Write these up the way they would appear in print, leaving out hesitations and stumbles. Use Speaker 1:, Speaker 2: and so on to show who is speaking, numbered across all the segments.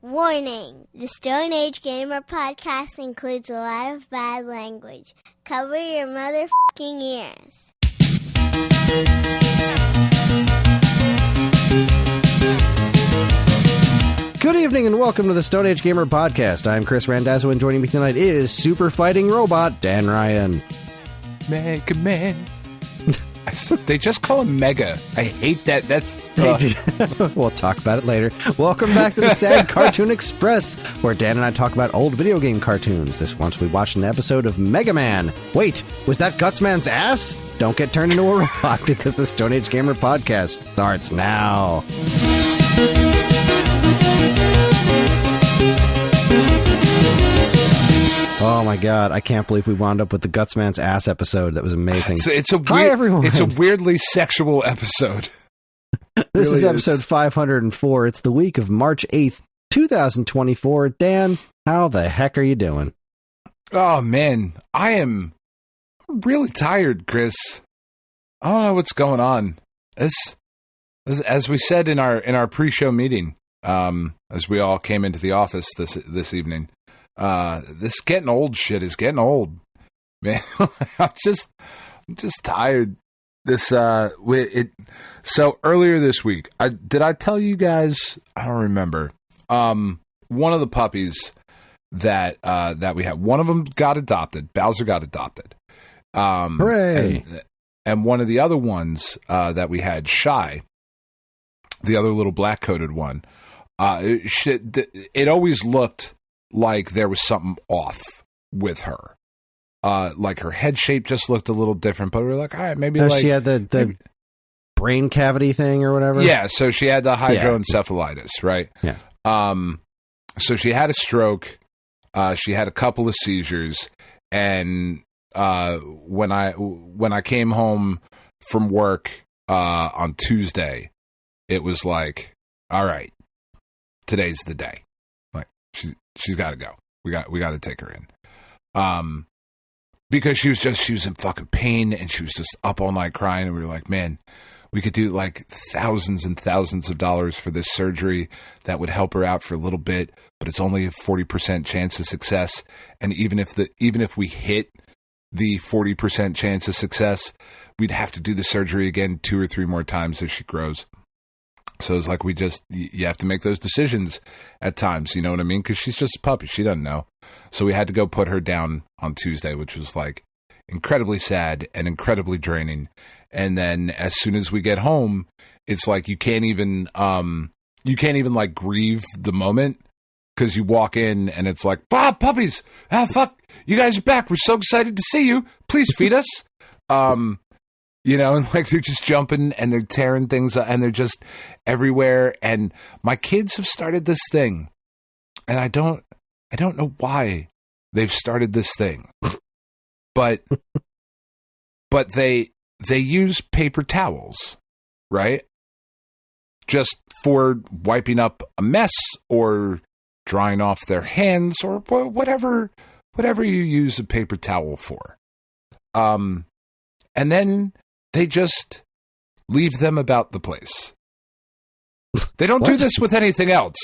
Speaker 1: Warning! The Stone Age Gamer podcast includes a lot of bad language. Cover your motherfucking ears.
Speaker 2: Good evening and welcome to the Stone Age Gamer podcast. I'm Kris Randazzo and joining me tonight is super fighting robot Dan Ryan.
Speaker 3: Mega Man. They just call him Mega. I hate that.
Speaker 2: We'll talk about it later. Welcome back to the SAG Cartoon Express, where Dan and I talk about old video game cartoons. This once we watched an episode of Mega Man. Wait, was that Gutsman's ass? Don't get turned into a robot because the Stone Age Gamer podcast starts now. Oh my god, I can't believe we wound up with the Gutsman's ass episode. That was amazing. Hi, everyone.
Speaker 3: It's a weirdly sexual episode.
Speaker 2: This is episode 504. It's the week of March 8th, 2024. Dan, how the heck are you doing?
Speaker 3: Oh man, I'm really tired, Kris. I don't know what's going on. As we said in our pre-show meeting, as we all came into the office this evening, this getting old shit is getting old, man. I'm just tired. So earlier this week, did I tell you guys? I don't remember. One of the puppies that we had, one of them got adopted. Bowser got adopted.
Speaker 2: Hooray!
Speaker 3: And one of the other ones that we had, Shy, the other little black-coated one, it always looked like there was something off with her. Like her head shape just looked a little different, but we were like, all right, maybe
Speaker 2: she had the brain cavity thing or whatever.
Speaker 3: Yeah, so she had the hydroencephalitis, right?
Speaker 2: Yeah.
Speaker 3: So she had a stroke. She had a couple of seizures, and when I came home from work on Tuesday, it was like, all right, today's the day. Like she's got to go. We got to take her in. Because she was in fucking pain and she was just up all night crying, and we were like, man, we could do like thousands and thousands of dollars for this surgery that would help her out for a little bit, but it's only a 40% chance of success. And even if we hit the 40% chance of success, we'd have to do the surgery again 2 or 3 more times as she grows. So it's like you have to make those decisions at times, you know what I mean? Because she's just a puppy. She doesn't know. So we had to go put her down on Tuesday, which was like incredibly sad and incredibly draining. And then as soon as we get home, it's like you can't even like grieve the moment, because you walk in and it's like, puppies, fuck, you guys are back. We're so excited to see you. Please feed us. You know, and like they're just jumping and they're tearing things up and they're just everywhere. And my kids have started this thing, and I don't know why they've started this thing, but they use paper towels, right? Just for wiping up a mess or drying off their hands or whatever you use a paper towel for. And then they just leave them about the place. They don't do this with anything else.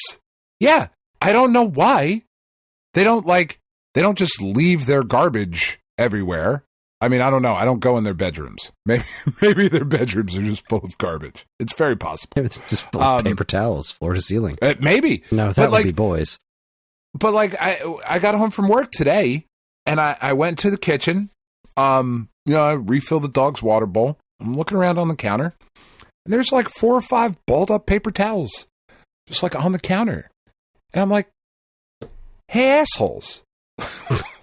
Speaker 3: Yeah, I don't know why. They don't just leave their garbage everywhere. I mean, I don't know. I don't go in their bedrooms. Maybe their bedrooms are just full of garbage. It's very possible.
Speaker 2: It's just full of paper towels, floor to ceiling.
Speaker 3: Maybe.
Speaker 2: No, that would be boys.
Speaker 3: But like, I got home from work today, and I went to the kitchen. I refill the dog's water bowl. I'm looking around on the counter, and there's like 4 or 5 balled up paper towels, just like on the counter. And I'm like, hey, assholes,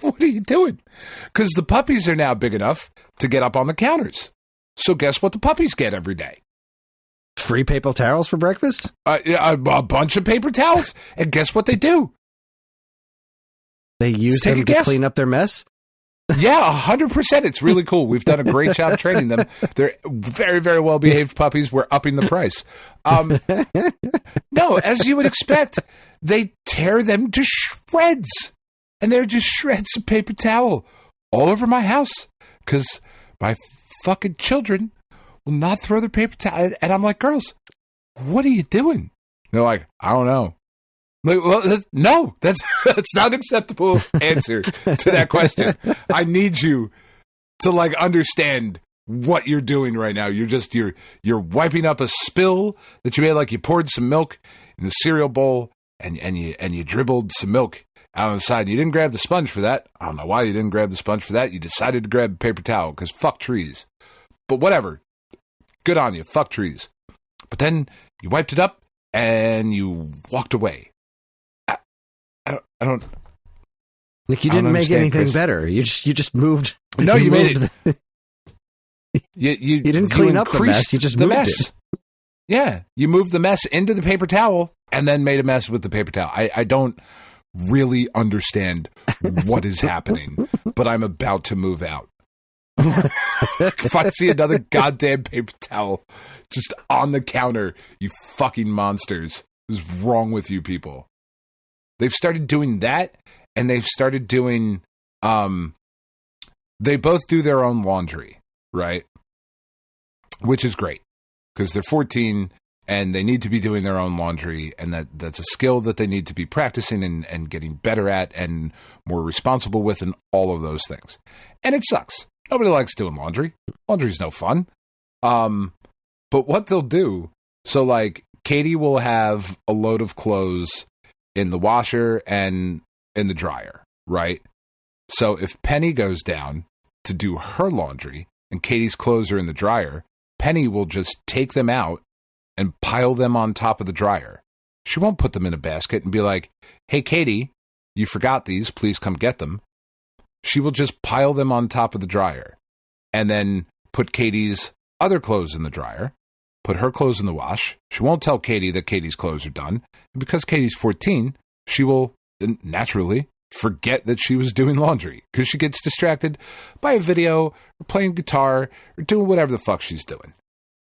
Speaker 3: what are you doing? Because the puppies are now big enough to get up on the counters. So guess what the puppies get every day?
Speaker 2: Free paper towels for breakfast?
Speaker 3: A bunch of paper towels. And guess what they do?
Speaker 2: They use them to clean up their mess?
Speaker 3: Yeah, 100%. It's really cool. We've done a great job training them. They're very, very well-behaved puppies. We're upping the price. No, as you would expect, they tear them to shreds. And they're just shreds of paper towel all over my house, because my fucking children will not throw their paper towel. And I'm like, girls, what are you doing? They're like, I don't know. Like, well, no, that's not an acceptable answer to that question. I need you to like understand what you're doing right now. You're wiping up a spill that you made, like you poured some milk in the cereal bowl and you dribbled some milk out on the side. You didn't grab the sponge for that. I don't know why you didn't grab the sponge for that. You decided to grab a paper towel because fuck trees. But whatever. Good on you. Fuck trees. But then you wiped it up and you walked away. I don't.
Speaker 2: Like you didn't make anything Chris. Better. You just moved.
Speaker 3: No, you made it. You
Speaker 2: didn't clean up the mess. You just moved it.
Speaker 3: Yeah, you moved the mess into the paper towel and then made a mess with the paper towel. I don't really understand what is happening, but I'm about to move out. If I see another goddamn paper towel just on the counter, you fucking monsters. What is wrong with you people? They've started doing that, and they've started doing, they both do their own laundry, right? Which is great, because they're 14, and they need to be doing their own laundry, and that's a skill that they need to be practicing and getting better at and more responsible with, and all of those things. And it sucks. Nobody likes doing laundry. Laundry's no fun. But what they'll do, so like Katie will have a load of clothes in the washer and in the dryer, right? So if Penny goes down to do her laundry and Katie's clothes are in the dryer, Penny will just take them out and pile them on top of the dryer. She won't put them in a basket and be like, hey, Katie, you forgot these. Please come get them. She will just pile them on top of the dryer and then put Katie's other clothes in the dryer, put her clothes in the wash. She won't tell Katie that Katie's clothes are done. And because Katie's 14, she will naturally forget that she was doing laundry because she gets distracted by a video or playing guitar or doing whatever the fuck she's doing.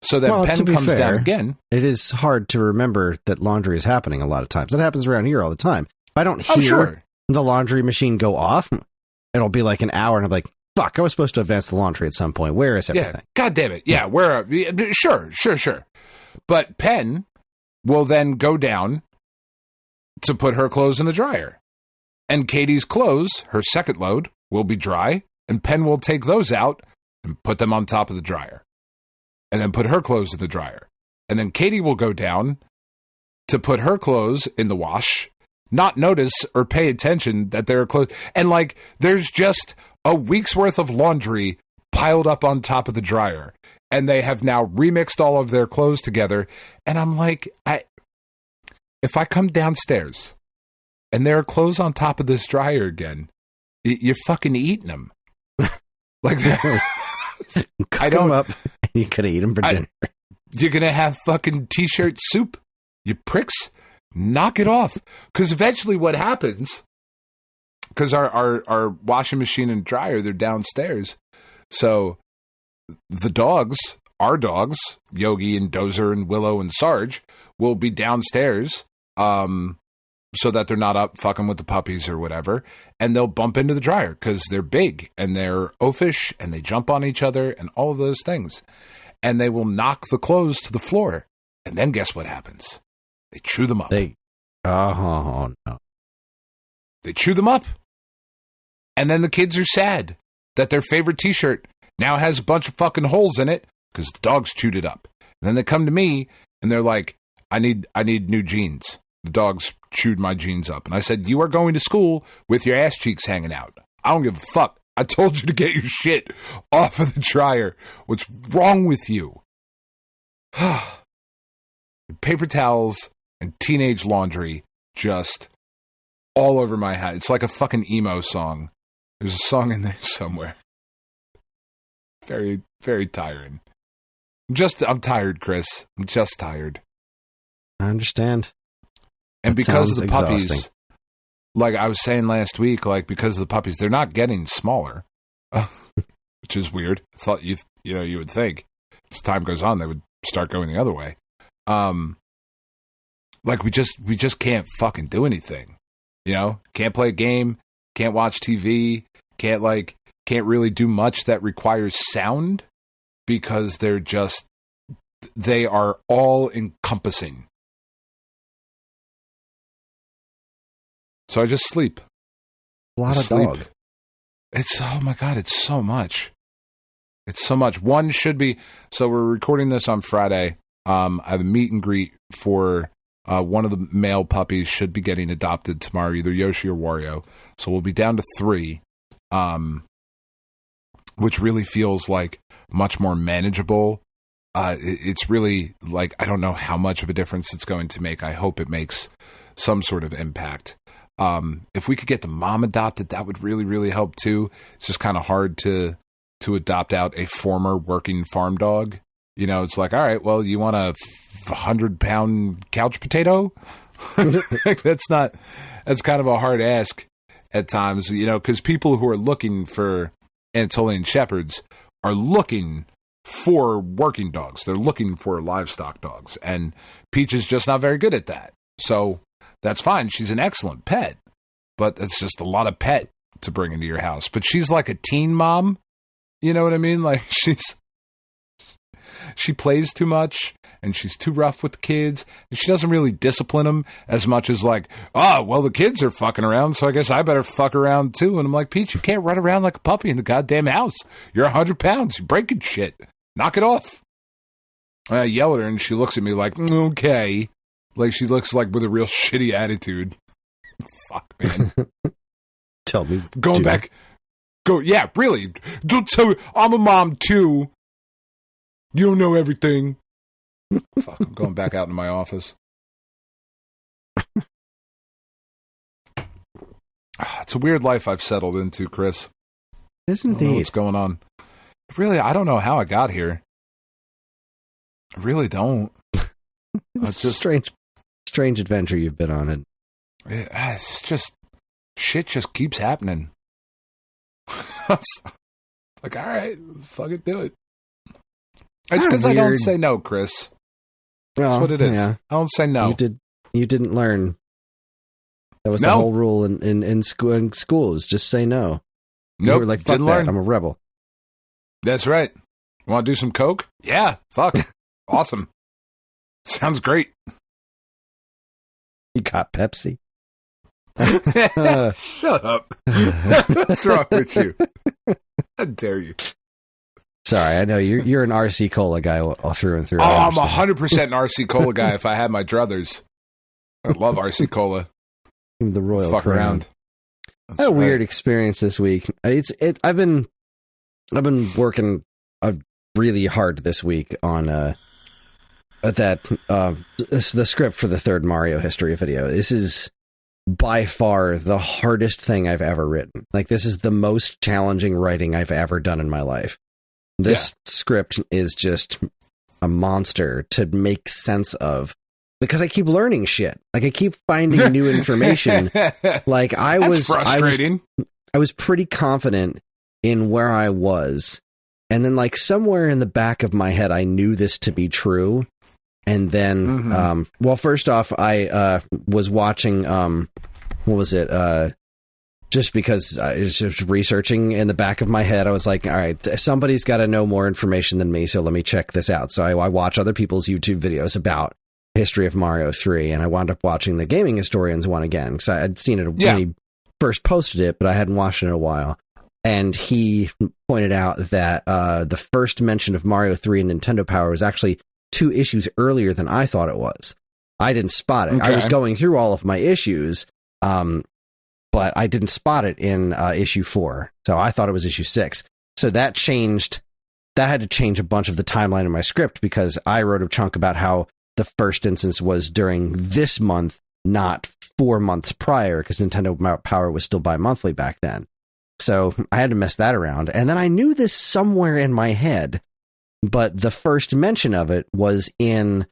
Speaker 3: So then Penn comes down again.
Speaker 2: It is hard to remember that laundry is happening a lot of times. That happens around here all the time. If I don't hear the laundry machine go off, it'll be like an hour and I'm like, fuck, I was supposed to advance the laundry at some point. Where is everything?
Speaker 3: Yeah, God damn it. Yeah, where? Sure. But Penn will then go down to put her clothes in the dryer. And Katie's clothes, her second load, will be dry. And Penn will take those out and put them on top of the dryer. And then put her clothes in the dryer. And then Katie will go down to put her clothes in the wash, not notice or pay attention that there are clothes. And like, there's just a week's worth of laundry piled up on top of the dryer. And they have now remixed all of their clothes together. And I'm like, if I come downstairs and there are clothes on top of this dryer again, you're fucking eating them. Like that.
Speaker 2: I don't. Them up. You could eat them for dinner.
Speaker 3: You're going to have fucking t-shirt soup, you pricks. Knock it off. Because eventually what happens, because our washing machine and dryer, they're downstairs. So the dogs, our dogs, Yogi and Dozer and Willow and Sarge, will be downstairs so that they're not up fucking with the puppies or whatever. And they'll bump into the dryer because they're big and they're oafish and they jump on each other and all of those things. And they will knock the clothes to the floor. And then guess what happens? They chew them up.
Speaker 2: Oh, no.
Speaker 3: They chew them up. And then the kids are sad that their favorite t-shirt now has a bunch of fucking holes in it because the dogs chewed it up. And then they come to me and they're like, I need new jeans. The dogs chewed my jeans up. And I said, you are going to school with your ass cheeks hanging out. I don't give a fuck. I told you to get your shit off of the dryer. What's wrong with you? Paper towels and teenage laundry just all over my head. It's like a fucking emo song. There's a song in there somewhere. Very, very tiring. I'm tired, Chris. I'm just tired.
Speaker 2: I understand.
Speaker 3: And
Speaker 2: that
Speaker 3: because of the
Speaker 2: exhausting.
Speaker 3: puppies, like I was saying last week, like because of the puppies, they're not getting smaller, which is weird. I thought you would think as time goes on, they would start going the other way. Like we just can't fucking do anything, can't play a game, can't watch TV, can't really do much that requires sound because they are all encompassing. So I just sleep.
Speaker 2: A lot of dog.
Speaker 3: It's, oh my God, it's so much. It's so much. One should be, so we're recording this on Friday. I have a meet and greet for one of the male puppies should be getting adopted tomorrow, either Yoshi or Wario. So we'll be down to 3, which really feels like much more manageable. It's really like, I don't know how much of a difference it's going to make. I hope it makes some sort of impact. If we could get the mom adopted, that would really, really help too. It's just kind of hard to adopt out a former working farm dog. You know, it's like, all right, well, you want a 100-pound couch potato? That's kind of a hard ask at times, you know, because people who are looking for Anatolian Shepherds are looking for working dogs. They're looking for livestock dogs. And Peach is just not very good at that. So that's fine. She's an excellent pet, but that's just a lot of pet to bring into your house. But she's like a teen mom. You know what I mean? Like she plays too much and she's too rough with the kids. And she doesn't really discipline them as much as like, oh, well, the kids are fucking around, so I guess I better fuck around too. And I'm like, Peach, you can't run around like a puppy in the goddamn house. You're 100 pounds. You're breaking shit. Knock it off. And I yell at her and she looks at me like, okay. Like she looks like with a real shitty attitude. Fuck, man.
Speaker 2: Tell me.
Speaker 3: Going back. Go, yeah, really. Don't tell me. I'm a mom too. You don't know everything. Fuck, I'm going back out into my office. It's a weird life I've settled into, Chris.
Speaker 2: Yes,
Speaker 3: I don't know
Speaker 2: indeed.
Speaker 3: what's going on? Really, I don't know how I got here. I really don't.
Speaker 2: It's just strange adventure you've been on.
Speaker 3: It's just shit just keeps happening. Like, all right, fucking do it. It's because I don't say no, Chris.
Speaker 2: Well,
Speaker 3: that's what it is.
Speaker 2: Yeah.
Speaker 3: I don't say no.
Speaker 2: You didn't learn. That was the whole rule in school. In schools, just say no.
Speaker 3: Nope,
Speaker 2: you were like, fuck
Speaker 3: didn't
Speaker 2: that,
Speaker 3: learn.
Speaker 2: I'm a rebel.
Speaker 3: That's right. Want to do some coke? Yeah, fuck. Awesome. Sounds great.
Speaker 2: You got Pepsi.
Speaker 3: Shut up. What's wrong with you? How dare you?
Speaker 2: Sorry, I know you're an RC Cola guy all through and through.
Speaker 3: Oh, I'm 100% an RC Cola guy if I had my druthers. I love RC Cola.
Speaker 2: The Royal
Speaker 3: Fuck
Speaker 2: Crown.
Speaker 3: around.
Speaker 2: I had a weird experience this week. I've been working really hard this week on the script for the third Mario history video. This is by far the hardest thing I've ever written. Like, this is the most challenging writing I've ever done in my life. This script is just a monster to make sense of, because I keep learning shit. Like, I keep finding new information. Like,
Speaker 3: That's frustrating.
Speaker 2: I was pretty confident in where I was, and then like somewhere in the back of my head, I knew this to be true. And then, well, first off, I was watching, what was it? Just because I was just researching in the back of my head, I was like, all right, somebody's got to know more information than me, so let me check this out. So I watch other people's YouTube videos about history of Mario 3, and I wound up watching the Gaming Historians one again, because I had seen it when he first posted it, but I hadn't watched it in a while. And he pointed out that the first mention of Mario 3 and Nintendo Power was actually 2 issues earlier than I thought it was. I didn't spot it. Okay. I was going through all of my issues, but I didn't spot it in issue 4. So I thought it was issue 6. So that had to change a bunch of the timeline in my script, because I wrote a chunk about how the first instance was during this month, not 4 months prior, because Nintendo Power was still bi-monthly back then. So I had to mess that around. And then I knew this somewhere in my head, but the first mention of it was in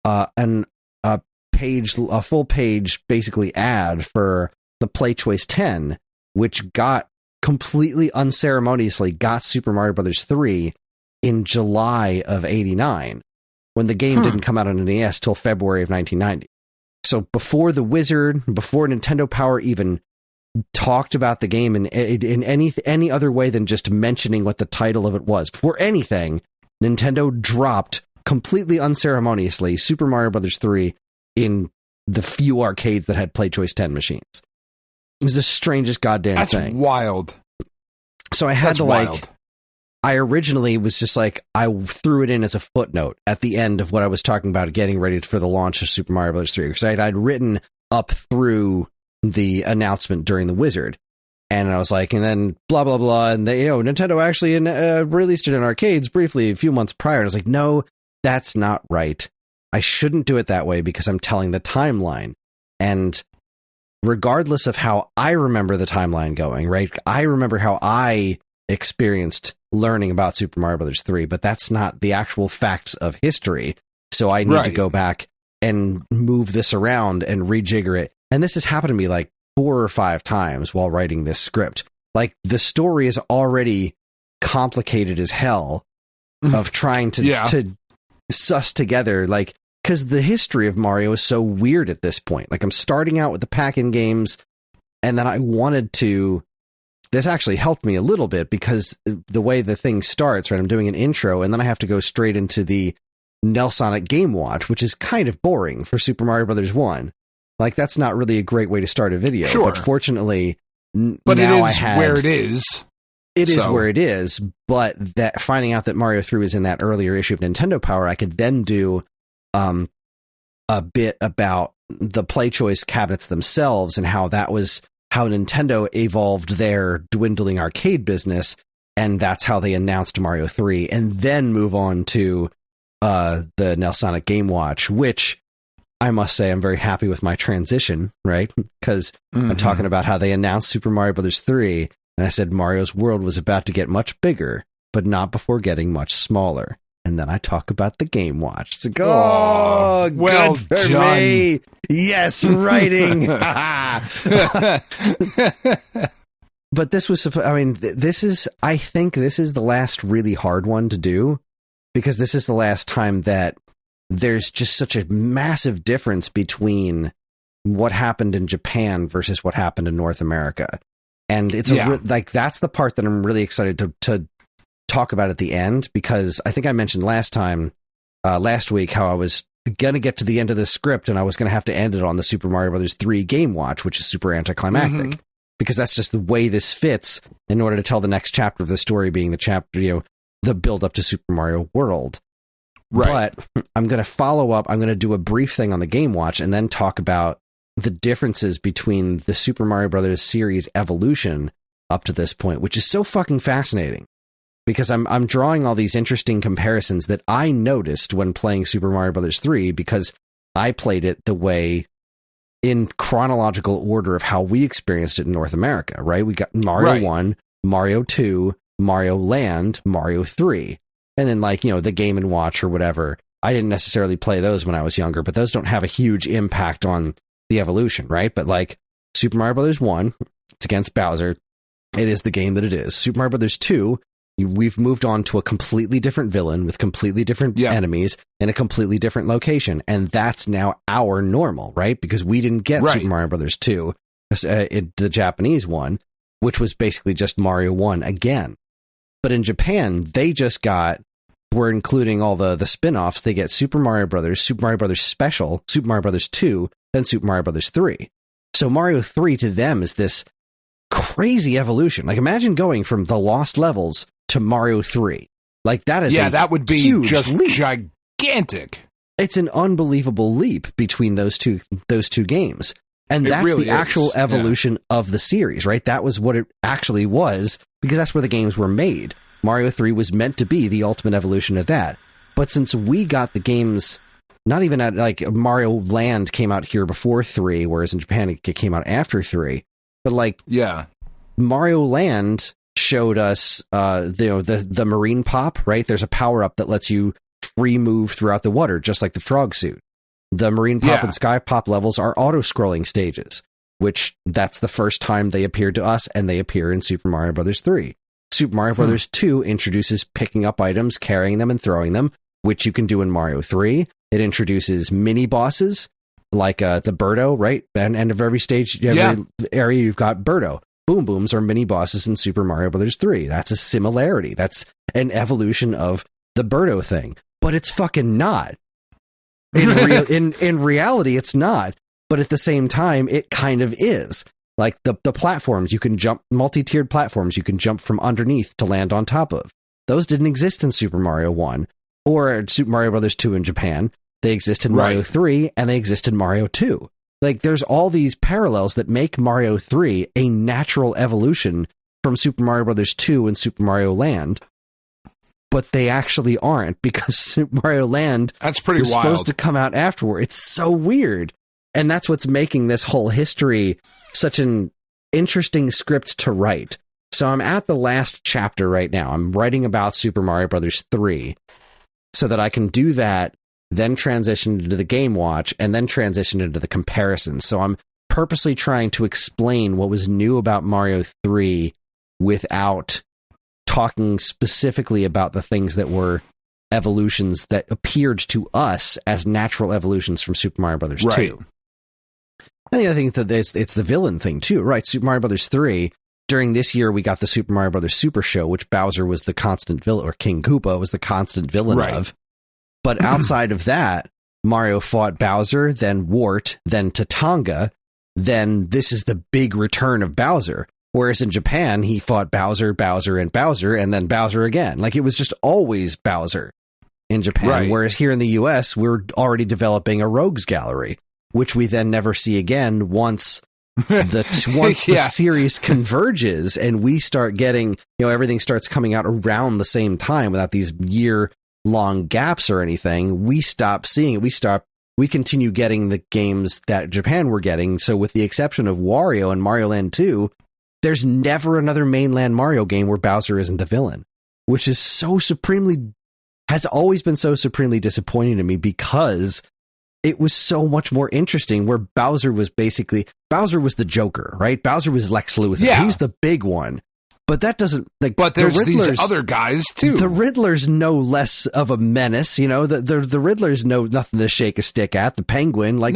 Speaker 2: a full page, basically ad for the Play Choice 10, which got completely unceremoniously got Super Mario Bros. 3 in July of 89, when the game didn't come out on NES till February of 1990. So before the Wizard, before Nintendo Power even talked about the game in any other way than just mentioning what the title of it was, before anything, Nintendo dropped completely unceremoniously Super Mario Bros. 3 in the few arcades that had Play Choice 10 machines. It was the strangest goddamn thing.
Speaker 3: That's wild.
Speaker 2: So I had
Speaker 3: That's
Speaker 2: to
Speaker 3: wild.
Speaker 2: I originally was just like, I threw it in as a footnote at the end of what I was talking about getting ready for the launch of Super Mario Bros. 3. Because I'd written up through the announcement during the Wizard. And I was like, and then blah, blah, blah. And they, Nintendo actually released it in arcades briefly a few months prior. And I was like, no, that's not right. I shouldn't do it that way because I'm telling the timeline. And regardless of how I remember the timeline going, right? I remember how I experienced learning about Super Mario Bros. 3, but that's not the actual facts of history. So I need to go back and move this around and rejigger it. And this has happened to me like 4 or 5 times while writing this script. Like, the story is already complicated as hell of trying to suss together, like, because the history of Mario is so weird at this point. Like, I'm starting out with the pack-in games, and then I wanted to... This actually helped me a little bit because the way the thing starts, right? I'm doing an intro, and then I have to go straight into the Nelsonic Game Watch, which is kind of boring for Super Mario Bros. 1. Like, that's not really a great way to start a video.
Speaker 3: Sure.
Speaker 2: But fortunately,
Speaker 3: but
Speaker 2: now
Speaker 3: it is where it is.
Speaker 2: It is where it is, but that finding out that Mario 3 was in that earlier issue of Nintendo Power, I could then do a bit about the Play Choice cabinets themselves and how that was how Nintendo evolved their dwindling arcade business, and that's how they announced Mario 3, and then move on to the Nelsonic Game Watch, which I must say I'm very happy with my transition, right? Because I'm talking about how they announced Super Mario Bros. 3, and I said Mario's world was about to get much bigger, but not before getting much smaller. And then I talk about the Game Watch. It's like, oh,
Speaker 3: well
Speaker 2: good for
Speaker 3: done.
Speaker 2: me. Yes, writing. But this was, I mean, I think this is the last really hard one to do, because this is the last time that there's just such a massive difference between what happened in Japan versus what happened in North America. And it's like, that's the part that I'm really excited to talk about at the end, because I think I mentioned last week how I was going to get to the end of this script and I was going to have to end it on the Super Mario Bros. 3 Game Watch, which is super anticlimactic, because that's just the way this fits in order to tell the next chapter of the story, being the chapter, the build up to Super Mario World. Right. But I'm going to follow up. I'm going to do a brief thing on the Game Watch and then talk about the differences between the Super Mario Brothers series evolution up to this point, which is so fucking fascinating. Because I'm drawing all these interesting comparisons that I noticed when playing Super Mario Bros. 3, because I played it the way, in chronological order of how we experienced it in North America, right? We got Mario 1, Mario 2, Mario Land, Mario 3. And then, like, the Game & Watch or whatever. I didn't necessarily play those when I was younger, but those don't have a huge impact on the evolution, right? But, like, Super Mario Bros. 1, it's against Bowser. It is the game that it is. Super Mario Bros. 2, we've moved on to a completely different villain with completely different enemies in a completely different location. And that's now our normal, right? Because we didn't get Super Mario Bros. 2, the Japanese one, which was basically just Mario 1 again. But in Japan, they just we're including all the spin-offs. They get Super Mario Brothers, Super Mario Brothers Special, Super Mario Brothers 2, then Super Mario Brothers 3. So Mario 3 to them is this crazy evolution. Like, imagine going from the Lost Levels to Mario 3. Like, that is
Speaker 3: that would be
Speaker 2: huge
Speaker 3: just
Speaker 2: leap.
Speaker 3: Gigantic.
Speaker 2: It's an unbelievable leap between those two games. And that's really the actual evolution of the series, right? That was what it actually was, because that's where the games were made. Mario 3 was meant to be the ultimate evolution of that. But since we got the games, not even at, like, Mario Land came out here before 3, whereas in Japan it came out after 3. But, like, Mario Land showed us the marine pop, right? There's a power-up that lets you free move throughout the water, just like the frog suit. The marine pop and sky pop levels are auto-scrolling stages, which that's the first time they appeared to us, and they appear in Super Mario Bros. 3. Super Mario Bros. 2 introduces picking up items, carrying them, and throwing them, which you can do in Mario 3. It introduces mini-bosses, like the Birdo, right? And end of every stage, every area, you've got Birdo. Boom Booms are mini-bosses in Super Mario Bros. 3. That's a similarity. That's an evolution of the Birdo thing. But it's fucking not. In reality, it's not. But at the same time, it kind of is. Like the platforms, you can jump, multi-tiered platforms, you can jump from underneath to land on top of. Those didn't exist in Super Mario 1 or Super Mario Brothers 2 in Japan. They exist in Mario 3 and they exist in Mario 2. Like there's all these parallels that make Mario 3 a natural evolution from Super Mario Brothers 2 and Super Mario Land. But they actually aren't, because Super Mario Land
Speaker 3: that's pretty
Speaker 2: was
Speaker 3: wild.
Speaker 2: supposed to come out afterward. It's so weird. And that's what's making this whole history such an interesting script to write. So I'm at the last chapter right now. I'm writing about Super Mario Brothers 3 so that I can do that, then transition into the Game Watch, and then transition into the comparisons. So I'm purposely trying to explain what was new about Mario 3 without talking specifically about the things that were evolutions that appeared to us as natural evolutions from Super Mario Brothers 2. And the other thing is that it's the villain thing too, right? Super Mario Brothers 3, during this year we got the Super Mario Brothers Super Show, which Bowser was the constant villain, or King Koopa was the constant villain of. But outside of that, Mario fought Bowser, then Wart, then Tatanga, then this is the big return of Bowser. Whereas in Japan, he fought Bowser, and then Bowser again. Like, it was just always Bowser in Japan.
Speaker 3: Right.
Speaker 2: Whereas here in the US, we're already developing a rogues gallery, which we then never see again once the series converges and we start getting, everything starts coming out around the same time without these year-long gaps or anything. We stop seeing it. We continue getting the games that Japan were getting. So with the exception of Wario and Mario Land 2, there's never another mainland Mario game where Bowser isn't the villain, which is has always been so supremely disappointing to me, because it was so much more interesting where Bowser was the Joker, right? Bowser was Lex Luthor.
Speaker 3: Yeah.
Speaker 2: He's the big one. But that doesn't, like,
Speaker 3: but there's these other guys too.
Speaker 2: The Riddler's no less of a menace, the Riddler's nothing to shake a stick at. The Penguin, like,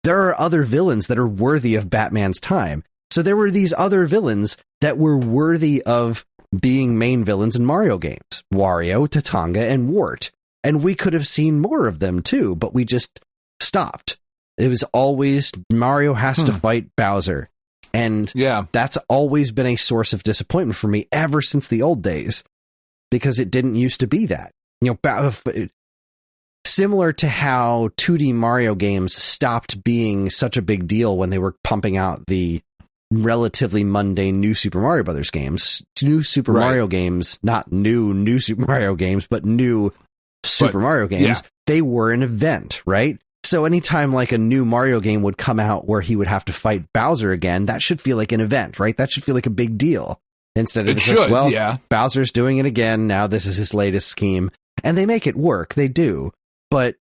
Speaker 2: there are other villains that are worthy of Batman's time. So there were these other villains that were worthy of being main villains in Mario games. Wario, Tatanga, and Wart. And we could have seen more of them too, but we just stopped. It was always Mario has to fight Bowser. And that's always been a source of disappointment for me ever since the old days, because it didn't used to be that. Similar to how 2D Mario games stopped being such a big deal when they were pumping out the relatively mundane new Super Mario Brothers games. New Super Mario games, not new Super Mario games, but new Super Mario games. They were an event, right? So anytime like a new Mario game would come out where he would have to fight Bowser again, that should feel like an event, right? That should feel like a big deal. Instead of Bowser's doing it again. Now this is his latest scheme. And they make it work. They do. But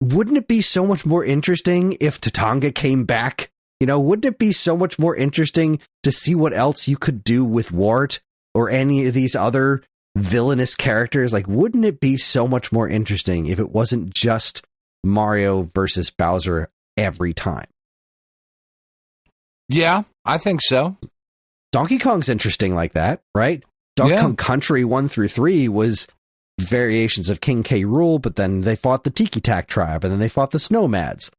Speaker 2: wouldn't it be so much more interesting if Tatanga came back? Wouldn't it be so much more interesting to see what else you could do with Wart or any of these other villainous characters? Like, wouldn't it be so much more interesting if it wasn't just Mario versus Bowser every time? Yeah,
Speaker 3: I think so.
Speaker 2: Donkey Kong's interesting like that, right? Donkey Kong Country 1 through 3 was variations of King K. Rool, but then they fought the Tiki Tak tribe, and then they fought the Snowmads.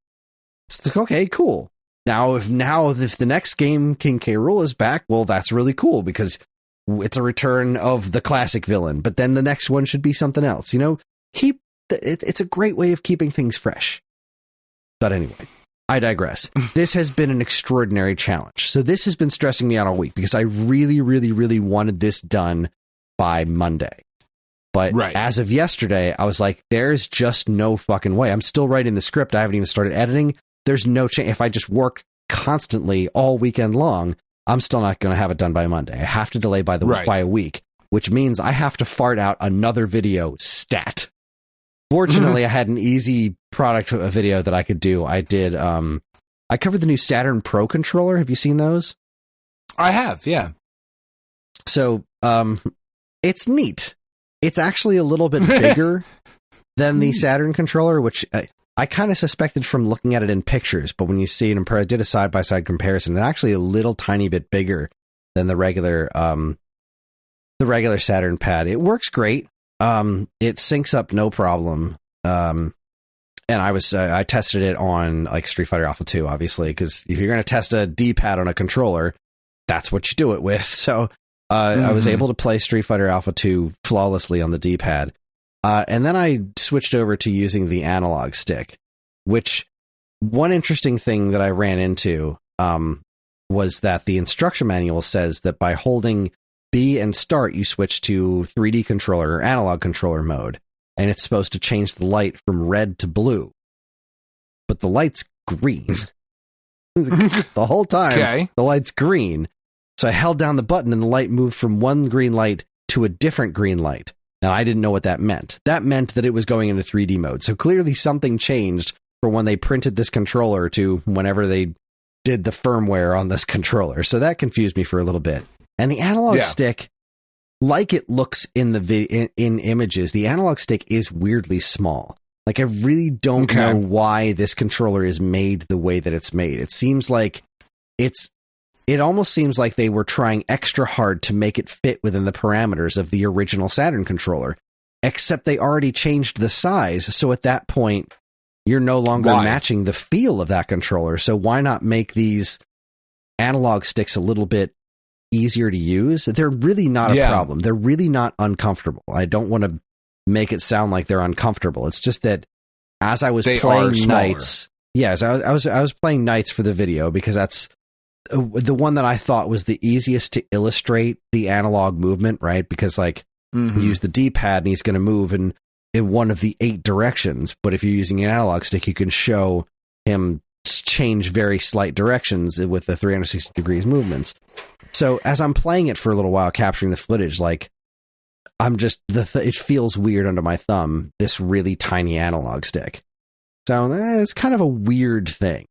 Speaker 2: It's like, okay, cool. Now, if the next game King K. Rool is back, well, that's really cool, because it's a return of the classic villain. But then the next one should be something else. It's a great way of keeping things fresh. But anyway, I digress. This has been an extraordinary challenge. So this has been stressing me out all week, because I really, really, really wanted this done by Monday. But as of yesterday, I was like, there's just no fucking way. I'm still writing the script. I haven't even started editing. There's no chance. If I just work constantly all weekend long, I'm still not going to have it done by Monday. I have to delay by a week, which means I have to fart out another video stat. Fortunately, I had an easy product video that I could do. I did. I covered the new Saturn Pro controller. Have you seen those?
Speaker 3: I have, yeah.
Speaker 2: So it's neat. It's actually a little bit bigger than the Saturn controller, which I kind of suspected from looking at it in pictures, but when you see it I did a side-by-side comparison. It's actually a little tiny bit bigger than the regular Saturn pad. It works great. It syncs up no problem. And I tested it on like Street Fighter Alpha 2, obviously, because if you're going to test a D-pad on a controller, that's what you do it with. So I was able to play Street Fighter Alpha 2 flawlessly on the D-pad. And then I switched over to using the analog stick, which one interesting thing that I ran into was that the instruction manual says that by holding B and start, you switch to 3D controller or analog controller mode. And it's supposed to change the light from red to blue. But the light's green. The whole time, the light's green. So I held down the button and the light moved from one green light to a different green light. And I didn't know what that meant. That meant that it was going into 3D mode. So clearly something changed from when they printed this controller to whenever they did the firmware on this controller. So that confused me for a little bit. And the analog stick, like it looks in the in images, the analog stick is weirdly small. Like, I really don't know why this controller is made the way that it's made. It seems like it almost seems like they were trying extra hard to make it fit within the parameters of the original Saturn controller, except they already changed the size. So at that point, you're no longer matching the feel of that controller. So why not make these analog sticks a little bit easier to use? They're really not a problem. They're really not uncomfortable. I don't want to make it sound like they're uncomfortable. It's just that as I was playing Knights, I was playing Knights for the video because that's the one that I thought was the easiest to illustrate the analog movement, right? Because like you use the D-pad and he's going to move in one of the 8 directions, but if you're using an analog stick, you can show him change very slight directions with the 360 degrees movements. So as I'm playing it for a little while, capturing the footage, like I'm just it feels weird under my thumb, this really tiny analog stick. So it's kind of a weird thing.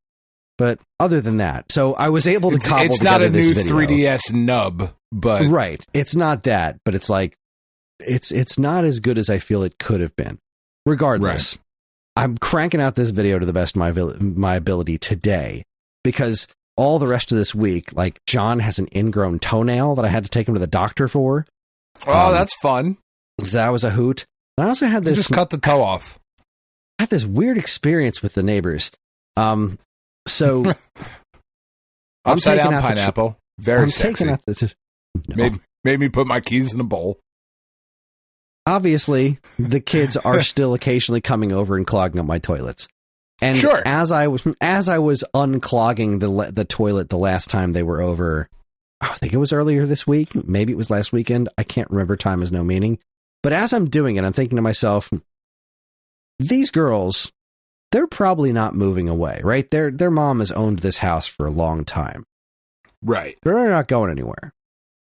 Speaker 2: But other than that, so I was able to cobble together this video. It's not a new 3DS nub, but right, it's not that, but it's like it's not as good as I feel it could have been. Regardless, I'm cranking out this video to the best of my ability today because all the rest of this week, like John has an ingrown toenail that I had to take him to the doctor for.
Speaker 3: Oh, that's fun.
Speaker 2: So that was a hoot. I also had this.
Speaker 3: You just cut the toe off.
Speaker 2: I had this weird experience with the neighbors. So
Speaker 3: upside down pineapple. Very sexy.
Speaker 2: Taking out the.
Speaker 3: No. Made me put my keys in a bowl.
Speaker 2: Obviously, the kids are still occasionally coming over and clogging up my toilets. And as I was unclogging the toilet the last time they were over, I think it was earlier this week, maybe it was last weekend. I can't remember. Time has no meaning. But as I'm doing it, I'm thinking to myself, these girls, they're probably not moving away, right? Their mom has owned this house for a long time.
Speaker 3: Right.
Speaker 2: They're not going anywhere.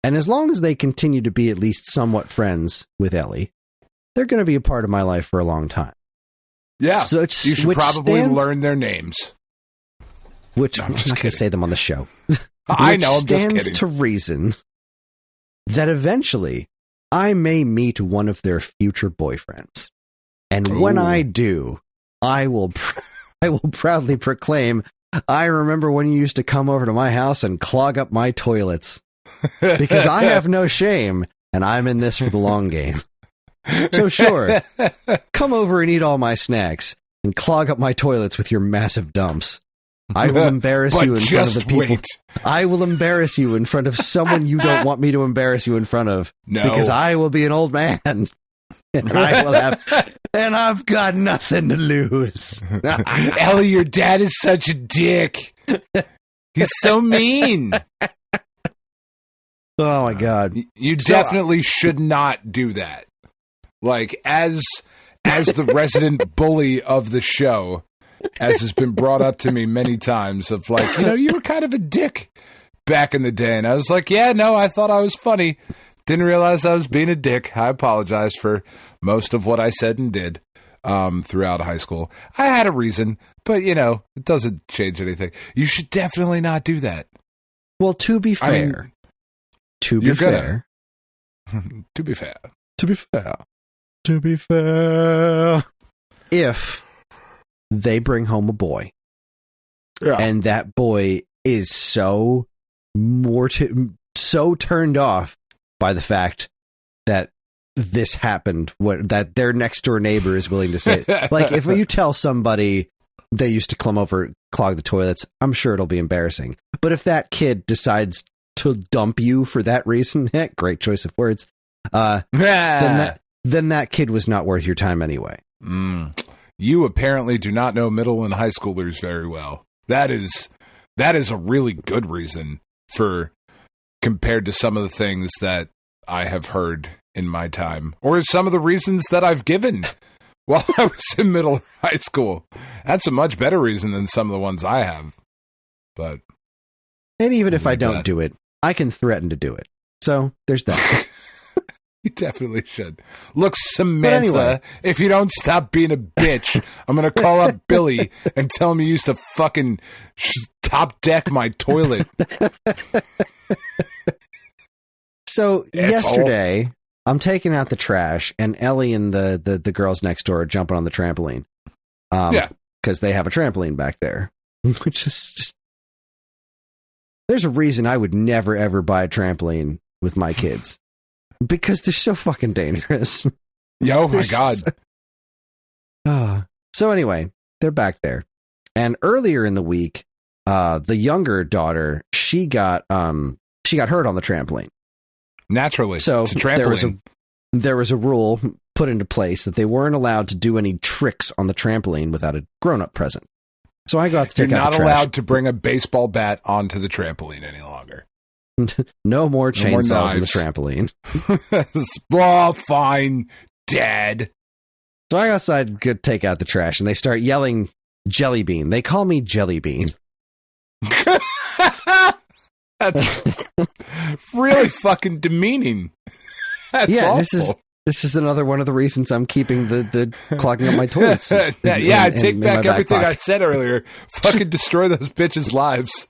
Speaker 2: And as long as they continue to be at least somewhat friends with Ellie, they're going to be a part of my life for a long time.
Speaker 3: Yeah. So you should probably learn their names.
Speaker 2: Which I'm not going to say them on the show.
Speaker 3: I know, I'm just kidding.
Speaker 2: Stands to reason that eventually I may meet one of their future boyfriends. And when I do, I will proudly proclaim, I remember when you used to come over to my house and clog up my toilets. Because I have no shame, and I'm in this for the long game. So sure, come over and eat all my snacks, and clog up my toilets with your massive dumps. I will embarrass you in front of the people. I will embarrass you in front of someone you don't want me to embarrass you in front of. No. Because I will be an old man. And I've got nothing to lose.
Speaker 3: Ellie, your dad is such a dick. He's so mean.
Speaker 2: Oh my God.
Speaker 3: You definitely should not do that. Like, as the resident bully of the show, as has been brought up to me many times, of like, you were kind of a dick back in the day. And I was like, yeah, no, I thought I was funny. Didn't realize I was being a dick. I apologize for most of what I said and did throughout high school. I had a reason, but, it doesn't change anything. You should definitely not do that.
Speaker 2: Well, to be fair, to be fair, if they bring home a boy, and that boy is so turned off by the fact that this happened, that their next door neighbor is willing to say. Like, if you tell somebody they used to clog the toilets, I'm sure it'll be embarrassing. But if that kid decides to dump you for that reason, great choice of words, then that kid was not worth your time anyway.
Speaker 3: You apparently do not know middle and high schoolers very well. That is a really good reason compared to some of the things that I have heard in my time, or some of the reasons that I've given while I was in middle or high school. That's a much better reason than some of the ones I have. And
Speaker 2: even if I don't do it, I can threaten to do it. So there's that.
Speaker 3: You definitely should. Look, Samantha, if you don't stop being a bitch, I'm going to call up Billy and tell him you used to fucking top deck my toilet.
Speaker 2: So yesterday, I'm taking out the trash, and Ellie and the girls next door are jumping on the trampoline. Because they have a trampoline back there, which is just... There's a reason I would never, ever buy a trampoline with my kids. Because they're so fucking dangerous.
Speaker 3: Oh my God.
Speaker 2: So anyway, they're back there. And earlier in the week, the younger daughter, she got hurt on the trampoline.
Speaker 3: Naturally.
Speaker 2: So there was a rule put into place that they weren't allowed to do any tricks on the trampoline without a grown-up present. So I got to take out the trash.
Speaker 3: You're not allowed to bring a baseball bat onto the trampoline any longer.
Speaker 2: No more chainsaws on the trampoline.
Speaker 3: Oh, fine, Dad.
Speaker 2: So I go outside to take out the trash, and they start yelling Jelly Bean. They call me Jelly Bean.
Speaker 3: That's really fucking demeaning. That's awful.
Speaker 2: This is another one of the reasons I'm keeping the clogging up my toilets.
Speaker 3: Take back everything I said earlier. Fucking destroy those bitches' lives.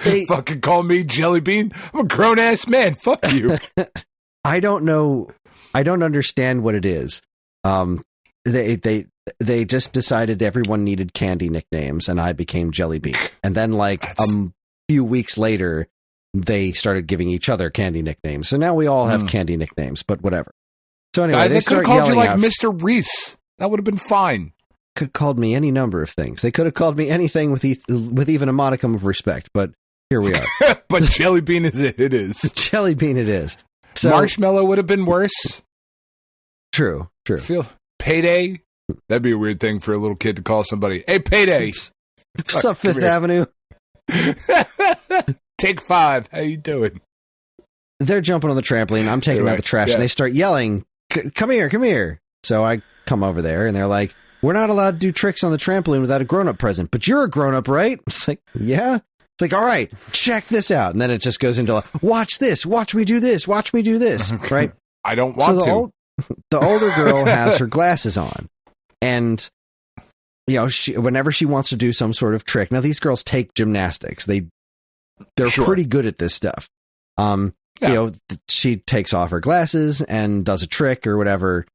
Speaker 3: They fucking call me Jelly Bean. I'm a grown ass man. Fuck you.
Speaker 2: I don't know. I don't understand what it is. They just decided everyone needed candy nicknames, and I became Jelly Bean. And then, a few weeks later, they started giving each other candy nicknames. So now we all have candy nicknames. But whatever. So anyway, they could have called you
Speaker 3: Mr. Reese. That would have been fine.
Speaker 2: Could have called me any number of things. They could have called me anything with even a modicum of respect. But here we are.
Speaker 3: But Jelly Bean is it is.
Speaker 2: Jelly Bean it is. So,
Speaker 3: Marshmallow would have been worse.
Speaker 2: True.
Speaker 3: Payday? That'd be a weird thing for a little kid to call somebody. Hey, Payday.
Speaker 2: What's up, Fifth Avenue?
Speaker 3: Take 5. How you doing?
Speaker 2: They're jumping on the trampoline. I'm taking out the trash, and they start yelling, come here. So I come over there, and they're like, we're not allowed to do tricks on the trampoline without a grown-up present. But you're a grown-up, right? It's like, yeah. It's like, all right, check this out. And then it just goes into, watch this. Watch me do this. Watch me do this. Right?
Speaker 3: I don't want to.
Speaker 2: The older girl has her glasses on. And, whenever she wants to do some sort of trick. Now, these girls take gymnastics. They're pretty good at this stuff. She takes off her glasses and does a trick or whatever.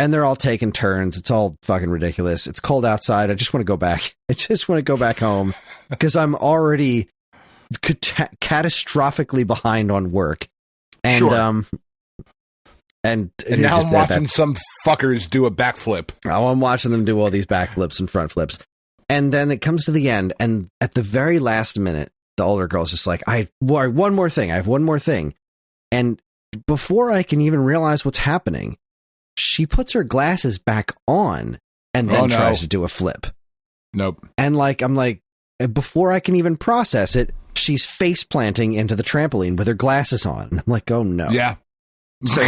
Speaker 2: And they're all taking turns. It's all fucking ridiculous. It's cold outside. I just want to go back. I just want to go back home because I'm already catastrophically behind on work. And, and
Speaker 3: now I'm watching some fuckers do a backflip.
Speaker 2: Oh, I'm watching them do all these backflips and front flips. And then it comes to the end. And at the very last minute, the older girl's just like, I have one more thing. And before I can even realize what's happening, she puts her glasses back on and then tries to do a flip.
Speaker 3: Nope.
Speaker 2: And I'm like, before I can even process it, she's face planting into the trampoline with her glasses on. I'm like, oh no.
Speaker 3: Yeah.
Speaker 2: So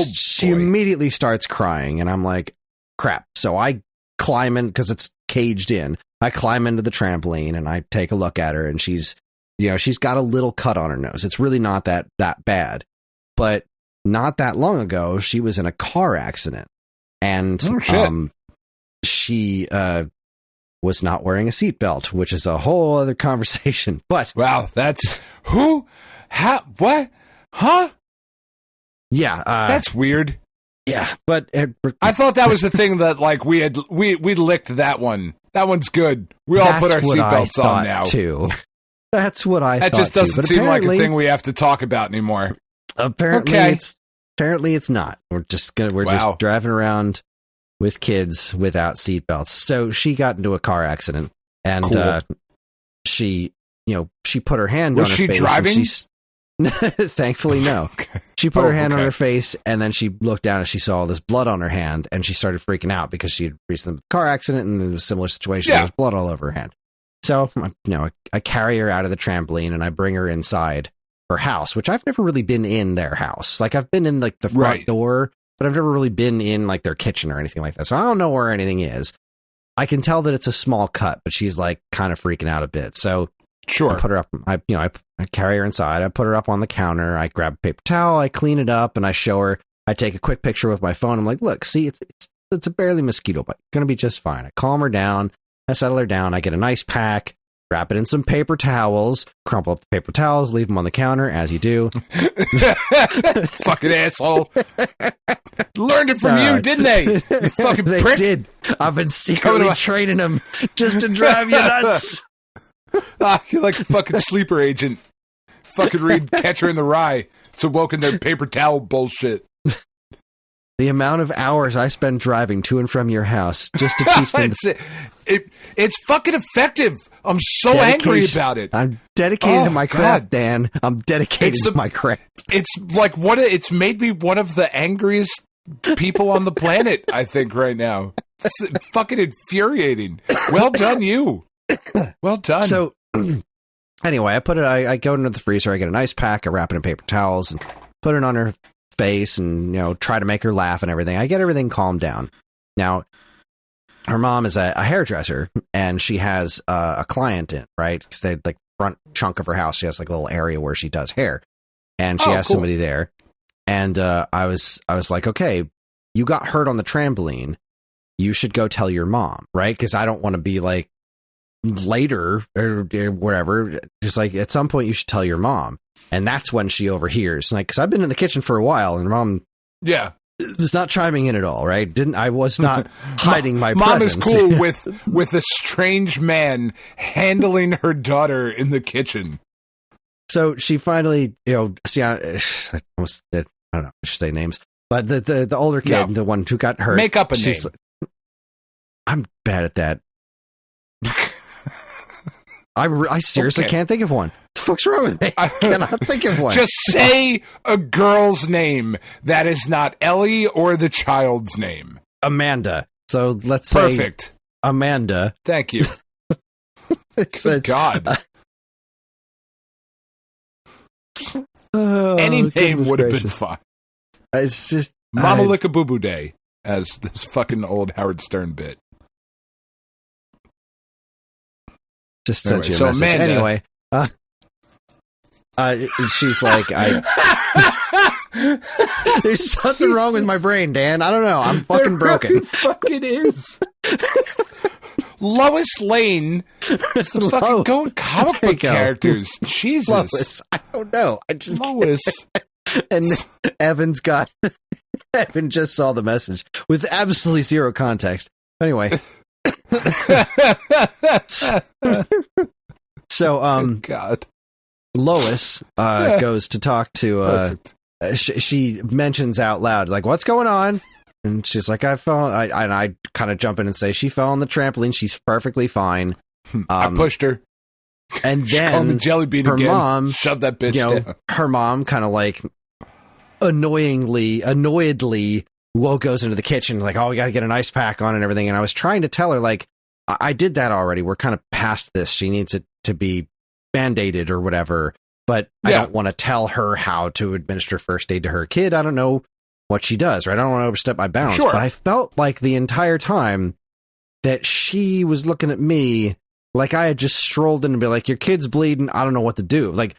Speaker 2: she immediately starts crying, and I'm like, crap. So I climb in because it's caged in. I climb into the trampoline and I take a look at her, and she's got a little cut on her nose. It's really not that bad, but not that long ago, she was in a car accident, and she was not wearing a seatbelt, which is a whole other conversation. But
Speaker 3: wow, that's who, how, what, huh?
Speaker 2: Yeah,
Speaker 3: that's weird.
Speaker 2: Yeah, but
Speaker 3: I thought that was the thing that we licked that one. That one's good. We all put our seatbelts on now
Speaker 2: too. That's what I thought.
Speaker 3: That just doesn't seem like a thing we have to talk about anymore.
Speaker 2: Apparently it's not. We're just driving around with kids without seatbelts. So she got into a car accident, and she put her hand on her face. Was she driving? Thankfully, no. Okay. She put her hand on her face, and then she looked down and she saw all this blood on her hand, and she started freaking out because she had recently had a car accident, and in a similar situation, there was blood all over her hand. So, I carry her out of the trampoline, and I bring her inside her house, which I've never really been in their house. Like, I've been in, like, the front door, but I've never really been in, like, their kitchen or anything like that. So I don't know where anything is. I can tell that it's a small cut, but she's, like, kind of freaking out a bit. So I put her up. I carry her inside. I put her up on the counter. I grab a paper towel. I clean it up, and I show her. I take a quick picture with my phone. I'm like, look, see, it's a barely mosquito bite. It's going to be just fine. I calm her down. I settle her down. I get a nice pack. Wrap it in some paper towels. Crumple up the paper towels. Leave them on the counter, as you do.
Speaker 3: Fucking asshole. Learned it from you, didn't they? You fucking
Speaker 2: they
Speaker 3: prick.
Speaker 2: Did. I've been secretly training them just to drive you nuts.
Speaker 3: You're like a fucking sleeper agent. Fucking read Catcher in the Rye. It's awoken their paper towel bullshit.
Speaker 2: The amount of hours I spend driving to and from your house just to teach them.
Speaker 3: It's fucking effective. I'm so angry about it.
Speaker 2: I'm dedicated to my craft, Dan. I'm dedicated to my craft.
Speaker 3: It's like it's made me one of the angriest people on the planet, I think, right now. It's fucking infuriating. Well done, you. Well done.
Speaker 2: So, anyway, I go into the freezer. I get a nice pack. I wrap it in paper towels and put it on her face and, try to make her laugh and everything. I get everything calmed down. Now, her mom is a hairdresser, and she has a client in, right? Because they like front chunk of her house. She has like a little area where she does hair, and she has somebody there. And I was like, okay, you got hurt on the trampoline. You should go tell your mom, right? Because I don't want to be like later or wherever. Just like at some point, you should tell your mom. And that's when she overhears, like, because I've been in the kitchen for a while, and mom, is not chiming in at all, right? I was not hiding my presence.
Speaker 3: Mom is cool with a strange man handling her daughter in the kitchen.
Speaker 2: So she finally, see, I don't know, I should say names, but the older kid, the one who got hurt,
Speaker 3: make up a name.
Speaker 2: I'm bad at that. I seriously can't think of one. What the fuck's wrong with me? I cannot think of one.
Speaker 3: Just say a girl's name that is not Ellie or the child's name.
Speaker 2: Amanda. So let's say
Speaker 3: Perfect.
Speaker 2: Amanda.
Speaker 3: Thank you. Good God. Any name would have been fine.
Speaker 2: It's just
Speaker 3: Mama Lick a Boo Boo Day, as this fucking old Howard Stern bit.
Speaker 2: Just sent you a message. Amanda, anyway, she's like, there's something wrong with my brain, Dan. I don't know. I'm fucking broken.
Speaker 3: Really fucking is. Lois Lane is the fucking going comic book characters. Jesus.
Speaker 2: Lois. I don't know.
Speaker 3: Lois.
Speaker 2: And Evan just saw the message with absolutely zero context. Anyway. So,
Speaker 3: God.
Speaker 2: Lois goes to talk to. She mentions out loud, like, "What's going on?" And she's like, "I fell." I kind of jump in and say, "She fell on the trampoline. She's perfectly fine."
Speaker 3: I pushed her,
Speaker 2: and then
Speaker 3: the jelly bean
Speaker 2: her
Speaker 3: again.
Speaker 2: Mom
Speaker 3: shoved that bitch down.
Speaker 2: Her mom kind of like annoyedly goes into the kitchen, like, "Oh, we got to get an ice pack on and everything." And I was trying to tell her, like, I did that already. We're kind of past this. She needs it to be band-aided or whatever. But I don't want to tell her how to administer first aid to her kid. I don't know what she does, right? I don't want to overstep my bounds.
Speaker 3: Sure.
Speaker 2: But I felt like the entire time that she was looking at me like I had just strolled in and be like, "Your kid's bleeding. I don't know what to do." Like,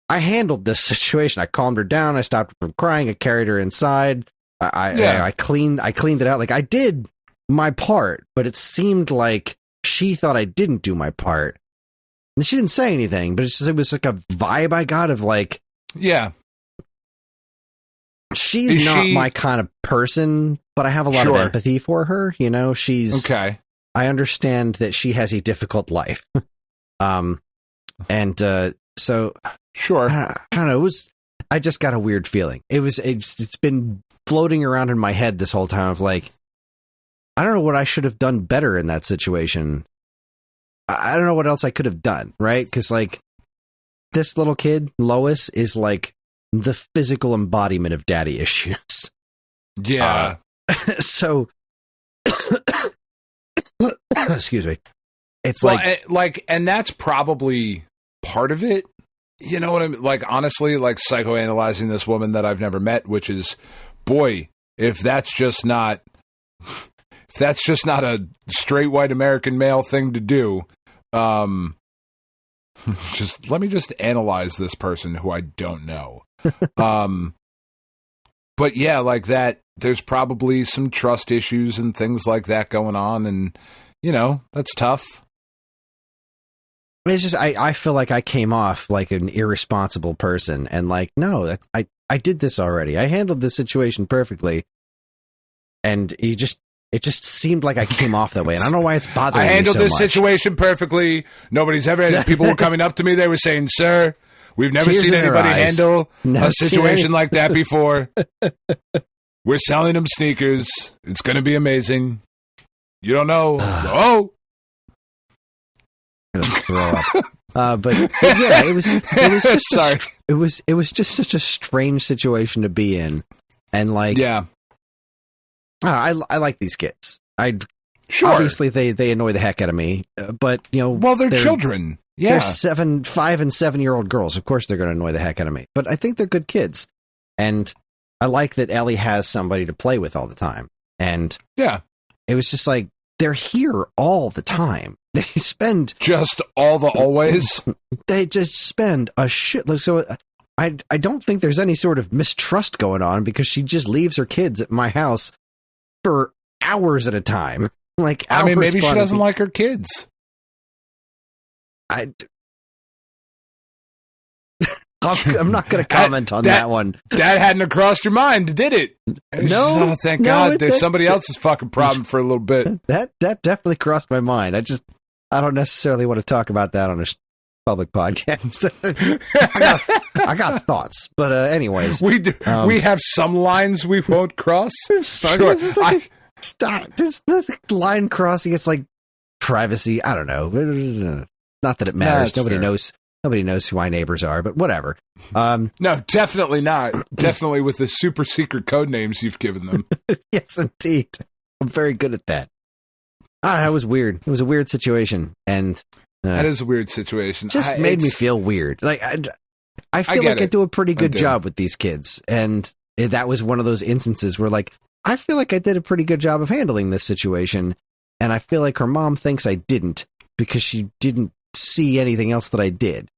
Speaker 2: I handled this situation. I calmed her down. I stopped her from crying. I carried her inside. I cleaned it out. Like, I did my part, but it seemed like she thought I didn't do my part. And she didn't say anything, but it was like a vibe I got of like, she's not my kind of person, but I have a lot of empathy for her. She's
Speaker 3: okay.
Speaker 2: I understand that she has a difficult life. So
Speaker 3: sure.
Speaker 2: I don't know. I just got a weird feeling. It's been floating around in my head this whole time of like, I don't know what I should have done better in that situation. I don't know what else I could have done, right? Because like this little kid, Lois, is like the physical embodiment of daddy issues.
Speaker 3: Yeah.
Speaker 2: So, excuse me. It's
Speaker 3: and that's probably part of it. You know what I mean? Like, honestly, like psychoanalyzing this woman that I've never met, which is, boy, if that's just not a straight white American male thing to do, just let me just analyze this person who I don't know. But yeah, like that, there's probably some trust issues and things like that going on. And, you know, that's tough.
Speaker 2: It's just, I feel like I came off like an irresponsible person and like, no, I did this already. I handled this situation perfectly. And it just seemed like I came off that way. And I don't know why it's bothering me so much. I handled this
Speaker 3: situation perfectly. Nobody's ever, people were coming up to me. They were saying, sir, we've never seen anybody handle a situation like that before. We're selling them sneakers. It's going to be amazing. You don't know. Oh.
Speaker 2: Throw up. But yeah, it was just it was just such a strange situation to be in, and like,
Speaker 3: yeah,
Speaker 2: I like these kids.
Speaker 3: Sure.
Speaker 2: Obviously they annoy the heck out of me, but you know,
Speaker 3: well, they're children. Yeah,
Speaker 2: they're 5 and 7-year-old girls. Of course, they're going to annoy the heck out of me, but I think they're good kids, and I like that Ellie has somebody to play with all the time, and
Speaker 3: yeah,
Speaker 2: it was just like they're here all the time. They spend
Speaker 3: just all the always.
Speaker 2: They just spend a shit. So I don't think there's any sort of mistrust going on because she just leaves her kids at my house for hours at a time. Like,
Speaker 3: I mean, maybe she doesn't like her kids.
Speaker 2: I'm not going to comment on that one.
Speaker 3: That hadn't crossed your mind, did it?
Speaker 2: No.
Speaker 3: Oh, thank God. There's somebody else's fucking problem for a little bit.
Speaker 2: That definitely crossed my mind. I don't necessarily want to talk about that on a public podcast. I got thoughts, but anyways,
Speaker 3: we have some lines we won't cross. Sure.
Speaker 2: Stop. This line crossing. It's like privacy. I don't know. Not that it matters. Nobody knows who my neighbors are, but whatever.
Speaker 3: No, definitely not. Definitely with the super secret code names you've given them.
Speaker 2: Yes, indeed. I'm very good at that. It was weird. It was a weird situation, and
Speaker 3: that is a weird situation.
Speaker 2: Just made me feel weird. Like I feel like I do a pretty good job with these kids, and that was one of those instances where, like, I feel like I did a pretty good job of handling this situation, and I feel like her mom thinks I didn't because she didn't see anything else that I did.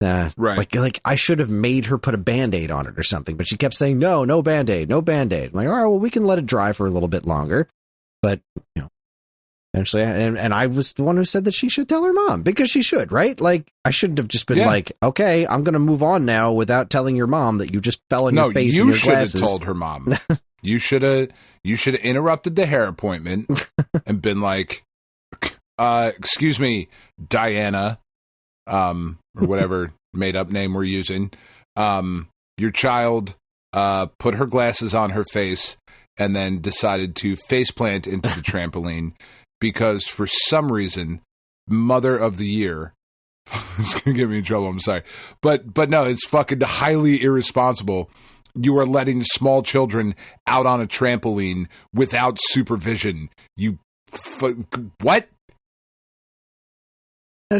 Speaker 3: Right.
Speaker 2: Like I should have made her put a Band-Aid on it or something, but she kept saying, no Band-Aid, no Band-Aid. I'm like, all right, well, we can let it dry for a little bit longer. But, you know, eventually, and I was the one who said that she should tell her mom, because she should, right? Like, I shouldn't have just been like, okay, I'm going to move on now without telling your mom that you just fell on your face in your glasses. No, you should have told
Speaker 3: her mom. You should have interrupted the hair appointment and been like, excuse me, Diana, or whatever made up name we're using. Your child put her glasses on her face and then decided to faceplant into the trampoline because for some reason, Mother of the Year. It's gonna get me in trouble. I'm sorry, but no, it's fucking highly irresponsible. You are letting small children out on a trampoline without supervision. What?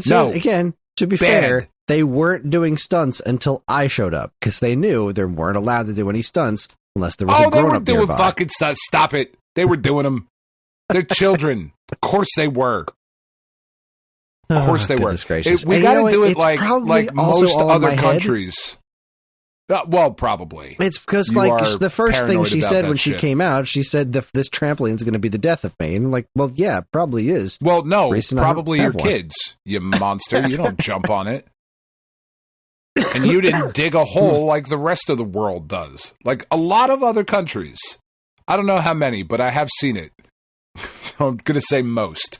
Speaker 2: So, again, to be fair, they weren't doing stunts until I showed up because they knew they weren't allowed to do any stunts unless there was a grown-up nearby.
Speaker 3: They were doing fucking stunts. Stop it. They were doing them. They're children. Of course they were. Of course they were. We got to do it like most other countries. Well, probably.
Speaker 2: It's because, like, the first thing she said when she came out, she said, this trampoline is going to be the death of me. And I'm like, well, yeah, it probably is.
Speaker 3: Well, no, probably your kids, you monster. You don't jump on it. And you didn't dig a hole like the rest of the world does. Like a lot of other countries. I don't know how many, but I have seen it. So I'm going to say most.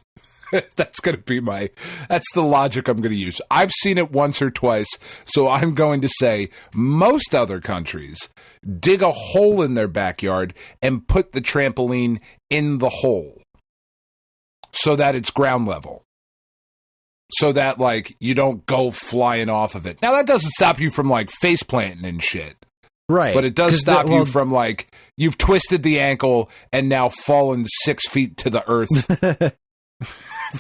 Speaker 3: That's the logic I'm going to use. I've seen it once or twice, so I'm going to say most other countries dig a hole in their backyard and put the trampoline in the hole so that it's ground level. So that, like, you don't go flying off of it. Now, that doesn't stop you from, like, face planting and shit.
Speaker 2: Right.
Speaker 3: But it does stop you from, like, you've twisted the ankle and now fallen 6 feet to the earth.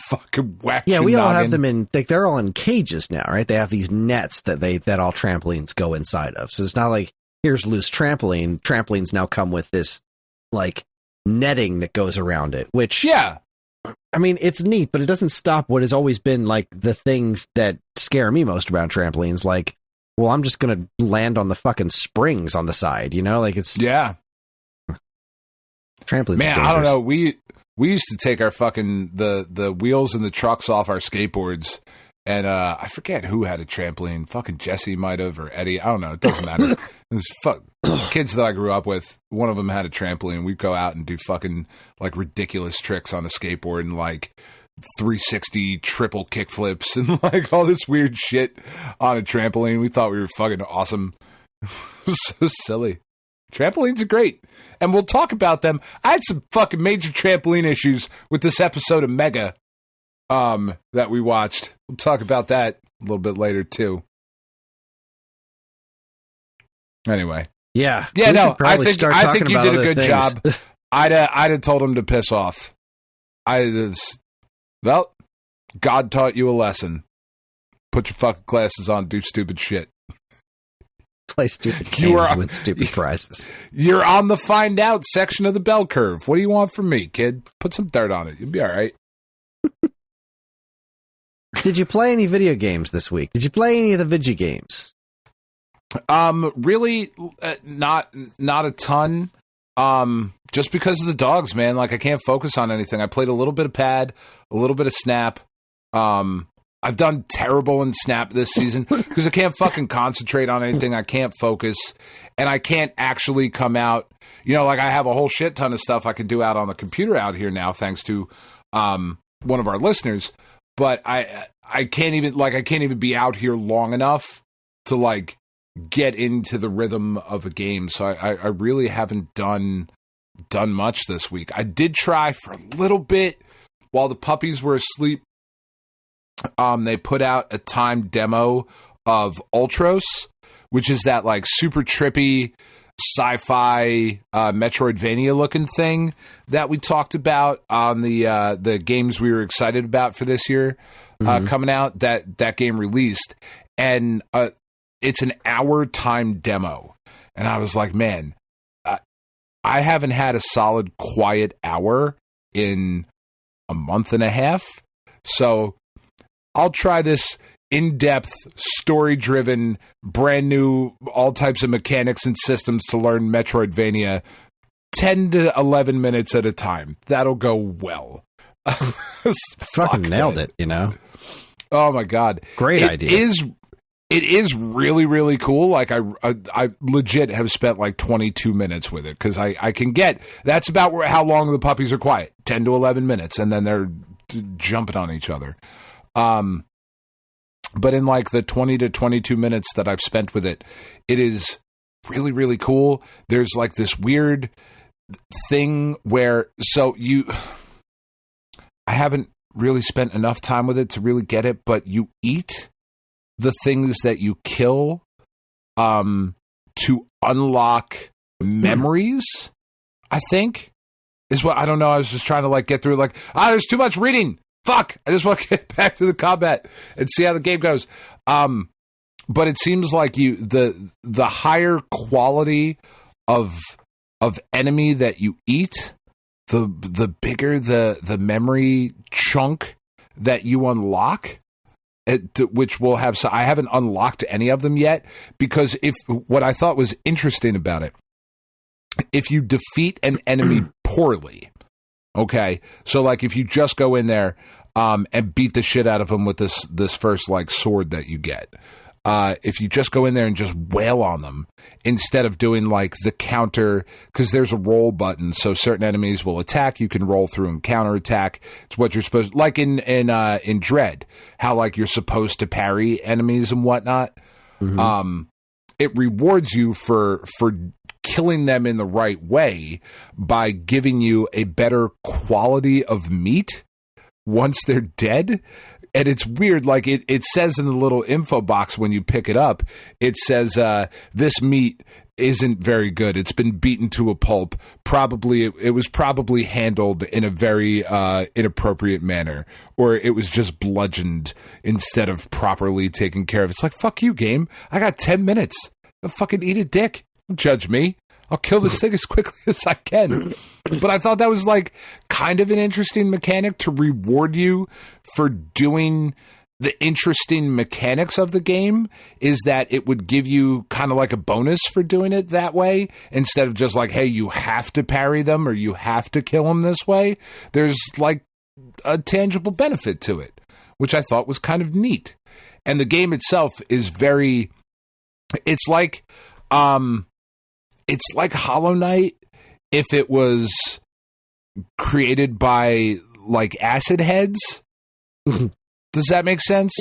Speaker 3: Fucking whack.
Speaker 2: Yeah, we all have them in, like, they're all in cages now, right? They have these nets that all trampolines go inside of. So it's not like, here's loose trampoline. Trampolines now come with this, like, netting that goes around it, which...
Speaker 3: Yeah.
Speaker 2: I mean, it's neat, but it doesn't stop what has always been, like, the things that scare me most about trampolines. Like, well, I'm just going to land on the fucking springs on the side, you know? Like, it's...
Speaker 3: Yeah.
Speaker 2: Trampolines
Speaker 3: Man,
Speaker 2: are dangerous.
Speaker 3: I don't know. We used to take our fucking... The wheels and the trucks off our skateboards, and I forget who had a trampoline. Fucking Jesse might have, or Eddie. I don't know. It doesn't matter. Kids that I grew up with, one of them had a trampoline. We'd go out and do fucking, like, ridiculous tricks on a skateboard and, like, 360 triple kickflips and, like, all this weird shit on a trampoline. We thought we were fucking awesome. So silly. Trampolines are great. And we'll talk about them. I had some fucking major trampoline issues with this episode of Mega that we watched. We'll talk about that a little bit later, too. Anyway.
Speaker 2: Yeah.
Speaker 3: Yeah, no, I think you did a good
Speaker 2: things.
Speaker 3: job. I'd have told him to piss off. Well, God taught you a lesson. Put your fucking glasses on, do stupid shit.
Speaker 2: Play stupid games with stupid prizes.
Speaker 3: You're on the find out section of the bell curve. What do you want from me, kid? Put some dirt on it. You'll be all right.
Speaker 2: Did you play any video games this week? Did you play any of the video games?
Speaker 3: Really, not a ton. Just because of the dogs, man. Like, I can't focus on anything. I played a little bit of Pad, a little bit of Snap. I've done terrible in Snap this season because I can't fucking concentrate on anything. I can't focus, and I can't actually come out. You know, like, I have a whole shit ton of stuff I can do out on the computer out here now, thanks to one of our listeners. But I can't even be out here long enough to, like, get into the rhythm of a game. So I really haven't done much this week. I did try for a little bit while the puppies were asleep. They put out a timed demo of Ultros, which is that, like, super trippy sci-fi Metroidvania looking thing that we talked about on the games we were excited about for this year coming out. That game released, and it's an hour time demo. And I was like, man, I haven't had a solid quiet hour in a month and a half. So I'll try this in-depth, story-driven, brand new, all types of mechanics and systems to learn Metroidvania 10 to 11 minutes at a time. That'll go well.
Speaker 2: Fucking nailed it, you know?
Speaker 3: Oh my God.
Speaker 2: Great idea.
Speaker 3: It is really, really cool. Like, I legit have spent like 22 minutes with it because I can get, that's about how long the puppies are quiet, 10 to 11 minutes, and then they're jumping on each other. But in like the 20 to 22 minutes that I've spent with it, it is really, really cool. There's like this weird thing where, I haven't really spent enough time with it to really get it, but you eat the things that you kill to unlock memories, I think, is what, I don't know. I was just trying to like get through, like, there's too much reading. Fuck, I just want to get back to the combat and see how the game goes. But it seems like the higher quality of enemy that you eat, the bigger the memory chunk that you unlock. Which will have, so I haven't unlocked any of them yet, because what I thought was interesting about it, if you defeat an enemy poorly, okay, so like if you just go in there and beat the shit out of them with this first like sword that you get, if you just go in there and just wail on them instead of doing like the counter, because there's a roll button, so certain enemies will attack, you can roll through and counter attack. It's what you're supposed, like in Dread, how like you're supposed to parry enemies and whatnot. It rewards you for killing them in the right way by giving you a better quality of meat once they're dead. And it's weird, like it says in the little info box when you pick it up, it says, this meat isn't very good. It's been beaten to a pulp. Probably, it was probably handled in a very inappropriate manner, or it was just bludgeoned instead of properly taken care of. It's like, fuck you, game. I got 10 minutes. I'll fucking eat a dick. Don't judge me. I'll kill this thing as quickly as I can. But I thought that was like kind of an interesting mechanic to reward you for doing the interesting mechanics of the game, is that it would give you kind of like a bonus for doing it that way instead of just like, hey, you have to parry them or you have to kill them this way. There's like a tangible benefit to it, which I thought was kind of neat. And the game itself is very, it's like Hollow Knight if it was created by like acid heads. Does that make sense?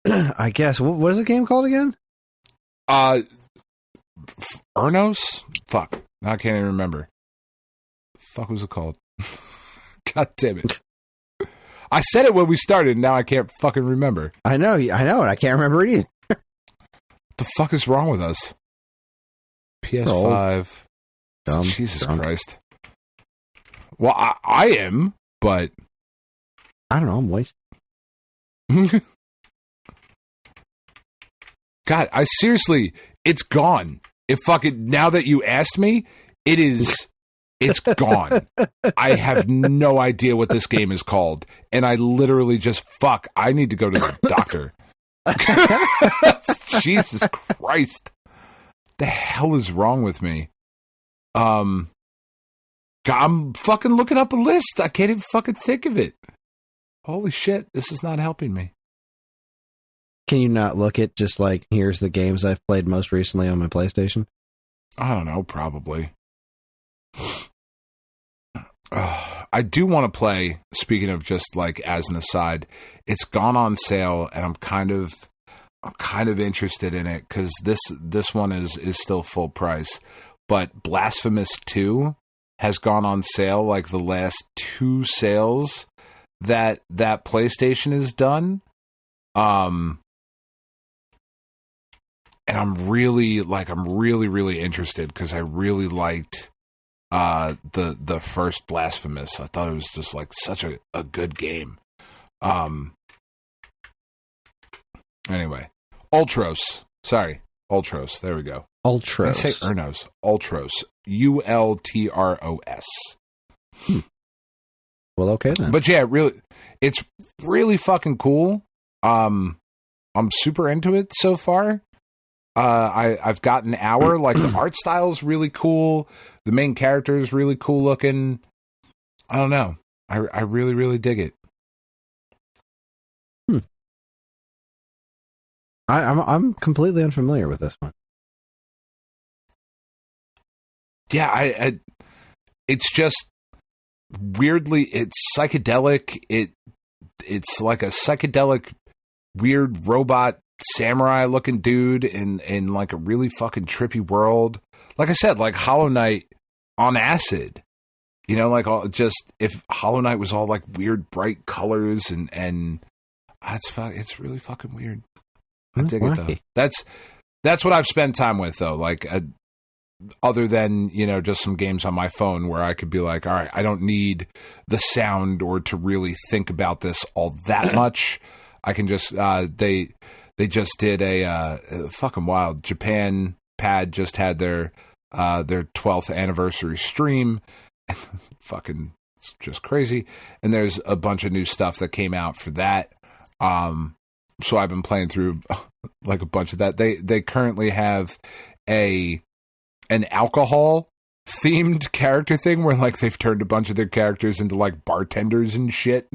Speaker 2: I guess. What is the game called again?
Speaker 3: Urnos? Fuck. Now I can't even remember. Fuck was it called? God damn it. I said it when we started, and now I can't fucking remember.
Speaker 2: I know, and I can't remember it either.
Speaker 3: What the fuck is wrong with us? PS5.
Speaker 2: Dumb,
Speaker 3: Jesus
Speaker 2: drunk.
Speaker 3: Christ. Well, I am, but
Speaker 2: I don't know, I'm wasted.
Speaker 3: God, I seriously, it's gone. It fucking, now that you asked me, it's gone. I have no idea what this game is called. And I literally just, I need to go to the doctor. Jesus Christ. The hell is wrong with me? I'm fucking looking up a list. I can't even fucking think of it. Holy shit, this is not helping me.
Speaker 2: Can you not look at just like, here's the games I've played most recently on my PlayStation?
Speaker 3: I don't know, probably. I do want to play, speaking of just like as an aside, it's gone on sale and I'm kind of interested in it because this one is still full price. But Blasphemous 2 has gone on sale like the last 2 sales that PlayStation has done. And I'm really interested because I really liked the first Blasphemous. I thought it was just like such a good game. Anyway, Ultros. Sorry, Ultros. There we go.
Speaker 2: Ultros.
Speaker 3: I say Urnos. Ultros. Ultros.
Speaker 2: Well, okay then.
Speaker 3: But yeah, it's really fucking cool. I'm super into it so far. I've got an hour. Like the art style is really cool. The main character is really cool looking. I don't know. I really dig it.
Speaker 2: I'm completely unfamiliar with this one.
Speaker 3: Yeah, it's just weirdly, it's psychedelic. It's like a psychedelic, weird robot samurai looking dude in like a really fucking trippy world. Like I said, like Hollow Knight on acid. You know, like if Hollow Knight was all like weird bright colors and it's really fucking weird. I dig it though. That's what I've spent time with though. Like other than, you know, just some games on my phone where I could be like, all right, I don't need the sound or to really think about this all that much. I can just they just did a fucking wild. Japan Pad just had their 12th anniversary stream. Fucking, it's just crazy. And there's a bunch of new stuff that came out for that. So I've been playing through like a bunch of that. They currently have an alcohol themed character thing where like they've turned a bunch of their characters into like bartenders and shit.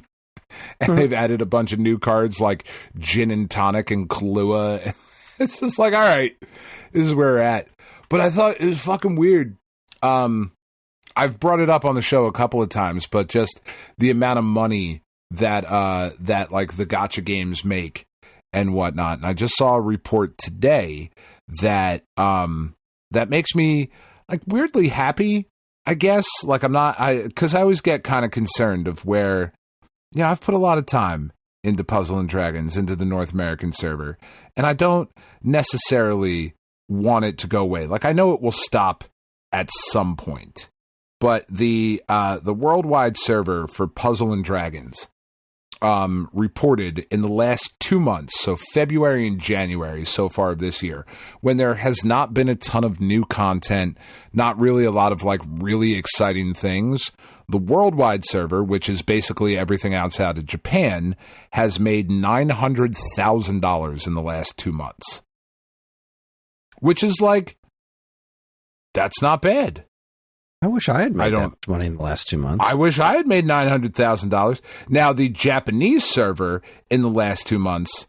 Speaker 3: And they've added a bunch of new cards like Gin and Tonic and Kahlua It's just like, all right, this is where we're at. But I thought it was fucking weird. I've brought it up on the show a couple of times, but just the amount of money that like the gacha games make and whatnot. And I just saw a report today that that makes me like weirdly happy, I guess. Like because I always get kind of concerned of where, I've put a lot of time into Puzzle and Dragons, into the North American server, and I don't necessarily want it to go away. Like, I know it will stop at some point, but the worldwide server for Puzzle and Dragons reported in the last 2 months, so February and January so far of this year, when there has not been a ton of new content, not really a lot of like really exciting things, the worldwide server, which is basically everything outside of Japan, has made $900,000 in the last 2 months. Which is like, that's not bad.
Speaker 2: I wish I had made that much money in the last 2 months.
Speaker 3: I wish I had made $900,000. Now, the Japanese server in the last 2 months,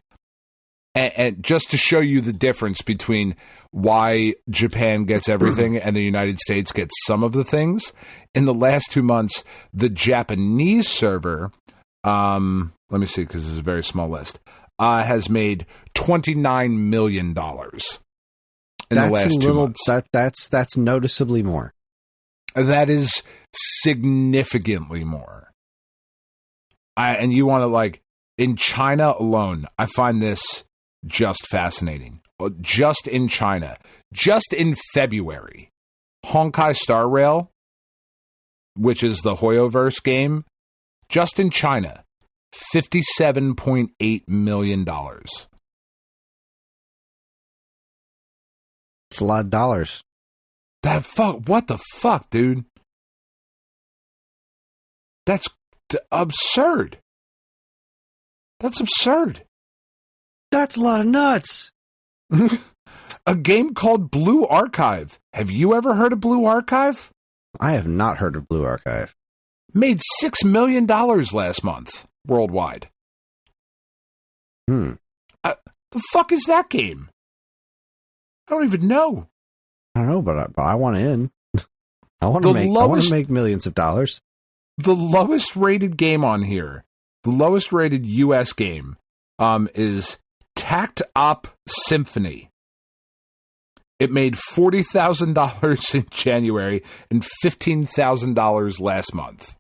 Speaker 3: and just to show you the difference between why Japan gets everything and the United States gets some of the things, in the last 2 months, the Japanese server, let me see, because this is a very small list, has made $29 million in the last 2 months.
Speaker 2: That's noticeably more.
Speaker 3: That is significantly more. And you want to, like, in China alone, I find this just fascinating. Just in China, just in February, Honkai Star Rail, which is the Hoyoverse game, just in China, $57.8 million.
Speaker 2: It's a lot of dollars.
Speaker 3: What the fuck, dude? That's absurd. That's absurd.
Speaker 2: That's a lot of nuts.
Speaker 3: A game called Blue Archive. Have you ever heard of Blue Archive?
Speaker 2: I have not heard of Blue Archive.
Speaker 3: Made $6 million last month worldwide. The fuck is that game? I don't even know.
Speaker 2: I don't know, but I want in. I want to make millions of dollars.
Speaker 3: The lowest rated game on here, the lowest rated US game, is Tact Op Symphony. It made $40,000 in January and $15,000 last month.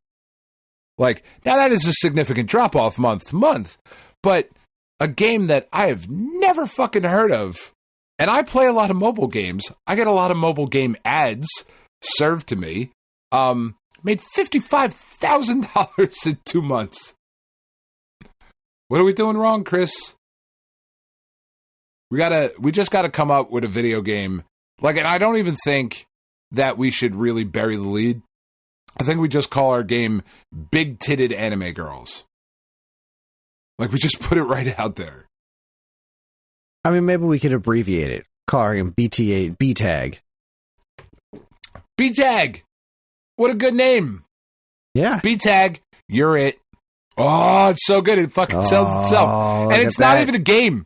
Speaker 3: Like, now that is a significant drop off month to month, but a game that I have never fucking heard of. And I play a lot of mobile games. I get a lot of mobile game ads served to me. Made $55,000 in 2 months. What are we doing wrong, Kris? We just gotta come up with a video game. Like, and I don't even think that we should really bury the lead. I think we just call our game Big Titted Anime Girls. Like, we just put it right out there.
Speaker 2: I mean, maybe we could abbreviate it. Call our game BTAG.
Speaker 3: BTAG! What a good name.
Speaker 2: Yeah.
Speaker 3: BTAG, you're it. Oh, it's so good. It fucking sells itself. And it's not even a game.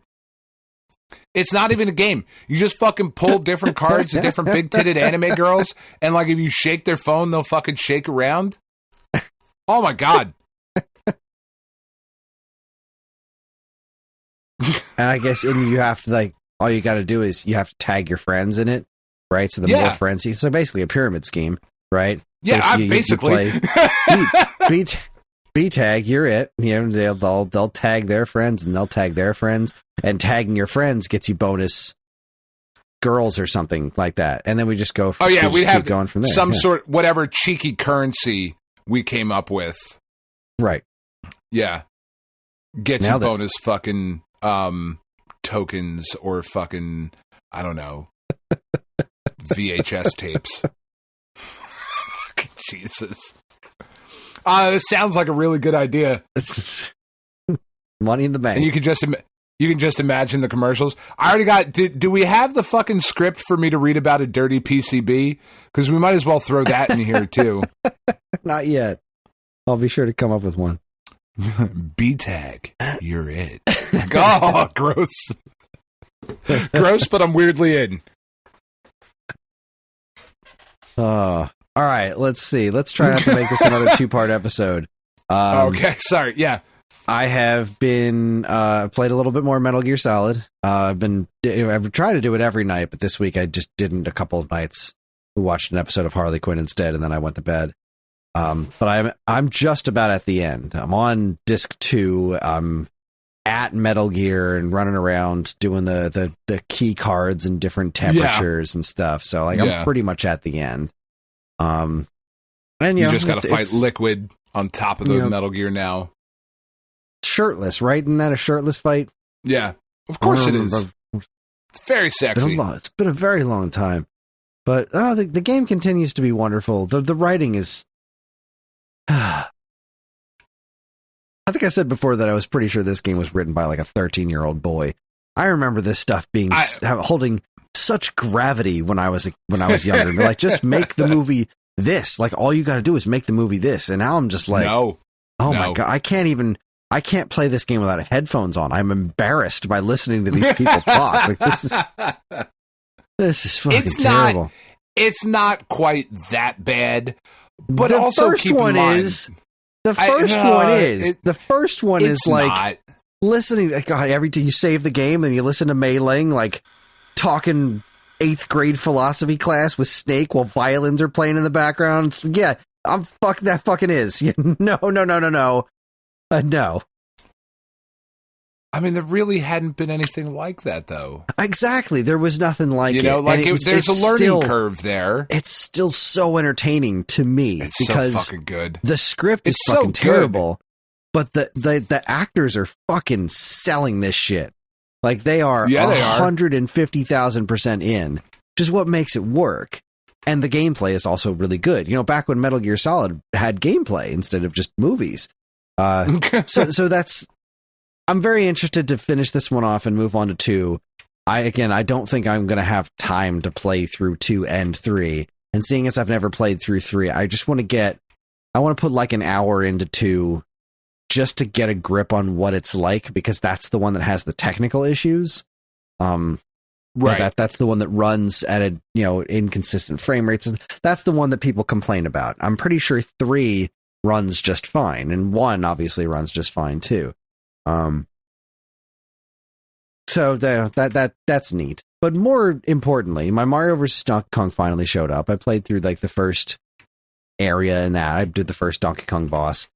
Speaker 3: It's not even a game. You just fucking pull different cards of different big-titted anime girls, and like if you shake their phone, they'll fucking shake around. Oh my god.
Speaker 2: And I guess you have to, like, all you got to do is you have to tag your friends in it, right? So the more friends, so basically a pyramid scheme, right?
Speaker 3: Yeah, basically.
Speaker 2: You play B-tag, you're it. You know, they'll tag their friends and they'll tag their friends, and tagging your friends gets you bonus girls or something like that. And then we just go.
Speaker 3: We have
Speaker 2: going from there.
Speaker 3: Some sort, whatever cheeky currency we came up with.
Speaker 2: Right.
Speaker 3: Yeah. Get you bonus fucking tokens or fucking, I don't know, VHS tapes. Fucking Jesus. This sounds like a really good idea.
Speaker 2: It's money in the bank.
Speaker 3: And you can just imagine the commercials. I already got. Do we have the fucking script for me to read about a dirty PCB? Because we might as well throw that in here too.
Speaker 2: Not yet. I'll be sure to come up with one.
Speaker 3: BTAG, you're it. Like, oh, gross. Gross, but I'm weirdly in.
Speaker 2: All right, let's see. Let's try not to make this another 2-part episode.
Speaker 3: Okay, sorry. Yeah.
Speaker 2: I have been played a little bit more Metal Gear Solid. I've tried to do it every night, but this week I just didn't. A couple of nights, we watched an episode of Harley Quinn instead, and then I went to bed. But I'm just about at the end. I'm on disc 2. I'm at Metal Gear and running around doing the key cards and different temperatures and stuff. So I'm pretty much at the end. And
Speaker 3: you just got to fight Liquid on top of the Metal Gear now.
Speaker 2: Shirtless, right? Isn't that a shirtless fight?
Speaker 3: Yeah, of course it is. It's very sexy.
Speaker 2: It's been a very long time. But the game continues to be wonderful. The writing is... I think I said before that I was pretty sure this game was written by like a 13-year-old boy. I remember this stuff being holding such gravity when I was younger. Like, just make the movie this. Like, all you got to do is make the movie this. And now I'm just like, my God, I can't play this game without headphones on. I'm embarrassed by listening to these people talk. Like, this is fucking terrible.
Speaker 3: It's not quite that bad, but
Speaker 2: the
Speaker 3: also
Speaker 2: first
Speaker 3: keep
Speaker 2: one
Speaker 3: in mind,
Speaker 2: is the first one is like
Speaker 3: not.
Speaker 2: Listening. God, every time you save the game and you listen to Mei Ling like talking 8th grade philosophy class with Snake while violins are playing in the background. Yeah, that fucking is. No. No.
Speaker 3: I mean, there really hadn't been anything like that, though.
Speaker 2: Exactly. There was nothing like it.
Speaker 3: There's a learning curve there.
Speaker 2: It's still so entertaining to me because
Speaker 3: so fucking good.
Speaker 2: The script is fucking terrible, but the actors are fucking selling this shit. Like, they are 150,000% in, which is what makes it work. And the gameplay is also really good. Back when Metal Gear Solid had gameplay instead of just movies. So that's... I'm very interested to finish this one off and move on to 2. I don't think I'm going to have time to play through 2 and 3. And seeing as I've never played through 3, I want to put like an hour into 2 just to get a grip on what it's like, because that's the one that has the technical issues. Right. That's the one that runs at inconsistent frame rates. That's the one that people complain about. I'm pretty sure 3 runs just fine, and 1 obviously runs just fine too. So that's neat. But more importantly, my Mario vs. Donkey Kong finally showed up. I played through like the first area in that. I did the first Donkey Kong boss.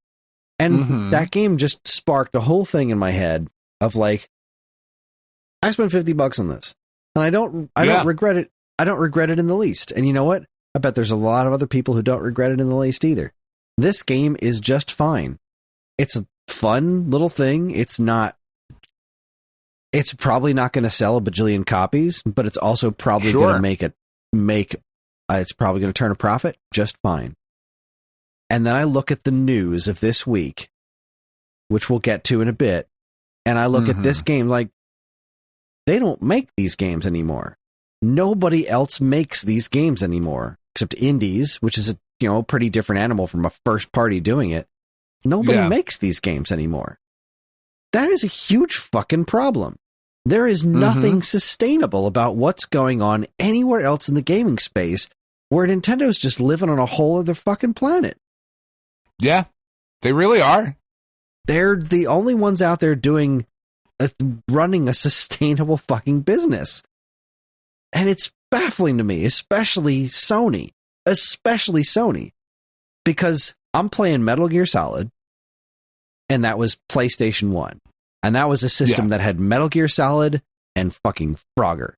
Speaker 2: And that game just sparked a whole thing in my head of like, I spent $50 on this. And I don't regret it. I don't regret it in the least. And you know what? I bet there's a lot of other people who don't regret it in the least either. This game is just fine. It's a fun little thing. It's probably not going to sell a bajillion copies, but it's also probably going to it's probably going to turn a profit just fine. And then I look at the news of this week, which we'll get to in a bit, and I look at this game like, they don't make these games anymore. Nobody else makes these games anymore, except indies, which is a pretty different animal from a first party doing it. Nobody makes these games anymore. That is a huge fucking problem. There is nothing sustainable about what's going on anywhere else in the gaming space, where Nintendo's just living on a whole other fucking planet.
Speaker 3: Yeah, they really are.
Speaker 2: They're the only ones out there running a sustainable fucking business. And it's baffling to me, especially Sony. Because I'm playing Metal Gear Solid, and that was PlayStation 1. And that was a system that had Metal Gear Solid and fucking Frogger,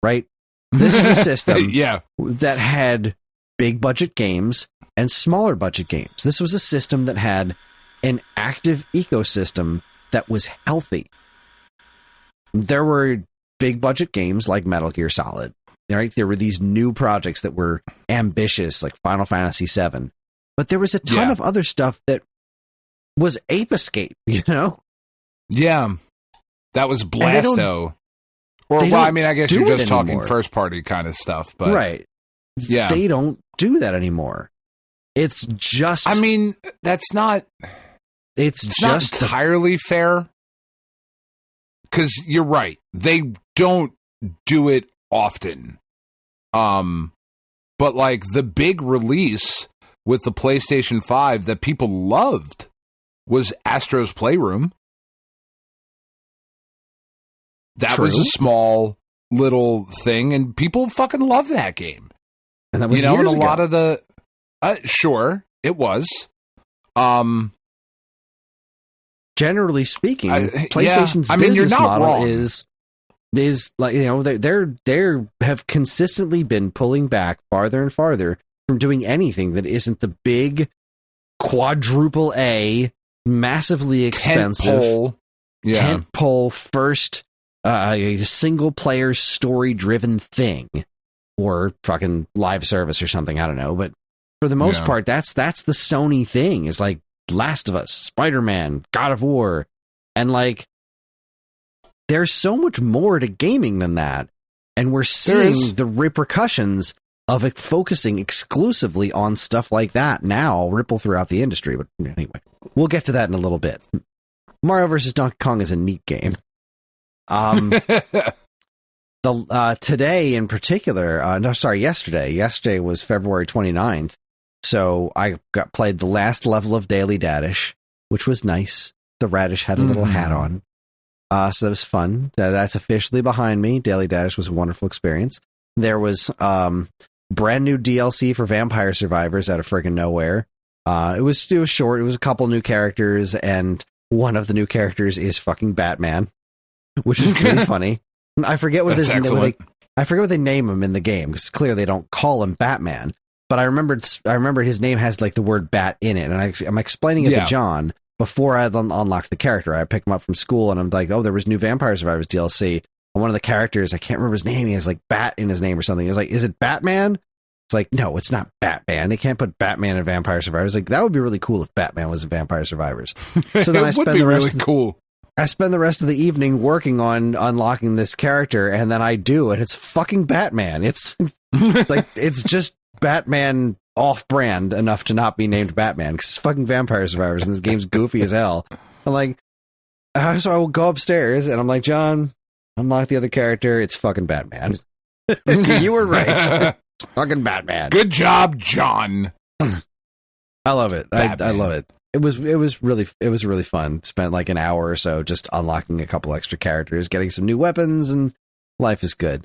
Speaker 2: right? This is a system that had big budget games and smaller budget games. This was a system that had an active ecosystem that was healthy. There were big budget games like Metal Gear Solid, right? There were these new projects that were ambitious, like Final Fantasy VII. But there was a ton of other stuff that was Ape Escape,
Speaker 3: Yeah. That was Blasto. I guess you're just talking first party kind of stuff, but
Speaker 2: right. Yeah. They don't do that anymore. It's just
Speaker 3: that's not
Speaker 2: it's
Speaker 3: just not entirely fair. Because you're right. They don't do it often. But like the big release with the PlayStation 5 that people loved was Astro's Playroom. That was a small little thing, and people fucking love that game.
Speaker 2: And that was years
Speaker 3: and a
Speaker 2: ago.
Speaker 3: lot of the sure, it was.
Speaker 2: Generally speaking, PlayStation's
Speaker 3: you're
Speaker 2: business
Speaker 3: not
Speaker 2: model
Speaker 3: wrong.
Speaker 2: is like, they have consistently been pulling back farther and farther from doing anything that isn't the big quadruple A, massively expensive tentpole first single player story driven thing, or fucking live service or something. I don't know, but for the most part, that's the Sony thing. Is like Last of Us, Spider-Man, God of War, and like there's so much more to gaming than that, and we're seeing the repercussions of it focusing exclusively on stuff like that now ripple throughout the industry. But anyway, we'll get to that in a little bit. Mario vs. Donkey Kong is a neat game. Today in particular, yesterday was February 29th. So I played the last level of Daily Dadish, which was nice. The radish had a little hat on. So that was fun. That's officially behind me. Daily Dadish was a wonderful experience. There was brand new DLC for Vampire Survivors out of friggin' nowhere. It was short. It was a couple new characters, and one of the new characters is fucking Batman, which is really funny. I forget what I forget what they name him in the game, because clearly they don't call him Batman. But I remembered his name has like the word bat in it, and I'm explaining it to John before I had unlocked the character. I picked him up from school, and I'm like, oh, there was new Vampire Survivors DLC. And one of the characters, I can't remember his name, he has like Bat in his name or something. He's like, is it Batman? It's like, no, it's not Batman. They can't put Batman in Vampire Survivors. Like, that would be really cool if Batman was in Vampire Survivors. So then I spend I spend the rest of the evening working on unlocking this character, and then I do, and it's fucking Batman. It's like, it's just Batman off-brand enough to not be named Batman, because it's fucking Vampire Survivors, and this game's goofy as hell. I'm like, so I will go upstairs, and I'm like, John, unlock the other character. It's fucking Batman. You were right. It's fucking Batman.
Speaker 3: Good job, John.
Speaker 2: I love it. I love it. It was really fun. Spent like an hour or so just unlocking a couple extra characters, getting some new weapons, and life is good.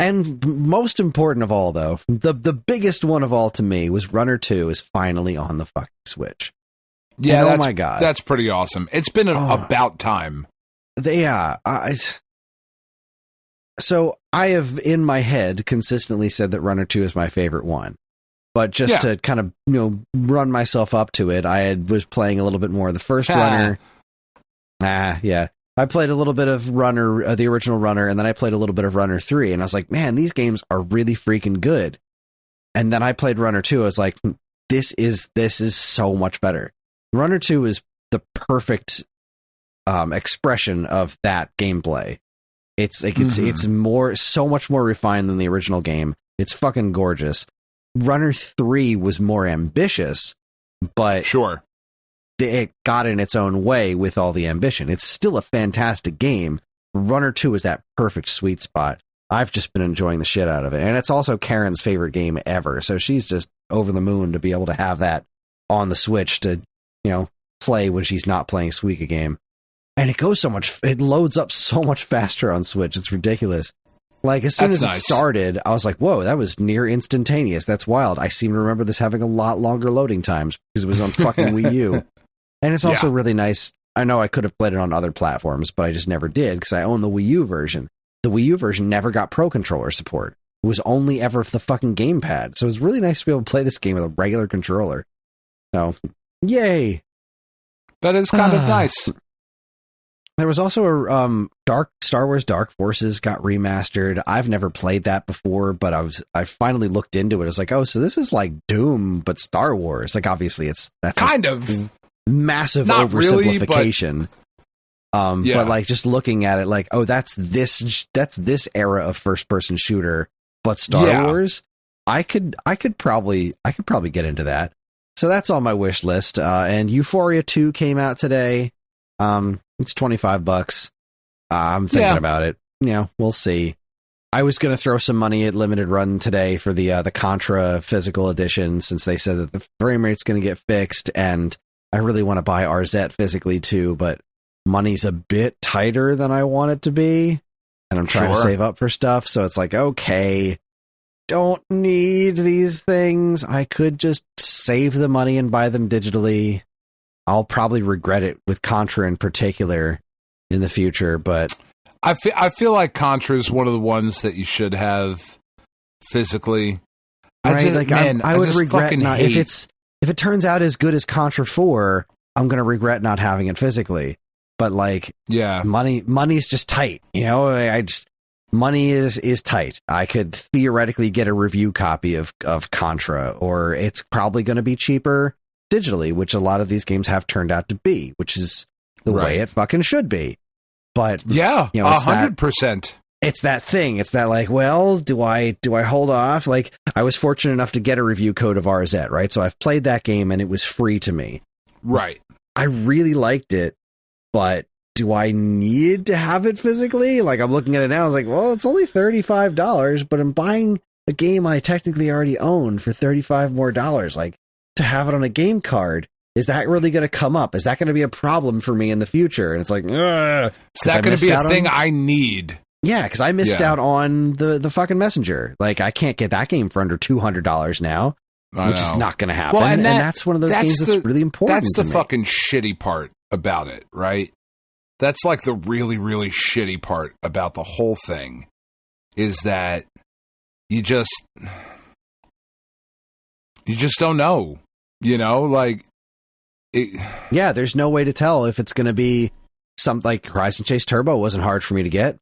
Speaker 2: And most important of all, though, the biggest one of all to me was Runner 2 is finally on the fucking Switch.
Speaker 3: Yeah,
Speaker 2: and oh my god,
Speaker 3: that's pretty awesome. It's been about time. So I have in my head consistently said that Runner 2 is my favorite one. But just to kind of, run myself up to it, was playing a little bit more of the first Runner. I played a little bit of Runner, the original Runner, and then I played a little bit of Runner 3, and I was like, man, these games are really freaking good. And then I played Runner 2, I was like, this is so much better. Runner 2 is the perfect expression of that gameplay. It's like it's so much more refined than the original game. It's fucking gorgeous. Runner 3 was more ambitious, but sure,
Speaker 2: it got in its own way with all the ambition. It's still a fantastic game. Runner 2 is that perfect sweet spot. I've just been enjoying the shit out of it. And it's also Karen's favorite game ever. So she's just over the moon to be able to have that on the Switch to, play when she's not playing Suika game. And it loads up so much faster on Switch. It's ridiculous. Like, as soon as it started, I was like, whoa, that was near instantaneous. That's wild. I seem to remember this having a lot longer loading times because it was on fucking Wii U. And it's also really nice. I know I could have played it on other platforms, but I just never did because I own the Wii U version. The Wii U version never got Pro Controller support. It was only ever the fucking gamepad. So it was really nice to be able to play this game with a regular controller. So, yay.
Speaker 3: That is kind of nice.
Speaker 2: There was also a Star Wars Dark Forces got remastered. I've never played that before, but I finally looked into it. I was like, oh, so this is like Doom, but Star Wars. Like, obviously, that's
Speaker 3: kind of
Speaker 2: massive
Speaker 3: not
Speaker 2: oversimplification.
Speaker 3: Really,
Speaker 2: but like just looking at it, like, oh, that's this era of first person shooter, but Star Wars. I could probably get into that. So that's on my wish list. And Euphoria 2 came out today. It's $25. I'm thinking about it. we'll see. I was going to throw some money at Limited Run today for the Contra physical edition, since they said that the frame rate's going to get fixed, and I really want to buy RZ physically too, but money's a bit tighter than I want it to be, and I'm trying to save up for stuff, so it's like, okay, don't need these things. I could just save the money and buy them digitally. I'll probably regret it with Contra in particular in the future, but
Speaker 3: I feel like Contra is one of the ones that you should have physically.
Speaker 2: Right? I would regret not if it turns out as good as Contra 4, I'm going to regret not having it physically. But money's just tight. Money is tight. I could theoretically get a review copy of Contra, or it's probably going to be cheaper digitally, which a lot of these games have turned out to be, which is the way it fucking should be. But
Speaker 3: 100%.
Speaker 2: It's that thing. It's that like, well, do I hold off? Like, I was fortunate enough to get a review code of RZ, right? So I've played that game and it was free to me.
Speaker 3: Right.
Speaker 2: I really liked it, but do I need to have it physically? Like, I'm looking at it now. I was like, well, it's only $35, but I'm buying a game I technically already own for $35 more. Like, to have it on a game card, is that really going to come up? Is that going to be a problem for me in the future? And it's like, ugh.
Speaker 3: Is that going to be a thing I need?
Speaker 2: Yeah, because I missed out on the fucking Messenger. Like, I can't get that game for under $200 now, which is not going to happen. Well, and that's one of those games that's really important to me.
Speaker 3: That's the fucking shitty part about it, right? That's like the really, really shitty part about the whole thing, is that you just don't know, like it.
Speaker 2: Yeah, there's no way to tell if it's going to be something like Horizon Chase Turbo wasn't hard for me to get.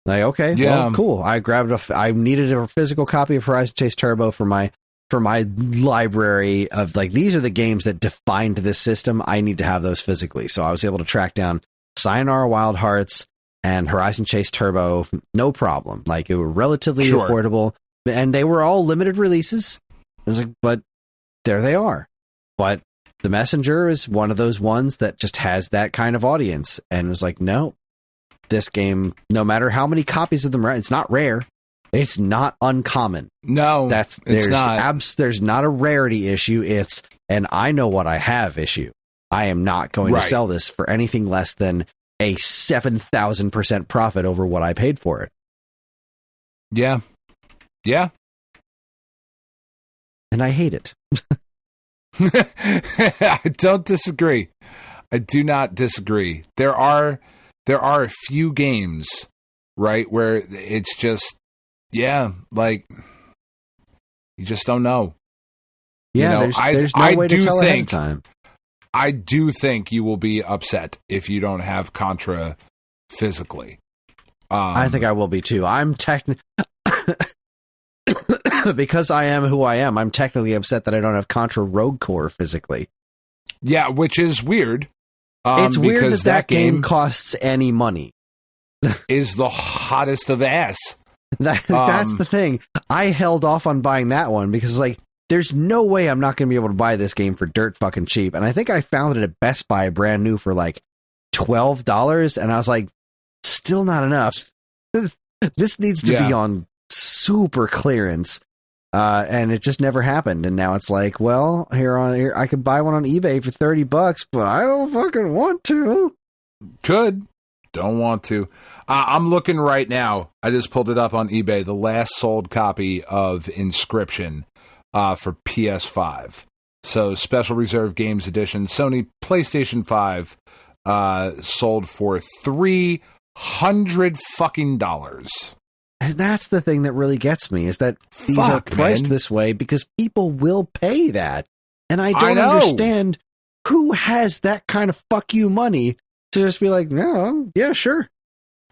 Speaker 2: Like, okay, well, cool. I needed a physical copy of Horizon Chase Turbo for my library of, like, these are the games that defined this system. I need to have those physically. So I was able to track down Sayonara Wild Hearts and Horizon Chase Turbo, no problem. Like, it were relatively affordable, and they were all limited releases. I was like, but there they are. But The Messenger is one of those ones that just has that kind of audience, and it was like, no. This game, no matter how many copies of them, it's not rare. It's not uncommon.
Speaker 3: No,
Speaker 2: there's not a rarity issue. It's an I know what I have issue. I am not going to sell this for anything less than a 7,000% profit over what I paid for it.
Speaker 3: Yeah. Yeah.
Speaker 2: And I hate it.
Speaker 3: I don't disagree. I do not disagree. There are a few games, right, where it's just, like, you just don't know.
Speaker 2: Yeah, there's no way to tell ahead of time.
Speaker 3: I do think you will be upset if you don't have Contra physically.
Speaker 2: I think I will be too. I'm because I am who I am, I'm technically upset that I don't have Contra Rogue Core physically.
Speaker 3: Yeah, which is weird.
Speaker 2: It's weird that game costs any money.
Speaker 3: Is the hottest of ass.
Speaker 2: That's the thing. I held off on buying that one because, like, there's no way I'm not going to be able to buy this game for dirt fucking cheap. And I think I found it at Best Buy brand new for like $12. And I was like, still not enough. This needs to be on super clearance. And it just never happened. And now it's like, well, here I could buy one on eBay for $30, but I don't fucking want to.
Speaker 3: Don't want to. I'm looking right now. I just pulled it up on eBay. The last sold copy of Inscription for PS5. So Special Reserve Games Edition, Sony PlayStation 5, sold for $300 fucking dollars.
Speaker 2: And that's the thing that really gets me, is that these are priced this way because people will pay that. And I don't understand who has that kind of fuck you money to just be like, no, yeah, sure.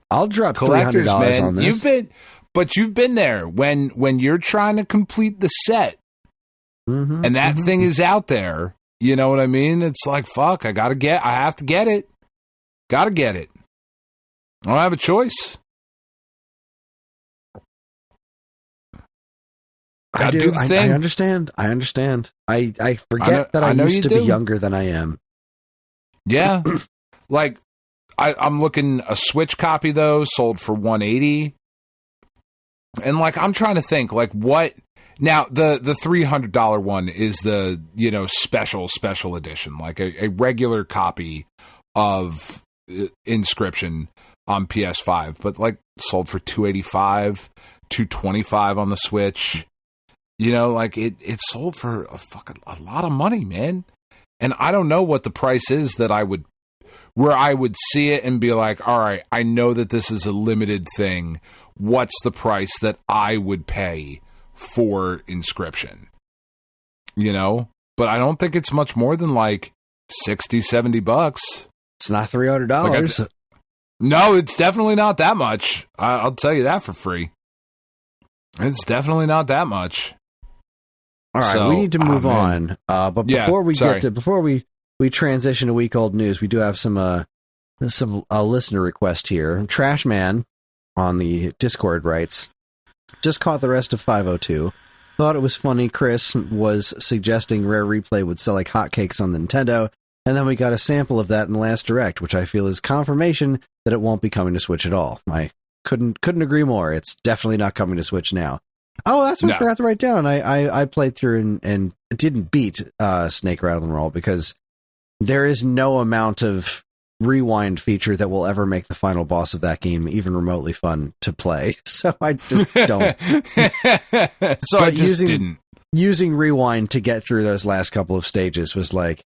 Speaker 2: I'll drop $300 on this.
Speaker 3: You've been there when you're trying to complete the set and that thing is out there. You know what I mean? It's like, fuck, I have to get it. Gotta get it. I don't have a choice.
Speaker 2: I do. I understand. I forget that I used to be younger than I am.
Speaker 3: Yeah. Like, I'm looking, a Switch copy though sold for $180, and like I'm trying to think like what. Now the $300 one is the special edition, like a regular copy of Inscription on PS5, but like sold for $285, $225 on the Switch. Like it sold for a lot of money, man. And I don't know what the price is that I would see it and be like, all right, I know that this is a limited thing. What's the price that I would pay for Inscription? But I don't think it's much more than like $60-$70.
Speaker 2: It's not $300.
Speaker 3: Like no, it's definitely not that much. I'll tell you that for free. It's definitely not that much.
Speaker 2: All right, we need to move on. But before we transition to week old news, we do have some listener request here. Trashman on the Discord writes, just caught the rest of 502. Thought it was funny. Kris was suggesting Rare Replay would sell like hotcakes on the Nintendo, and then we got a sample of that in the last Direct, which I feel is confirmation that it won't be coming to Switch at all. I couldn't agree more. It's definitely not coming to Switch now. Oh, that's what I forgot to write down. I played through and didn't beat Snake Rattle and Roll because there is no amount of rewind feature that will ever make the final boss of that game even remotely fun to play. So I just don't.
Speaker 3: So I just didn't.
Speaker 2: Using rewind to get through those last couple of stages was like,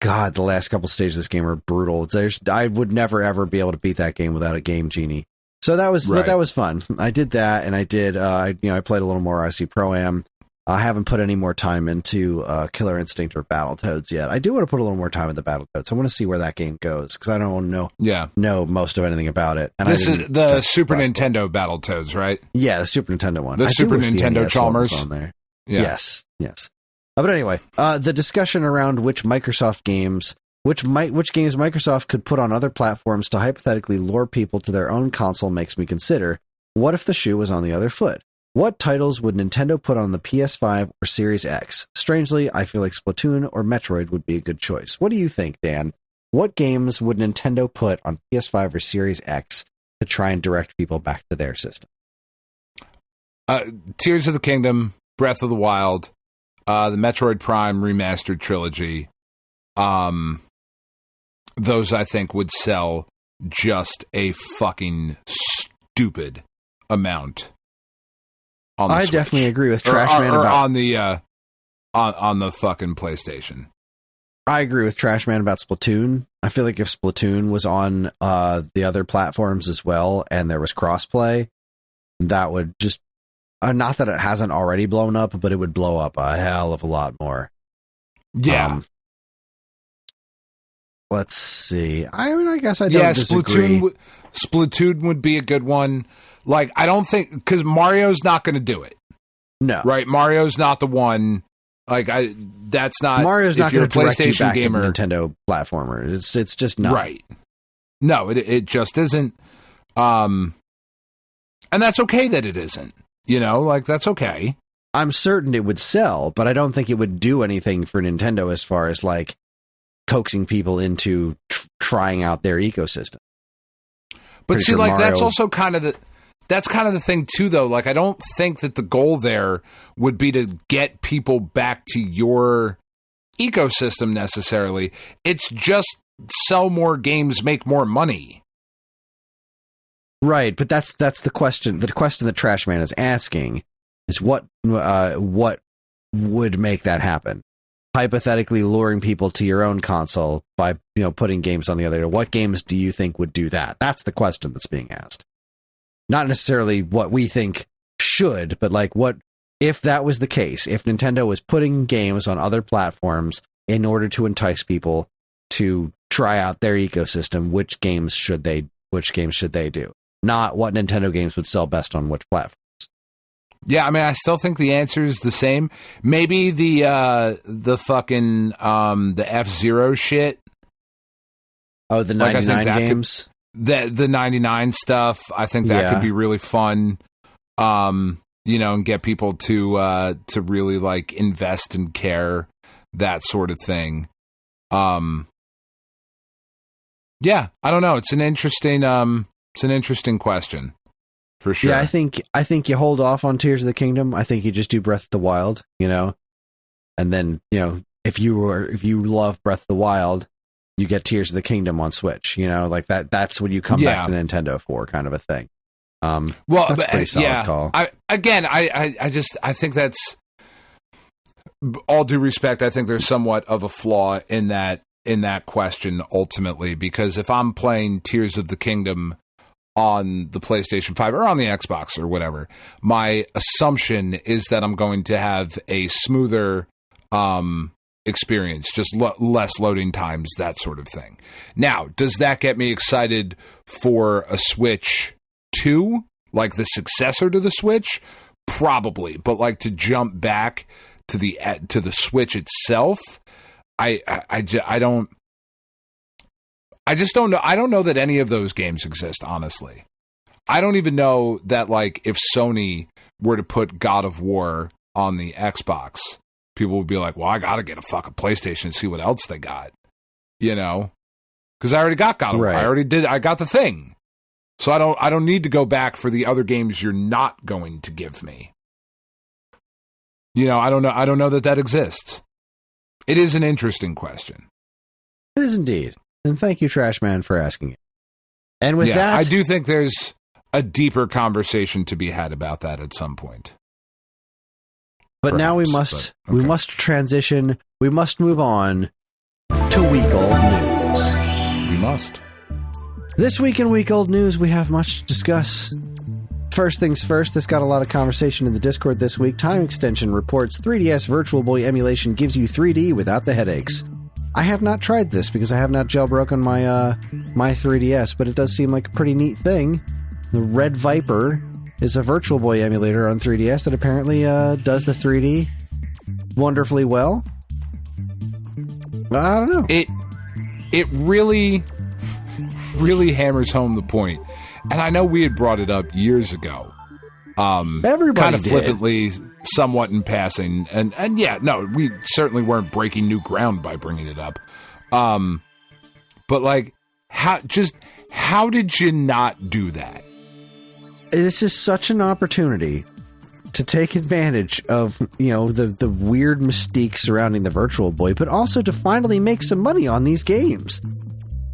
Speaker 2: God, the last couple of stages of this game are brutal. I would never ever be able to beat that game without a Game Genie. So that was fun. I did that, and I did. I played a little more IC Pro-Am. I haven't put any more time into Killer Instinct or Battletoads yet. I do want to put a little more time into Battletoads. I want to see where that game goes because I don't know most of anything about it. And
Speaker 3: this is the Super Nintendo Battletoads, right?
Speaker 2: Yeah, the Super Nintendo one.
Speaker 3: The Super Nintendo Chalmers
Speaker 2: on there. Yeah. Yes. But anyway, the discussion around which games Microsoft could put on other platforms to hypothetically lure people to their own console makes me consider, what if the shoe was on the other foot? What titles would Nintendo put on the PS5 or Series X? Strangely, I feel like Splatoon or Metroid would be a good choice. What do you think, Dan? What games would Nintendo put on PS5 or Series X to try and direct people back to their system?
Speaker 3: Tears of the Kingdom, Breath of the Wild, the Metroid Prime Remastered Trilogy. Those, I think, would sell just a fucking stupid amount.
Speaker 2: I definitely agree with Trashman about
Speaker 3: on the fucking PlayStation.
Speaker 2: I agree with Trashman about Splatoon. I feel like if Splatoon was on the other platforms as well, and there was crossplay, that would just not that it hasn't already blown up, but it would blow up a hell of a lot more.
Speaker 3: Yeah.
Speaker 2: Let's see. I guess I don't disagree.
Speaker 3: Splatoon would be a good one. Like, I don't think, because Mario's not going to do it.
Speaker 2: No.
Speaker 3: Right? Mario's not the one. Like, that's not.
Speaker 2: Mario's not going to direct you back to Nintendo platformer. It's just not.
Speaker 3: Right. No, it just isn't. And that's okay that it isn't. Like, that's okay.
Speaker 2: I'm certain it would sell, but I don't think it would do anything for Nintendo as far as, like, coaxing people into trying out their ecosystem.
Speaker 3: But see, like, that's also kind of the thing too, though. Like, I don't think that the goal there would be to get people back to your ecosystem necessarily. It's just sell more games, make more money.
Speaker 2: Right, but that's the question. The question that Trashman is asking is what would make that happen? Hypothetically luring people to your own console by putting games on the other. What games do you think would do that? That's the question that's being asked. Not necessarily what we think should, but like what if that was the case? If Nintendo was putting games on other platforms in order to entice people to try out their ecosystem, which games should they do? Not what Nintendo games would sell best on which platform.
Speaker 3: Yeah, I mean, I still think the answer is the same. Maybe the fucking the F-Zero shit.
Speaker 2: Oh, the 99 games?
Speaker 3: The 99 stuff. I think that could be really fun. And get people to really like invest and care, that sort of thing. Yeah, I don't know. It's an interesting question for sure.
Speaker 2: Yeah, I think you hold off on Tears of the Kingdom. I think you just do Breath of the Wild, and then if you love Breath of the Wild, you get Tears of the Kingdom on Switch. Like that. That's what you come back to Nintendo for, kind of a thing. Well, that's a pretty solid call.
Speaker 3: I think that's, all due respect, I think there's somewhat of a flaw in that question ultimately, because if I'm playing Tears of the Kingdom on the PlayStation 5 or on the Xbox or whatever, my assumption is that I'm going to have a smoother experience, just less loading times, that sort of thing. Now, does that get me excited for a Switch 2, like the successor to the Switch? Probably, but like to jump back to the Switch itself, I just don't know. I don't know that any of those games exist, honestly. I don't even know that, like, if Sony were to put God of War on the Xbox, people would be like, well, I gotta get a fucking PlayStation and see what else they got. Because I already got God of War. I got the thing. So I don't need to go back for the other games you're not going to give me. I don't know that exists. It is an interesting question.
Speaker 2: It is indeed. And thank you, Trash Man, for asking it. And with that,
Speaker 3: I do think there's a deeper conversation to be had about that at some point.
Speaker 2: But perhaps, now we must transition. We must move on to week old news.
Speaker 3: We must.
Speaker 2: This week in week old news, we have much to discuss. First things first, this got a lot of conversation in the Discord this week. Time Extension reports 3DS Virtual Boy emulation gives you 3D without the headaches. I have not tried this because I have not jailbroken my 3DS, but it does seem like a pretty neat thing. The Red Viper is a Virtual Boy emulator on 3DS that apparently does the 3D wonderfully well. I don't know.
Speaker 3: It really hammers home the point. And I know we had brought it up years ago.
Speaker 2: Everybody
Speaker 3: kind of
Speaker 2: did.
Speaker 3: Flippantly, somewhat in passing. And yeah, no, we certainly weren't breaking new ground by bringing it up. But like, how did you not do that?
Speaker 2: This is such an opportunity to take advantage of, the weird mystique surrounding the Virtual Boy, but also to finally make some money on these games.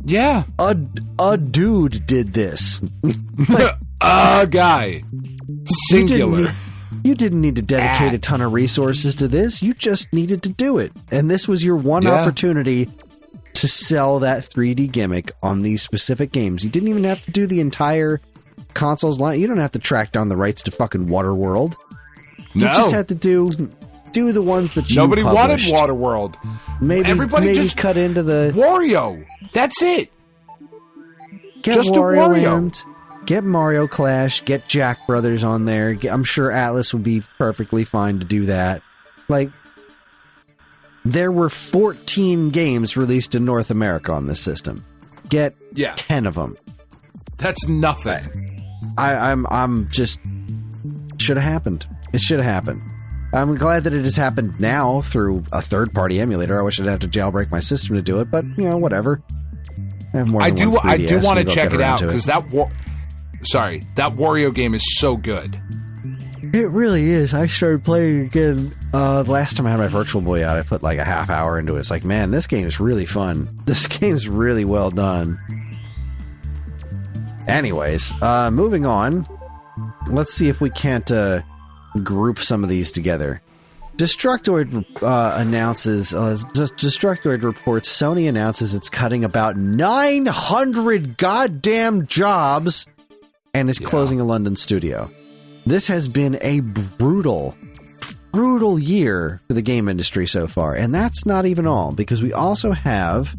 Speaker 3: Yeah.
Speaker 2: A dude did this.
Speaker 3: A guy. Singular.
Speaker 2: You didn't need to dedicate a ton of resources to this. You just needed to do it. And this was your one opportunity to sell that 3D gimmick on these specific games. You didn't even have to do the entire consoles line. You don't have to track down the rights to fucking Waterworld. You just had to do the ones that you
Speaker 3: Nobody
Speaker 2: published.
Speaker 3: wanted Waterworld.
Speaker 2: Maybe just cut into the
Speaker 3: Wario. That's it.
Speaker 2: Get
Speaker 3: just
Speaker 2: Wario
Speaker 3: Wario.
Speaker 2: Land, get Mario Clash, get Jack Brothers on there. I'm sure Atlas would be perfectly fine to do that. Like, there were 14 games released in North America on this system. Get 10 of them.
Speaker 3: That's nothing.
Speaker 2: I'm just should have happened. It should have happened. I'm glad that it has happened now through a third-party emulator. I wish I'd have to jailbreak my system to do it, but whatever. I
Speaker 3: do want to check it out because that Wario game is so good.
Speaker 2: It really is. I started playing again last time I had my Virtual Boy out. I put like a half hour into it. It's like, man, this game is really fun. This game's really well done. Anyways, moving on. Let's see if we can't group some of these together. Destructoid Destructoid reports Sony announces it's cutting about 900 goddamn jobs and is closing a London studio. This has been a brutal year for the game industry so far, and that's not even all, because we also have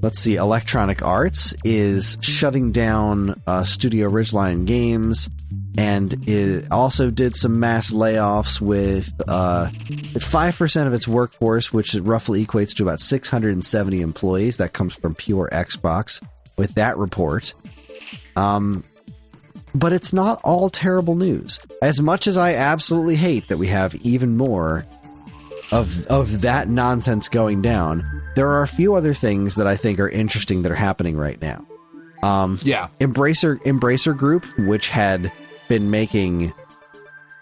Speaker 2: let's see, Electronic Arts is shutting down Studio Ridgeline Games, and it also did some mass layoffs with 5% of its workforce, which roughly equates to about 670 employees. That comes from Pure Xbox with that report. But it's not all terrible news. As much as I absolutely hate that we have even more of that nonsense going down, there are a few other things that I think are interesting that are happening right now. Embracer Group, which had been making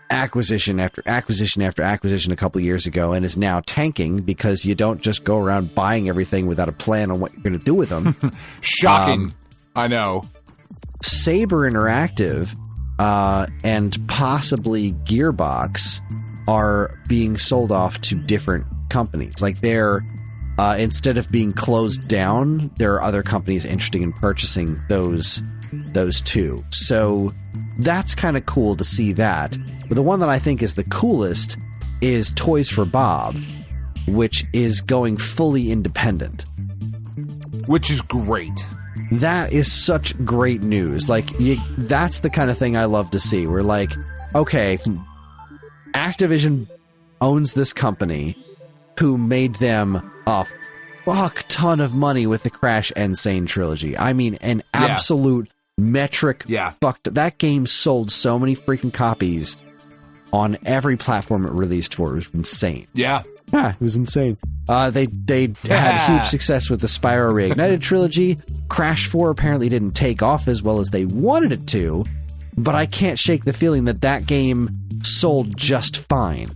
Speaker 2: acquisition after acquisition after acquisition a couple of years ago and is now tanking because you don't just go around buying everything without a plan on what you're going to do with them.
Speaker 3: Shocking. I know.
Speaker 2: Saber Interactive and possibly Gearbox are being sold off to different companies. Like they're instead of being closed down, there are other companies interested in purchasing those two. So that's kind of cool to see that. But the one that I think is the coolest is Toys for Bob, which is going fully independent.
Speaker 3: Which is great.
Speaker 2: That is such great news. Like, that's the kind of thing I love to see. We're like, okay, Activision owns this company who made them a fuck ton of money with the Crash Insane trilogy. I mean, an absolute metric fucked. That game sold so many freaking copies on every platform it released for. It was insane.
Speaker 3: Yeah,
Speaker 2: it was insane. They had huge success with the Spyro Reignited trilogy. Crash 4 apparently didn't take off as well as they wanted it to, but I can't shake the feeling that game sold just fine.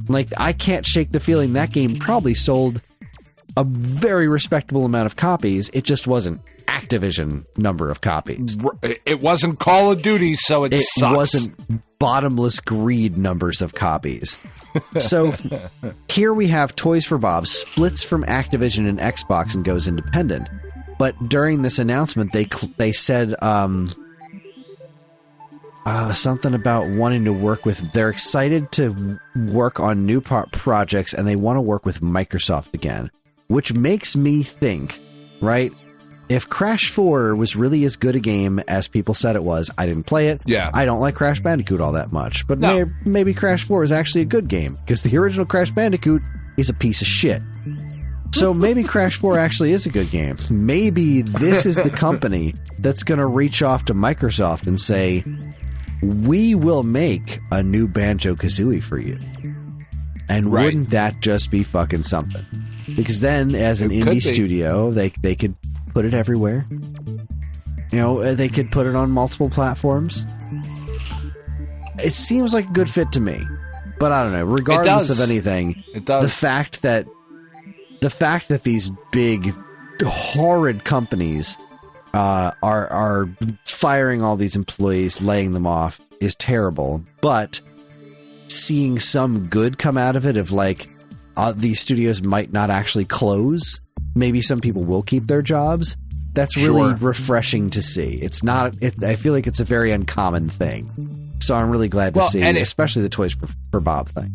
Speaker 2: Like, I can't shake the feeling that game probably sold a very respectable amount of copies. It just wasn't Activision number of copies.
Speaker 3: It wasn't Call of Duty, so it sucks.
Speaker 2: Wasn't bottomless greed numbers of copies. So here we have Toys for Bob splits from Activision and Xbox and goes independent. But during this announcement, they said something about wanting to work with... They're excited to work on new projects, and they want to work with Microsoft again. Which makes me think, right... If Crash 4 was really as good a game as people said it was, I didn't play it.
Speaker 3: Yeah.
Speaker 2: I don't like Crash Bandicoot all that much. But maybe Crash 4 is actually a good game, because the original Crash Bandicoot is a piece of shit. So maybe Crash 4 actually is a good game. Maybe this is the company that's going to reach off to Microsoft and say, we will make a new Banjo-Kazooie for you. And wouldn't that just be fucking something? Because then, as an indie studio, they could... put it everywhere. You know, they could put it on multiple platforms. It seems like a good fit to me. But I don't know. Regardless of anything,
Speaker 3: it does.
Speaker 2: The fact that these big, horrid companies are firing all these employees, laying them off, is terrible. But seeing some good come out of it, of like these studios might not actually close. Maybe some people will keep their jobs. That's really refreshing to see. It's not... I feel like it's a very uncommon thing. So I'm really glad to see, especially the Toys for Bob thing.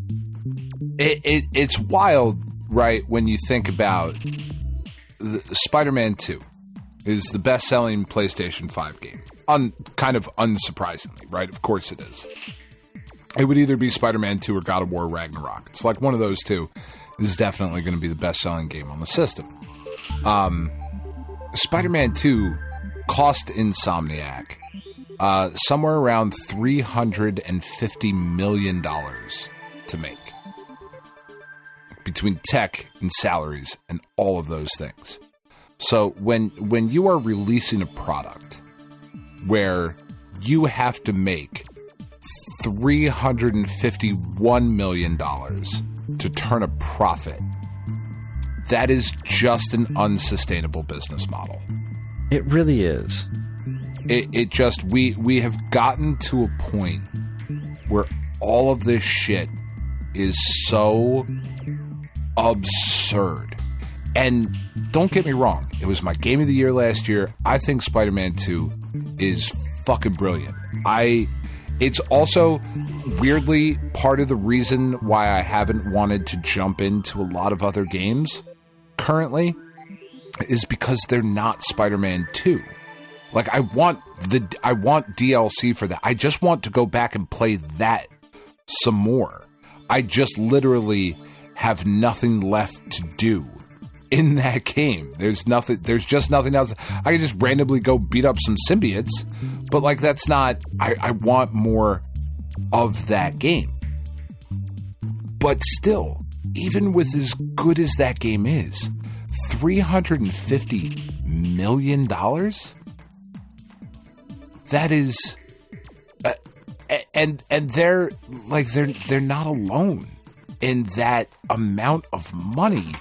Speaker 3: It's wild, right, when you think about... Spider-Man 2 is the best-selling PlayStation 5 game. Kind of unsurprisingly, right? Of course it is. It would either be Spider-Man 2 or God of War Ragnarok. It's like one of those two is definitely going to be the best-selling game on the system. Spider-Man 2 cost Insomniac somewhere around $350 million to make. Between tech and salaries and all of those things. So when you are releasing a product where you have to make $351 million to turn a profit, that is just an unsustainable business model.
Speaker 2: It really is.
Speaker 3: It just, we have gotten to a point where all of this shit is so absurd. And don't get me wrong, it was my game of the year last year. I think Spider-Man 2 is fucking brilliant. It's also weirdly part of the reason why I haven't wanted to jump into a lot of other games currently is because they're not Spider-Man 2. Like, I want DLC for that. I just want to go back and play that some more. I just literally have nothing left to do in that game. There's just nothing else. I can just randomly go beat up some symbiotes, but like, that's not, I want more of that game. But still, even with as good as that game is, $350 million? That is, and they're like, they're not alone in that amount of money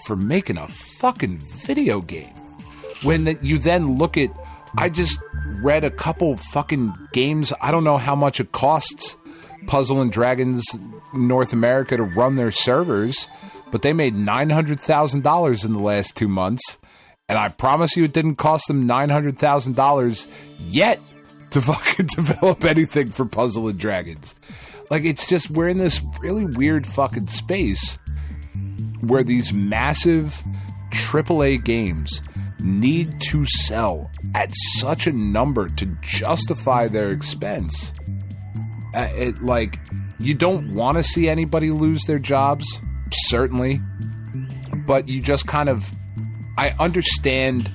Speaker 3: for making a fucking video game. When you then look at, I just read a couple fucking games. I don't know how much it costs Puzzle and Dragons North America to run their servers, but they made $900,000 in the last 2 months. And I promise you it didn't cost them $900,000 yet to fucking develop anything for Puzzle and Dragons. Like, it's just, we're in this really weird fucking space where these massive AAA games need to sell at such a number to justify their expense. Like, you don't want to see anybody lose their jobs, certainly, but you just kind of, I understand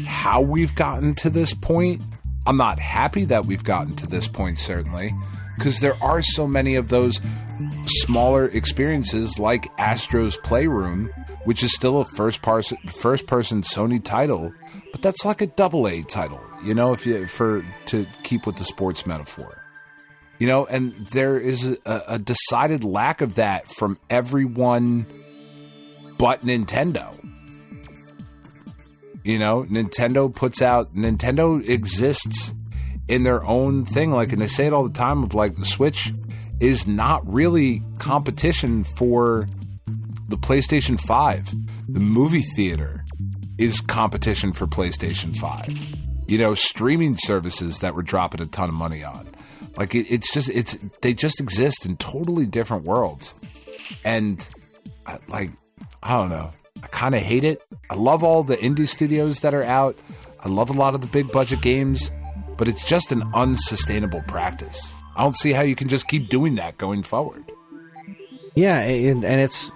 Speaker 3: how we've gotten to this point. I'm not happy that we've gotten to this point, certainly, because there are so many of those smaller experiences like Astro's Playroom, which is still a first-person Sony title, but that's like a AA title, you know, to keep with the sports metaphor. You know, and there is a decided lack of that from everyone but Nintendo. You know, Nintendo exists in their own thing. Like, and they say it all the time of like, the Switch is not really competition for the PlayStation 5. The movie theater is competition for PlayStation 5. You know, streaming services that we're dropping a ton of money on. Like, they just exist in totally different worlds. And I don't know. I kind of hate it. I love all the indie studios that are out. I love a lot of the big budget games, but it's just an unsustainable practice. I don't see how you can just keep doing that going forward.
Speaker 2: Yeah, and it's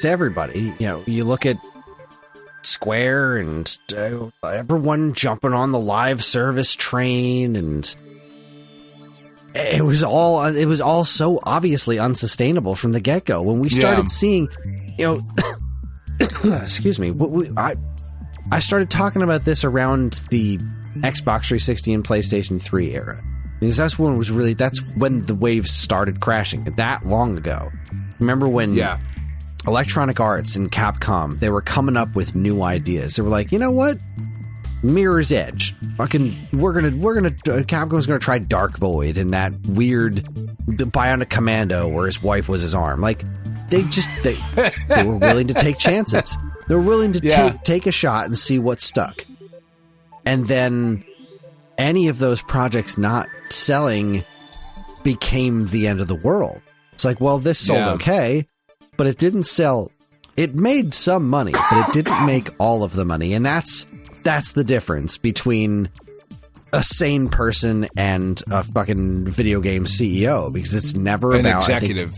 Speaker 2: everybody. You know, you look at Square and everyone jumping on the live service train, and it was all so obviously unsustainable from the get-go. When we started seeing, you know, excuse me, I started talking about this around the Xbox 360 and PlayStation 3 era, because that's when the waves started crashing that long ago. Remember when Electronic Arts and Capcom, they were coming up with new ideas. They were like, you know what? Mirror's Edge. Capcom's gonna try Dark Void and that weird Bionic Commando where his wife was his arm. Like, they were willing to take chances. They were willing to take a shot and see what stuck. And then any of those projects not selling became the end of the world. It's like, well, this sold okay, but it didn't sell. It made some money, but it didn't make all of the money. And that's the difference between a sane person and a fucking video game CEO, because it's never
Speaker 3: an
Speaker 2: about
Speaker 3: executive.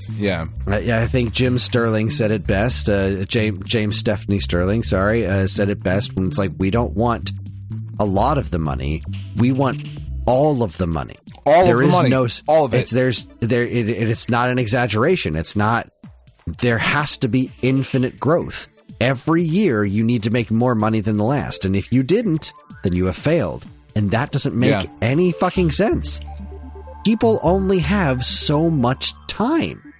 Speaker 2: I think Jim Sterling said it best. James Stephanie Sterling, said it best when it's like, we don't want a lot of the money, we want all of the money. All of it. It's not an exaggeration. It's not. There has to be infinite growth. Every year you need to make more money than the last, and if you didn't, then you have failed. And that doesn't make any fucking sense. People only have so much time.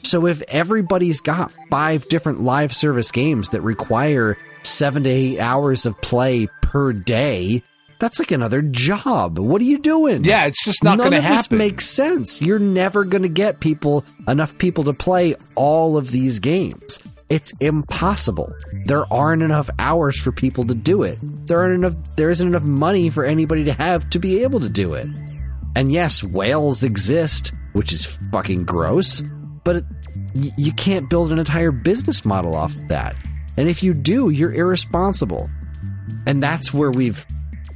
Speaker 2: So if everybody's got 5 different live service games that require 7 to 8 hours of play per day, that's like another job. What are you doing?
Speaker 3: Yeah, it's just not going to happen.
Speaker 2: None of this makes sense. You're never going to get enough people to play all of these games. It's impossible. There aren't enough hours for people to do it. There isn't enough money for anybody to have to be able to do it. And yes, whales exist, which is fucking gross, but you can't build an entire business model off of that. And if you do, you're irresponsible. And that's where we've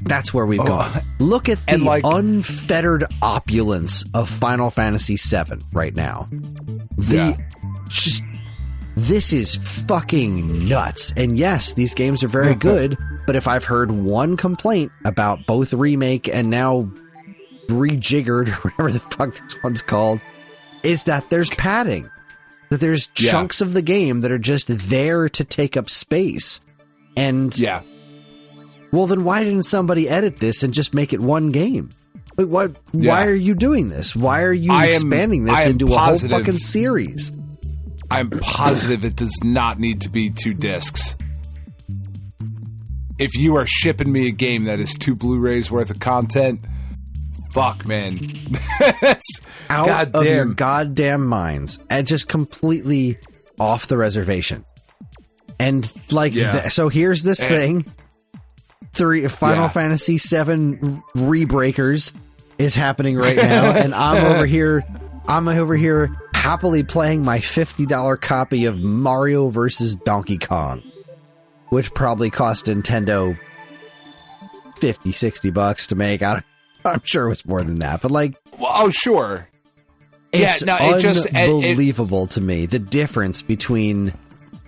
Speaker 2: gone. Look at the unfettered opulence of Final Fantasy VII right now. This is fucking nuts. And yes, these games are very good, but if I've heard one complaint about both remake and now rejiggered, or whatever the fuck this one's called, is that there's padding. That there's chunks of the game that are just there to take up space. And well, then why didn't somebody edit this and just make it one game? Like, what? Why are you doing this? Why are you expanding this into a whole fucking series?
Speaker 3: I'm positive it does not need to be 2 discs. If you are shipping me a game that is 2 Blu-rays worth of content, fuck, man.
Speaker 2: Out of your goddamn minds. And just completely off the reservation. And, like, so here's this thing. Final Fantasy VII Rebreakers is happening right now, and I'm over here happily playing my $50 copy of Mario vs. Donkey Kong, which probably cost Nintendo $50-$60 to make. I'm sure it was more than that, but like,
Speaker 3: oh sure,
Speaker 2: it's unbelievable to me, the difference between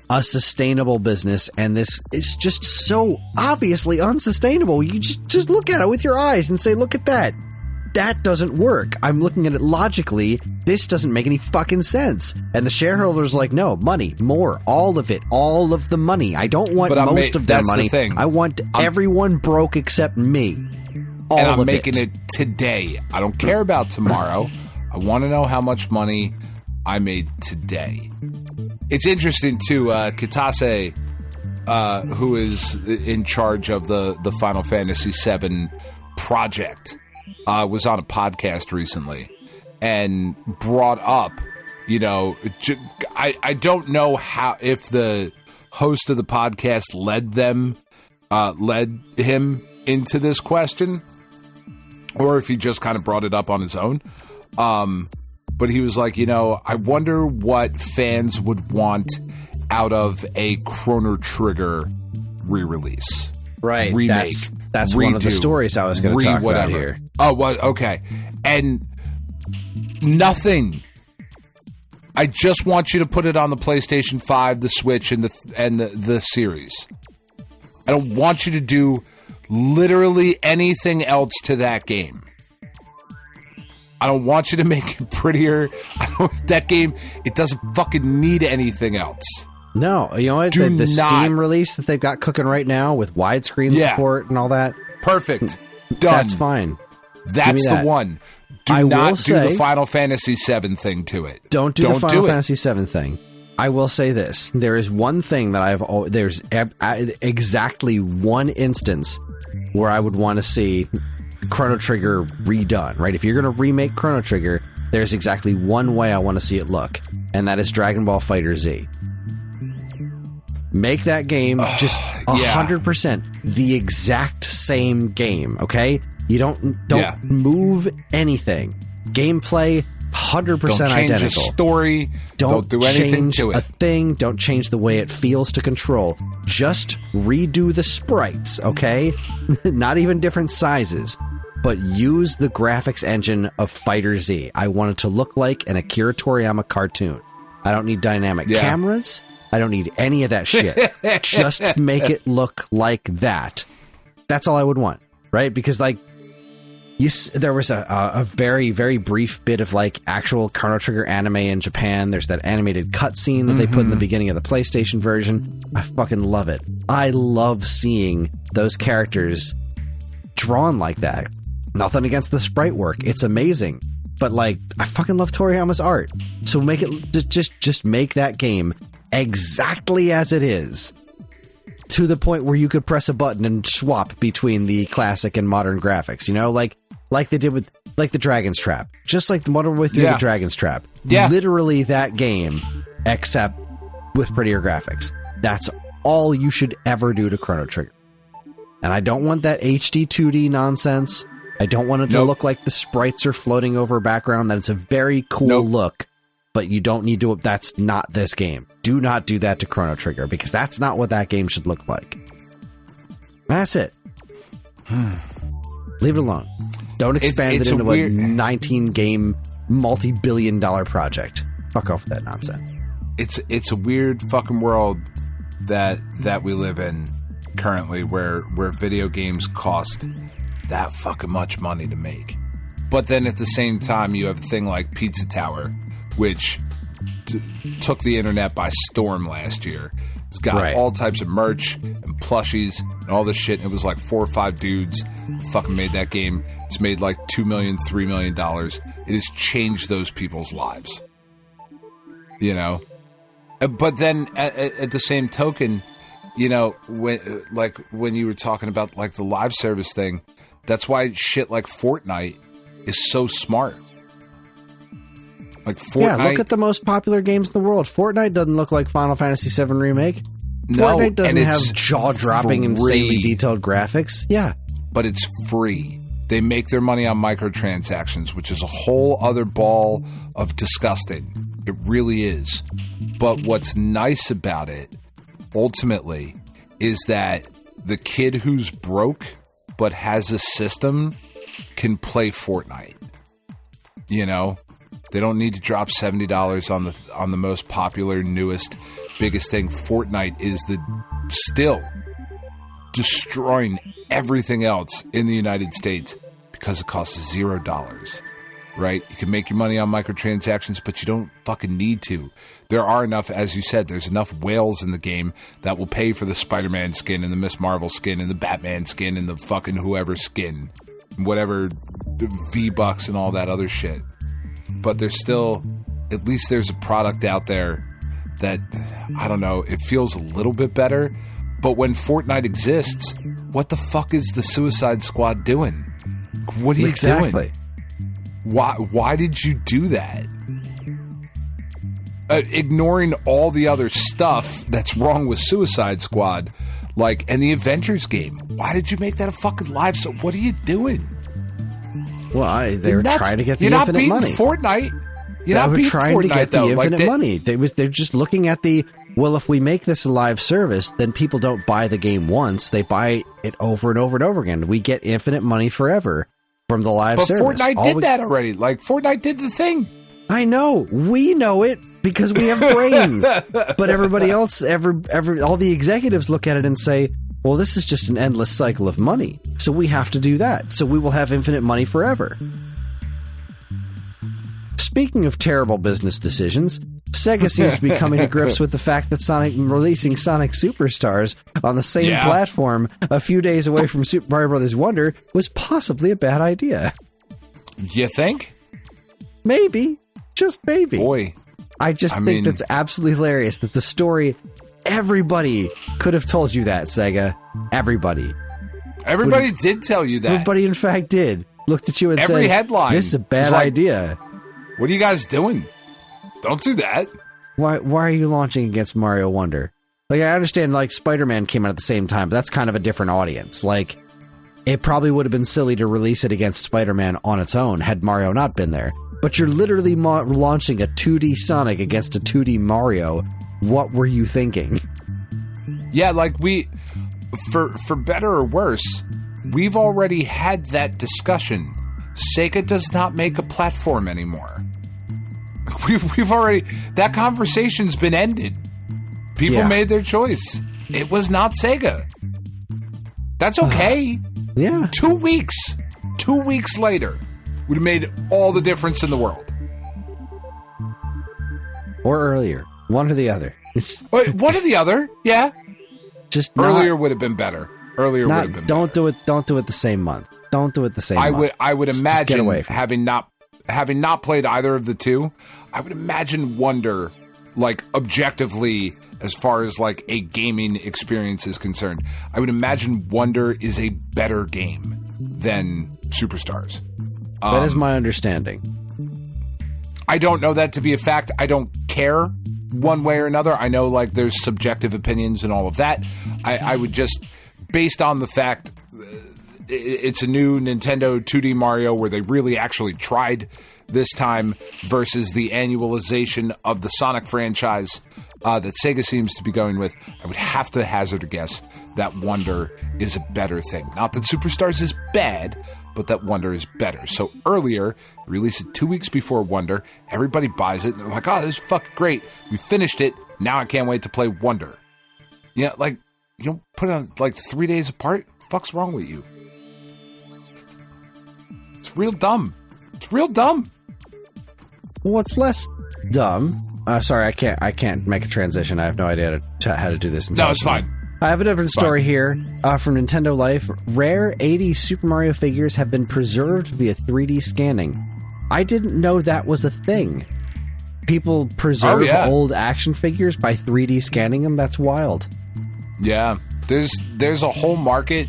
Speaker 2: a sustainable business and this is just so obviously unsustainable. You just look at it with your eyes and say, look at that. That doesn't work. I'm looking at it logically. This doesn't make any fucking sense. And the shareholders are like, no, money, more, all of it, all of the money. I don't want most of their money. I want everyone broke except me. All
Speaker 3: and I'm
Speaker 2: of
Speaker 3: making it today. I don't care about tomorrow. I want to know how much money I made today. It's interesting too. Kitase, who is in charge of the Final Fantasy VII project, was on a podcast recently and brought up, I don't know how, if the host of the podcast led him into this question, or if he just kind of brought it up on his own. But he was like, I wonder what fans would want out of a Chrono Trigger re-release.
Speaker 2: Right.
Speaker 3: Remake.
Speaker 2: That's one of the stories I was going to talk about here.
Speaker 3: Oh, well, okay. And nothing. I just want you to put it on the PlayStation 5, the Switch, and the series. I don't want you to do literally anything else to that game. I don't want you to make it prettier. That game, it doesn't fucking need anything else.
Speaker 2: No, you know what? The Steam release that they've got cooking right now with widescreen support and all that.
Speaker 3: Perfect. Done.
Speaker 2: That's fine.
Speaker 3: That's the one. Do not do the Final Fantasy VII thing to it.
Speaker 2: Don't do the Final Fantasy VII thing. I will say this. There is one thing that there's exactly one instance where I would want to see Chrono Trigger redone, right? If you're going to remake Chrono Trigger, there's exactly one way I want to see it look, and that is Dragon Ball Fighter Z. Make that game just 100% the exact same game, okay? You don't move anything. Gameplay 100%
Speaker 3: don't change
Speaker 2: identical.
Speaker 3: The story. Don't do anything to it.
Speaker 2: A thing. Don't change the way it feels to control. Just redo the sprites, okay? Not even different sizes. But use the graphics engine of Fighter Z. I want it to look like an Akira Toriyama cartoon. I don't need dynamic cameras. I don't need any of that shit. Just make it look like that. That's all I would want, right? Because, like, there was a very, very brief bit of, like, actual Chrono Trigger anime in Japan. There's that animated cutscene that they put in the beginning of the PlayStation version. I fucking love it. I love seeing those characters drawn like that. Nothing against the sprite work. It's amazing. But, like, I fucking love Toriyama's art. So make it, just make that game exactly as it is, to the point where you could press a button and swap between the classic and modern graphics, like they did with, like, the Dragon's Trap, just like the Modern Way Through the Dragon's Trap. Literally that game, except with prettier graphics. That's all you should ever do to Chrono Trigger. And I don't want that HD 2D nonsense. I don't want it to look like the sprites are floating over a background. That it's a very cool look, but you don't need to. That's not this game. Do not do that to Chrono Trigger, because that's not what that game should look like. That's it. Leave it alone. Don't expand it into a 19-game, multi-billion-dollar project. Fuck off with that nonsense.
Speaker 3: It's a weird fucking world that we live in currently, where video games cost that fucking much money to make. But then at the same time, you have a thing like Pizza Tower, which took the internet by storm last year, It's got all types of merch and plushies and all this shit. And it was like 4 or 5 dudes who fucking made that game. It's made like $2 million, $3 million. It has changed those people's lives. You know? But then at the same token, you know, when you were talking about like the live service thing, that's why shit like Fortnite is so smart. Like Fortnite.
Speaker 2: Yeah, look at the most popular games in the world. Fortnite doesn't look like Final Fantasy VII Remake.
Speaker 3: No,
Speaker 2: Fortnite doesn't have jaw-dropping, insanely detailed graphics. Yeah.
Speaker 3: But it's free. They make their money on microtransactions, which is a whole other ball of disgusting. It really is. But what's nice about it, ultimately, is that the kid who's broke but has a system can play Fortnite. You know? They don't need to drop $70 on the most popular, newest, biggest thing. Fortnite is still destroying everything else in the United States because it costs $0. Right? You can make your money on microtransactions, but you don't fucking need to. There are enough, as you said, there's enough whales in the game that will pay for the Spider-Man skin and the Miss Marvel skin and the Batman skin and the fucking whoever skin. Whatever V-Bucks and all that other shit. But there's still, at least there's a product out there that, I don't know, it feels a little bit better. But when Fortnite exists, what the fuck is the Suicide Squad doing? What are you doing? Why did you do that? Ignoring all the other stuff that's wrong with Suicide Squad, like, and the Avengers game. Why did you make that a fucking live? So what are you doing?
Speaker 2: Well, they were trying to get the infinite money.
Speaker 3: Fortnite.
Speaker 2: They were trying to get the infinite money. They're just looking at well, if we make this a live service, then people don't buy the game once. They buy it over and over and over again. We get infinite money forever from the live service.
Speaker 3: But Fortnite did that already. Like, Fortnite did the thing.
Speaker 2: I know. We know it because we have brains. But everybody else, all the executives look at it and say, well, this is just an endless cycle of money, so we have to do that. So we will have infinite money forever. Speaking of terrible business decisions, Sega seems to be coming to grips with the fact that releasing Sonic Superstars on the same platform a few days away from Super Mario Bros. Wonder was possibly a bad idea.
Speaker 3: You think?
Speaker 2: Maybe. Just maybe.
Speaker 3: Boy.
Speaker 2: I think that's absolutely hilarious that the story... Everybody could have told you that, Sega. Everybody did tell you that. Everybody, in fact, did. Looked at you and said,
Speaker 3: headline,
Speaker 2: this is a bad idea.
Speaker 3: What are you guys doing? Don't do that.
Speaker 2: Why are you launching against Mario Wonder? Like, I understand, like, Spider-Man came out at the same time, but that's kind of a different audience. Like, it probably would have been silly to release it against Spider-Man on its own had Mario not been there. But you're literally launching a 2D Sonic against a 2D Mario. What were you thinking?
Speaker 3: Yeah, like for better or worse, we've already had that discussion. Sega does not make a platform anymore. We've already... That conversation's been ended. People made their choice. It was not Sega. That's okay.
Speaker 2: Yeah.
Speaker 3: 2 weeks. 2 weeks later would have made all the difference in the world.
Speaker 2: Or earlier. One or the other.
Speaker 3: Wait, one or the other? Yeah.
Speaker 2: Just
Speaker 3: earlier would have been better. Earlier would have been
Speaker 2: don't
Speaker 3: better.
Speaker 2: Don't do it the same month. Don't do it the same month.
Speaker 3: I would imagine,
Speaker 2: get away from
Speaker 3: having not played either of the two, I would imagine Wonder, like, objectively, as far as like a gaming experience is concerned, I would imagine Wonder is a better game than Superstars.
Speaker 2: That is my understanding.
Speaker 3: I don't know that to be a fact. I don't care one way or another. I know, like, there's subjective opinions and all of that. I would just, based on the fact it's a new Nintendo 2D Mario where they really actually tried this time versus the annualization of the Sonic franchise that Sega seems to be going with, I would have to hazard a guess that Wonder is a better thing. Not that Superstars is bad, but that Wonder is better. So earlier, release it 2 weeks before Wonder, everybody buys it, and they're like, oh, this is fucking great. We finished it. Now I can't wait to play Wonder. Yeah, like, you don't put it on, like, 3 days apart? What the fuck's wrong with you? It's real dumb. It's real dumb.
Speaker 2: What's less dumb sorry, I can't make a transition. I have no idea how to do this.
Speaker 3: No, it's fine.
Speaker 2: I have a different story here from Nintendo Life. Rare 80s Super Mario figures have been preserved via 3D scanning. I didn't know that was a thing. People preserve old action figures by 3D scanning them? That's wild.
Speaker 3: Yeah. There's a whole market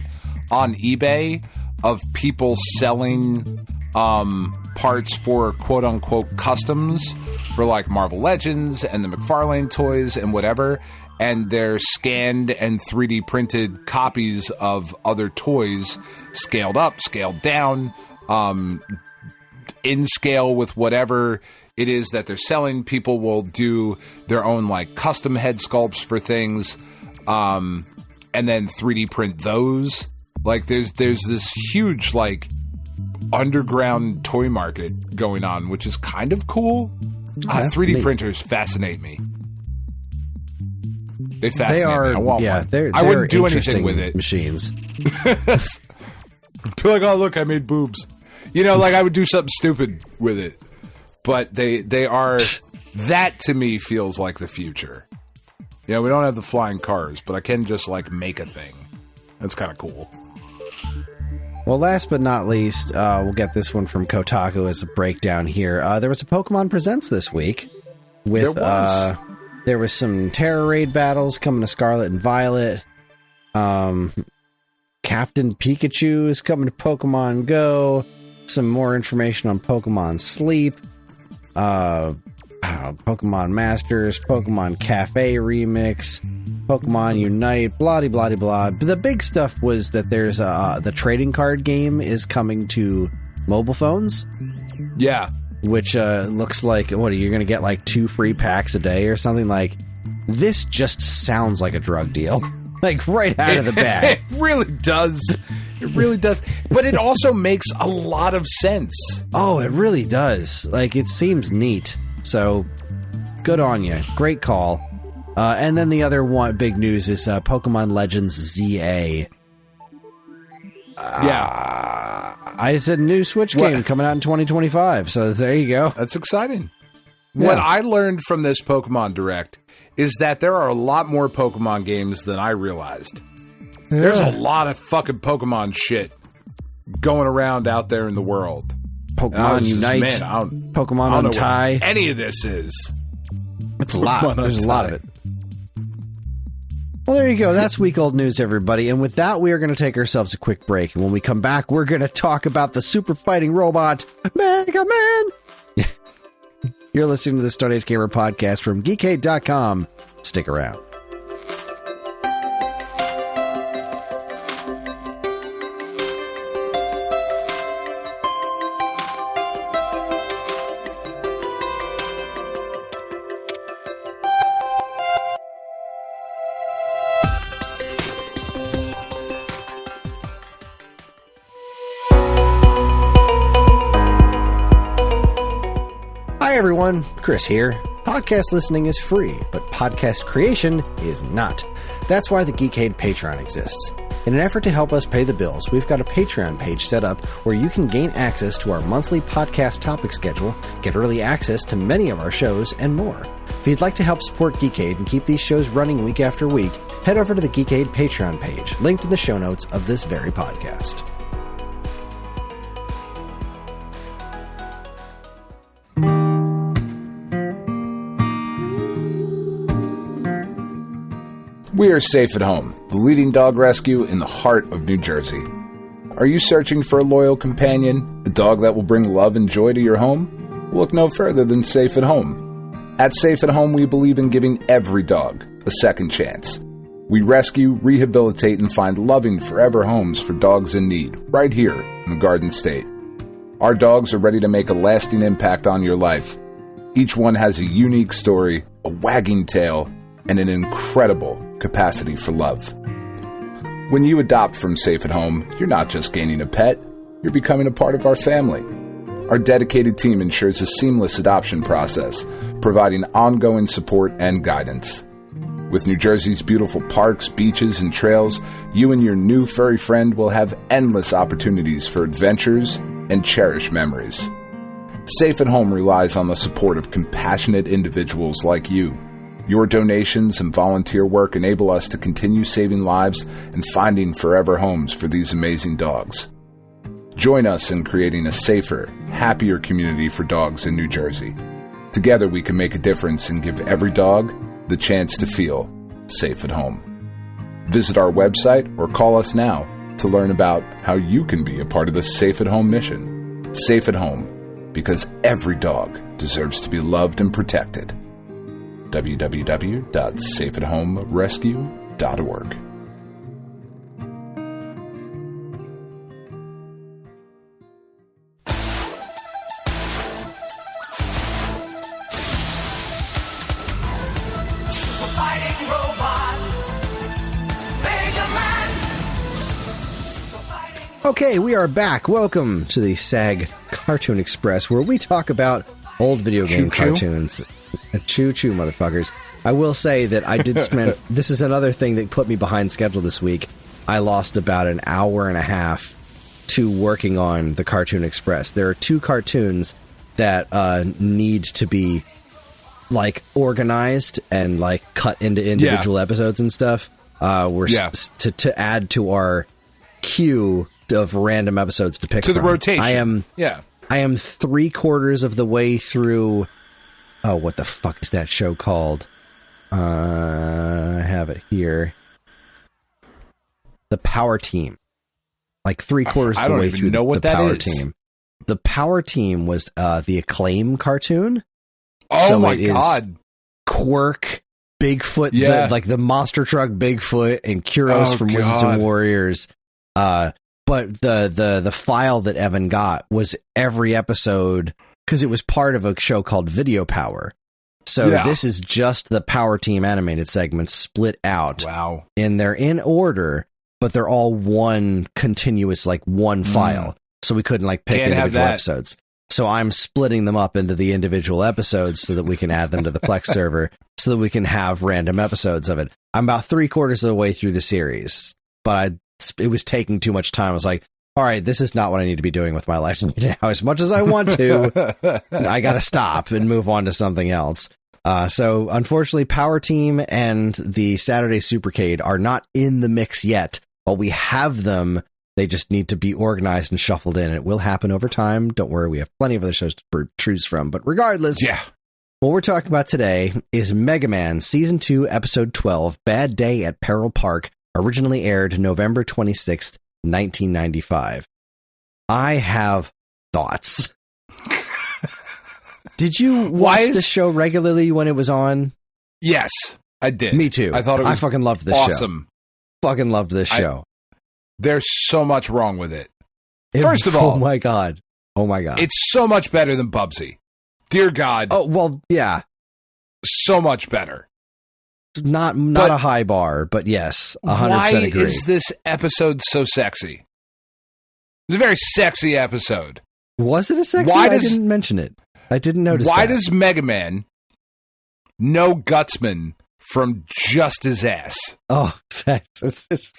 Speaker 3: on eBay of people selling parts for quote-unquote customs for like Marvel Legends and the McFarlane toys and whatever, and they're scanned and 3D printed copies of other toys, scaled up, scaled down, in scale with whatever it is that they're selling. People will do their own like custom head sculpts for things, and then 3D print those. Like there's this huge like underground toy market going on, which is kind of cool. 3D printers fascinate me. They fascinate me. I want one.
Speaker 2: They're
Speaker 3: I wouldn't do anything with it.
Speaker 2: Machines.
Speaker 3: Be like, oh look, I made boobs. You know, like I would do something stupid with it. But they are, that to me feels like the future. You know, we don't have the flying cars, but I can just like make a thing. That's kind of cool.
Speaker 2: Well, last but not least, we'll get this one from Kotaku as a breakdown here. There was a Pokemon Presents this week. There was some Terror Raid battles coming to Scarlet and Violet. Captain Pikachu is coming to Pokemon Go. Some more information on Pokemon Sleep. Pokemon Masters, Pokemon Cafe Remix, Pokemon Unite, blah blah blah blah. But the big stuff was that there's the trading card game is coming to mobile phones.
Speaker 3: Yeah,
Speaker 2: which looks like what are you going to get like 2 free packs a day or something? Like this just sounds like a drug deal, like right out of the bag.
Speaker 3: It really does. It really does. But it also makes a lot of sense.
Speaker 2: Oh, it really does. Like it seems neat. So, good on you. Great call. And then the other one big news is Pokemon Legends ZA. I said new Switch game coming out in 2025. So there you go.
Speaker 3: That's exciting.
Speaker 2: Yeah.
Speaker 3: What I learned from this Pokemon Direct is that there are a lot more Pokemon games than I realized. Yeah. There's a lot of fucking Pokemon shit going around out there in the world.
Speaker 2: Pokemon Unite, Pokemon Untie.
Speaker 3: Any of this is.
Speaker 2: It's a lot. There's a lot of it. Well, there you go. That's week-old news, everybody. And with that, we are going to take ourselves a quick break. And when we come back, we're going to talk about the super fighting robot, Mega Man. You're listening to the Stone Age Gamer podcast from Geekade.com. Stick around. Hi everyone, Kris here. Podcast listening is free, but podcast creation is not. That's why the Geekade Patreon exists. In an effort to help us pay the bills, we've got a Patreon page set up where you can gain access to our monthly podcast topic schedule, get early access to many of our shows, and more. If you'd like to help support Geekade and keep these shows running week after week, head over to the Geekade Patreon page, linked in the show notes of this very podcast.
Speaker 3: We are Safe at Home, the leading dog rescue in the heart of New Jersey. Are you searching for a loyal companion, a dog that will bring love and joy to your home? Look no further than Safe at Home. At Safe at Home, we believe in giving every dog a second chance. We rescue, rehabilitate, and find loving forever homes for dogs in need, right here in the Garden State. Our dogs are ready to make a lasting impact on your life. Each one has a unique story, a wagging tail, and an incredible capacity for love. When you adopt from Safe at Home, you're not just gaining a pet, you're becoming a part of our family. Our dedicated team ensures a seamless adoption process, providing ongoing support and guidance. With New Jersey's beautiful parks, beaches, and trails, you and your new furry friend will have endless opportunities for adventures and cherished memories. Safe at Home relies on the support of compassionate individuals like you. Your donations and volunteer work enable us to continue saving lives and finding forever homes for these amazing dogs. Join us in creating a safer, happier community for dogs in New Jersey. Together we can make a difference and give every dog the chance to feel safe at home. Visit our website or call us now to learn about how you can be a part of the Safe at Home mission. Safe at Home, because every dog deserves to be loved and protected. www.safeathomerescue.org.
Speaker 2: Okay, we are back. Welcome to the SAG Cartoon Express, where we talk about old video game cartoons. Choo-choo, motherfuckers. I will say that I did spend... This is another thing that put me behind schedule this week. I lost about an hour and a half to working on the Cartoon Express. There are 2 cartoons that need to be, like, organized and, like, cut into individual episodes and stuff. To add to our queue of random episodes to pick
Speaker 3: to
Speaker 2: from.
Speaker 3: The rotation.
Speaker 2: I am 3/4 of the way through. Oh, what the fuck is that show called? I have it here. The Power Team. Like 3/4 of the way through the Power Team. The Power Team was the Acclaim cartoon.
Speaker 3: Oh
Speaker 2: so
Speaker 3: my
Speaker 2: it
Speaker 3: god!
Speaker 2: Is Quirk, Bigfoot, like the monster truck Bigfoot, and Kuros from Wizards and Warriors. But the file that Evan got was every episode, because it was part of a show called Video Power. So this is just the Power Team animated segments split out.
Speaker 3: Wow.
Speaker 2: And they're in order, but they're all one continuous, like one file. So we couldn't like pick individual episodes. So I'm splitting them up into the individual episodes so that we can add them to the Plex server so that we can have random episodes of it. I'm about 3/4 of the way through the series, but it was taking too much time. I was like, all right, this is not what I need to be doing with my life now. As much as I want to, I got to stop and move on to something else. So unfortunately, Power Team and the Saturday Supercade are not in the mix yet, but we have them. They just need to be organized and shuffled in. It will happen over time. Don't worry, we have plenty of other shows to choose from. But regardless, what we're talking about today is Mega Man Season 2, Episode 12, Bad Day at Peril Park, originally aired November 26th, 1995. I have thoughts. Did you watch this show regularly when it was on?
Speaker 3: Yes, I did.
Speaker 2: Me too.
Speaker 3: I thought it was
Speaker 2: fucking loved this
Speaker 3: awesome.
Speaker 2: Show. Fucking loved this show.
Speaker 3: There's so much wrong with it. First of all,
Speaker 2: oh my god,
Speaker 3: it's so much better than Bubsy. Dear God.
Speaker 2: Oh well, yeah,
Speaker 3: so much better.
Speaker 2: Not a high bar, but yes, 100% agree.
Speaker 3: Why is this episode so sexy? It's a very sexy episode.
Speaker 2: Was it a sexy? I didn't mention it. I didn't notice.
Speaker 3: Why does Mega Man know Gutsman from just his ass?
Speaker 2: Oh,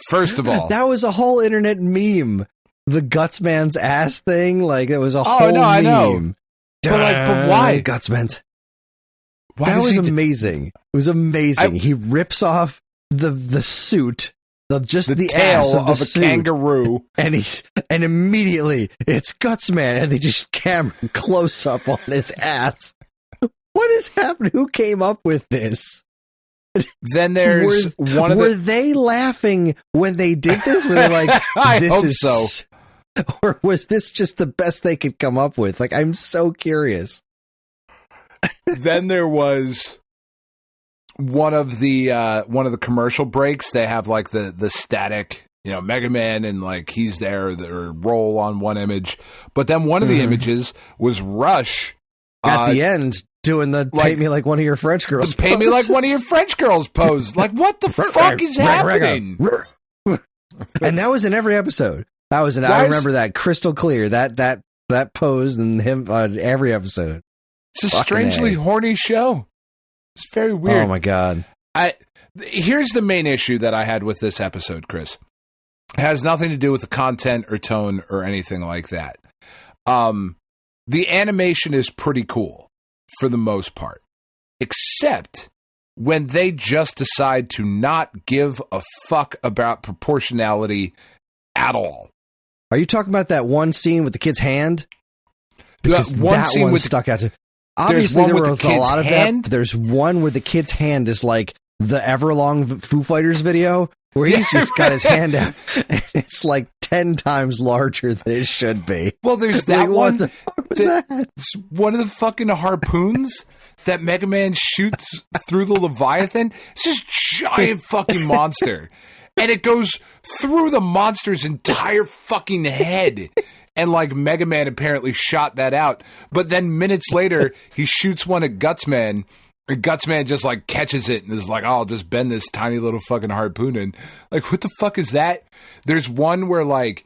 Speaker 3: first of all,
Speaker 2: that was a whole internet meme. The Gutsman's ass thing, like it was a whole meme.
Speaker 3: I know. But why
Speaker 2: Gutsman's? That was amazing. It was amazing. He rips off the suit, the
Speaker 3: tail
Speaker 2: of
Speaker 3: a kangaroo,
Speaker 2: and immediately it's Gutsman, and they just camera close up on his ass. What is happening? Who came up with this?
Speaker 3: Then there's
Speaker 2: Were they laughing when they did this? Were they like,
Speaker 3: I hope so.
Speaker 2: Or was this just the best they could come up with? Like, I'm so curious.
Speaker 3: Then there was one of the commercial breaks. They have like the static, Mega Man, and like he's there, or roll on one image. But then one of the images was Rush
Speaker 2: at the end doing the pay me like one of your French girls.
Speaker 3: Pay me like one of your French girls pose. Like, what the fuck is happening?
Speaker 2: And that was in every episode. I remember that crystal clear. That pose and him on every episode.
Speaker 3: It's a strangely horny show. It's very weird.
Speaker 2: Oh my god.
Speaker 3: Here's the main issue that I had with this episode, Chris. It has nothing to do with the content or tone or anything like that. the animation is pretty cool for the most part, except when they just decide to not give a fuck about proportionality at all.
Speaker 2: Are you talking about that one scene with the kid's hand?
Speaker 3: Because
Speaker 2: that one stuck out to. Obviously, there was a lot of that. There's one where the kid's hand is like the Everlong Foo Fighters video, where he's just got his hand out, and it's like 10 times larger than it should be.
Speaker 3: Well, there's that one.
Speaker 2: What the fuck was that?
Speaker 3: One of the fucking harpoons that Mega Man shoots through the Leviathan. It's this giant fucking monster, and it goes through the monster's entire fucking head. And like Mega Man apparently shot that out. But then minutes later, he shoots one at Gutsman. And Gutsman just like catches it and is like, oh, I'll just bend this tiny little fucking harpoon in. Like, what the fuck is that? There's one where like,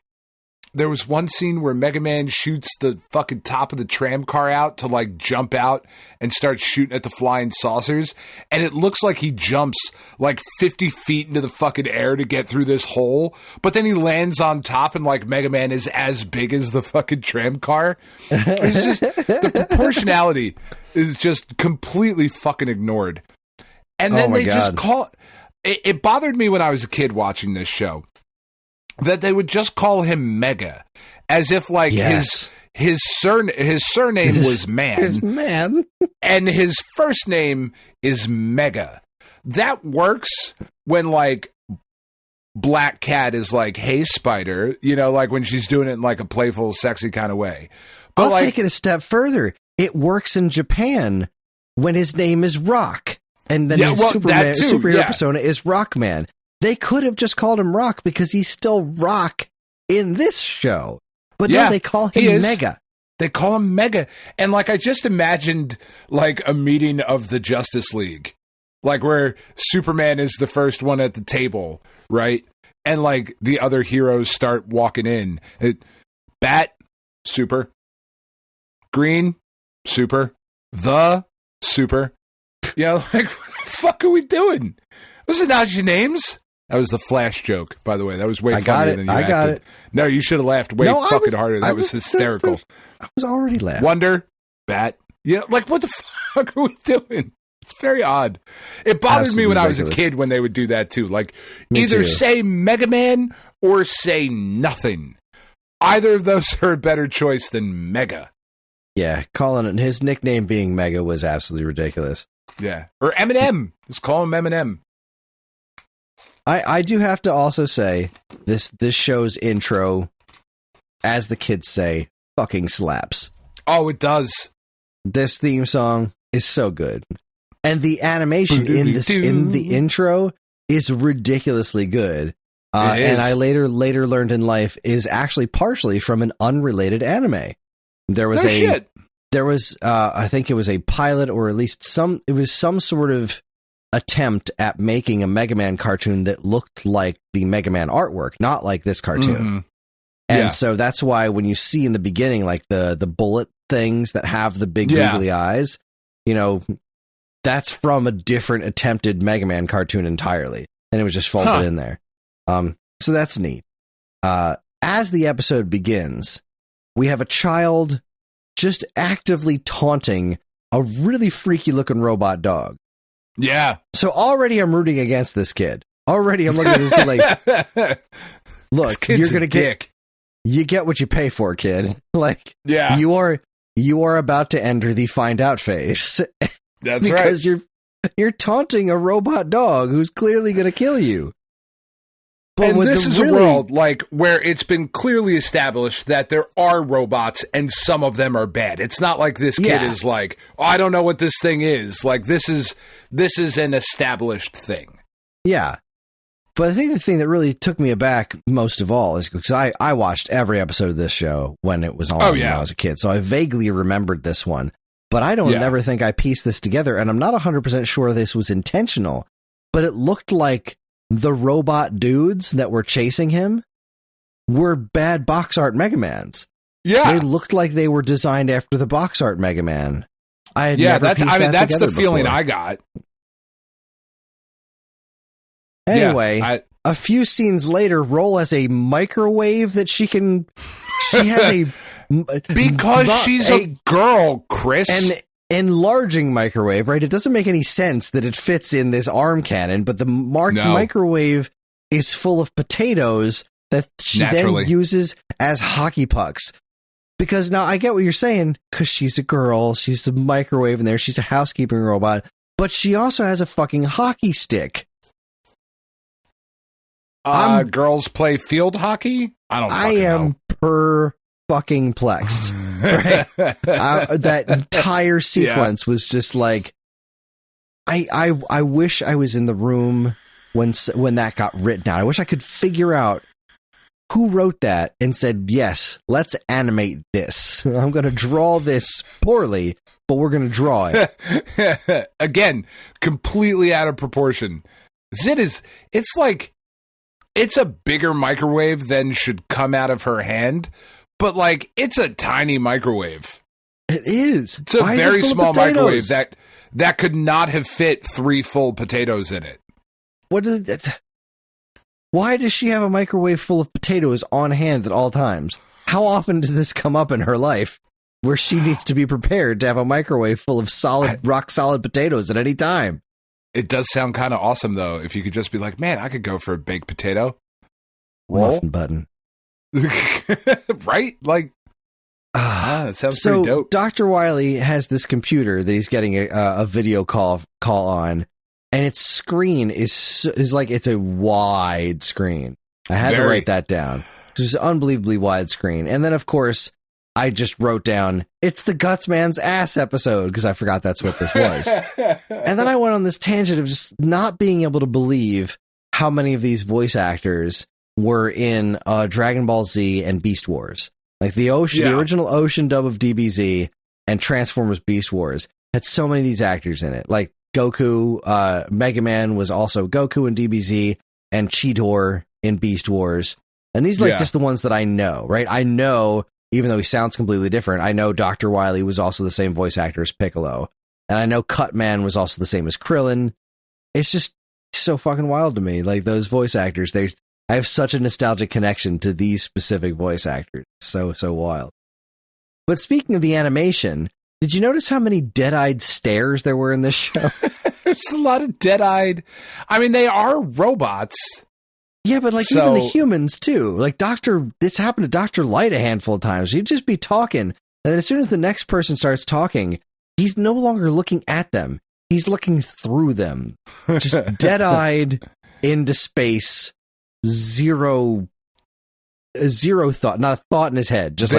Speaker 3: there was one scene where Mega Man shoots the fucking top of the tram car out to like jump out and start shooting at the flying saucers. And it looks like he jumps like 50 feet into the fucking air to get through this hole. But then he lands on top and like Mega Man is as big as the fucking tram car. It's just, the proportionality is just completely fucking ignored. And then just call it bothered me when I was a kid watching this show that they would just call him Mega, as if like his surname was Man,
Speaker 2: his man,
Speaker 3: and his first name is Mega. That works when like Black Cat is like, "Hey Spider," you know, like when she's doing it in like a playful, sexy kind of way. But
Speaker 2: I'll take it a step further. It works in Japan when his name is Rock, and then his superhero persona is Rockman. They could have just called him Rock because he's still Rock in this show. But no, they call him Mega.
Speaker 3: They call him Mega. And like, I just imagined like a meeting of the Justice League, like where Superman is the first one at the table, right? And like the other heroes start walking in. Bat, super. Green, super. The super. You know, like, what the fuck are we doing? Those are not your names. That was the Flash joke, by the way. That was way funnier than you acted. I got it. No, you should have laughed way fucking harder. That was hysterical.
Speaker 2: I was already laughing.
Speaker 3: Wonder, Bat. Yeah, like, what the fuck are we doing? It's very odd. It bothered me when I was a kid when they would do that, too. Like, either say Mega Man or say nothing. Either of those are a better choice than Mega.
Speaker 2: Yeah, calling it his nickname being Mega was absolutely ridiculous.
Speaker 3: Yeah. Or Eminem. Just call him Eminem.
Speaker 2: I do have to also say, this show's intro, as the kids say, fucking slaps.
Speaker 3: Oh, it does.
Speaker 2: This theme song is so good. And the animation in the intro is ridiculously good. And I later learned in life is actually partially from an unrelated anime. There was I think it was a pilot, or at least some sort of attempt at making a Mega Man cartoon that looked like the Mega Man artwork, not like this cartoon. Mm-hmm. And so that's why when you see in the beginning, like the bullet things that have the big googly eyes, you know, that's from a different attempted Mega Man cartoon entirely. And it was just folded in there. So that's neat. As the episode begins, we have a child just actively taunting a really freaky looking robot dog.
Speaker 3: Yeah.
Speaker 2: So already I'm rooting against this kid. Already I'm looking at this kid like, look, you're going to you get what you pay for, kid. Like, you are about to enter the find out phase.
Speaker 3: That's
Speaker 2: because you're taunting a robot dog who's clearly going to kill you.
Speaker 3: But and this is a world like where it's been clearly established that there are robots and some of them are bad. It's not like this kid is like, oh, I don't know what this thing is. Like this is an established thing.
Speaker 2: Yeah. But I think the thing that really took me aback most of all is because I watched every episode of this show when it was on when I was a kid. So I vaguely remembered this one. But I don't ever think I pieced this together. And I'm not 100% sure this was intentional. But it looked like the robot dudes that were chasing him were bad box art Mega Mans. Yeah. They looked like they were designed after the box art Mega Man. That's
Speaker 3: the feeling I got.
Speaker 2: Anyway, a few scenes later, Roll has a microwave that she has
Speaker 3: Because she's a girl, Kris.
Speaker 2: An enlarging microwave, right? It doesn't make any sense that it fits in this arm cannon, but the microwave is full of potatoes that she then uses as hockey pucks. Because now I get what you're saying, because she's a girl, she's the microwave in there, she's a housekeeping robot, but she also has a fucking hockey stick.
Speaker 3: Girls play field hockey? I am
Speaker 2: fucking plexed. Right? That entire sequence was just like, I wish I was in the room when that got written out. I wish I could figure out who wrote that and said, yes, let's animate this. I'm going to draw this poorly, but we're going to draw it.
Speaker 3: Again, completely out of proportion. It's like, it's a bigger microwave than should come out of her hand, but like, it's a tiny microwave.
Speaker 2: It is.
Speaker 3: It's a very small microwave that could not have fit 3 full potatoes in it.
Speaker 2: Why does she have a microwave full of potatoes on hand at all times? How often does this come up in her life where she needs to be prepared to have a microwave full of rock solid potatoes at any time?
Speaker 3: It does sound kind of awesome, though, if you could just be like, man, I could go for a baked potato.
Speaker 2: Muffin button.
Speaker 3: Right? Like, it sounds pretty dope.
Speaker 2: Dr. Wily has this computer that he's getting a video call on. And its screen is like, it's a wide screen. I had to write that down. It was an unbelievably wide screen. And then, of course, I just wrote down, it's the Gutsman's ass episode, because I forgot that's what this was. And then I went on this tangent of just not being able to believe how many of these voice actors were in Dragon Ball Z and Beast Wars. Like the original Ocean dub of DBZ and Transformers Beast Wars had so many of these actors in it. Like Goku, Mega Man was also Goku in DBZ, and Cheetor in Beast Wars. And these are just the ones that I know, right? I know, even though he sounds completely different, I know Dr. Wily was also the same voice actor as Piccolo. And I know Cutman was also the same as Krillin. It's just so fucking wild to me. Like, those voice actors, I have such a nostalgic connection to these specific voice actors. So wild. But speaking of the animation, did you notice how many dead-eyed stares there were in this show?
Speaker 3: There's a lot of dead-eyed. I mean, they are robots.
Speaker 2: Yeah, but like even the humans too. Like this happened to Dr. Light a handful of times. You'd just be talking, and then as soon as the next person starts talking, he's no longer looking at them. He's looking through them. Just dead-eyed into space. Zero thought. Not a thought in his head. Just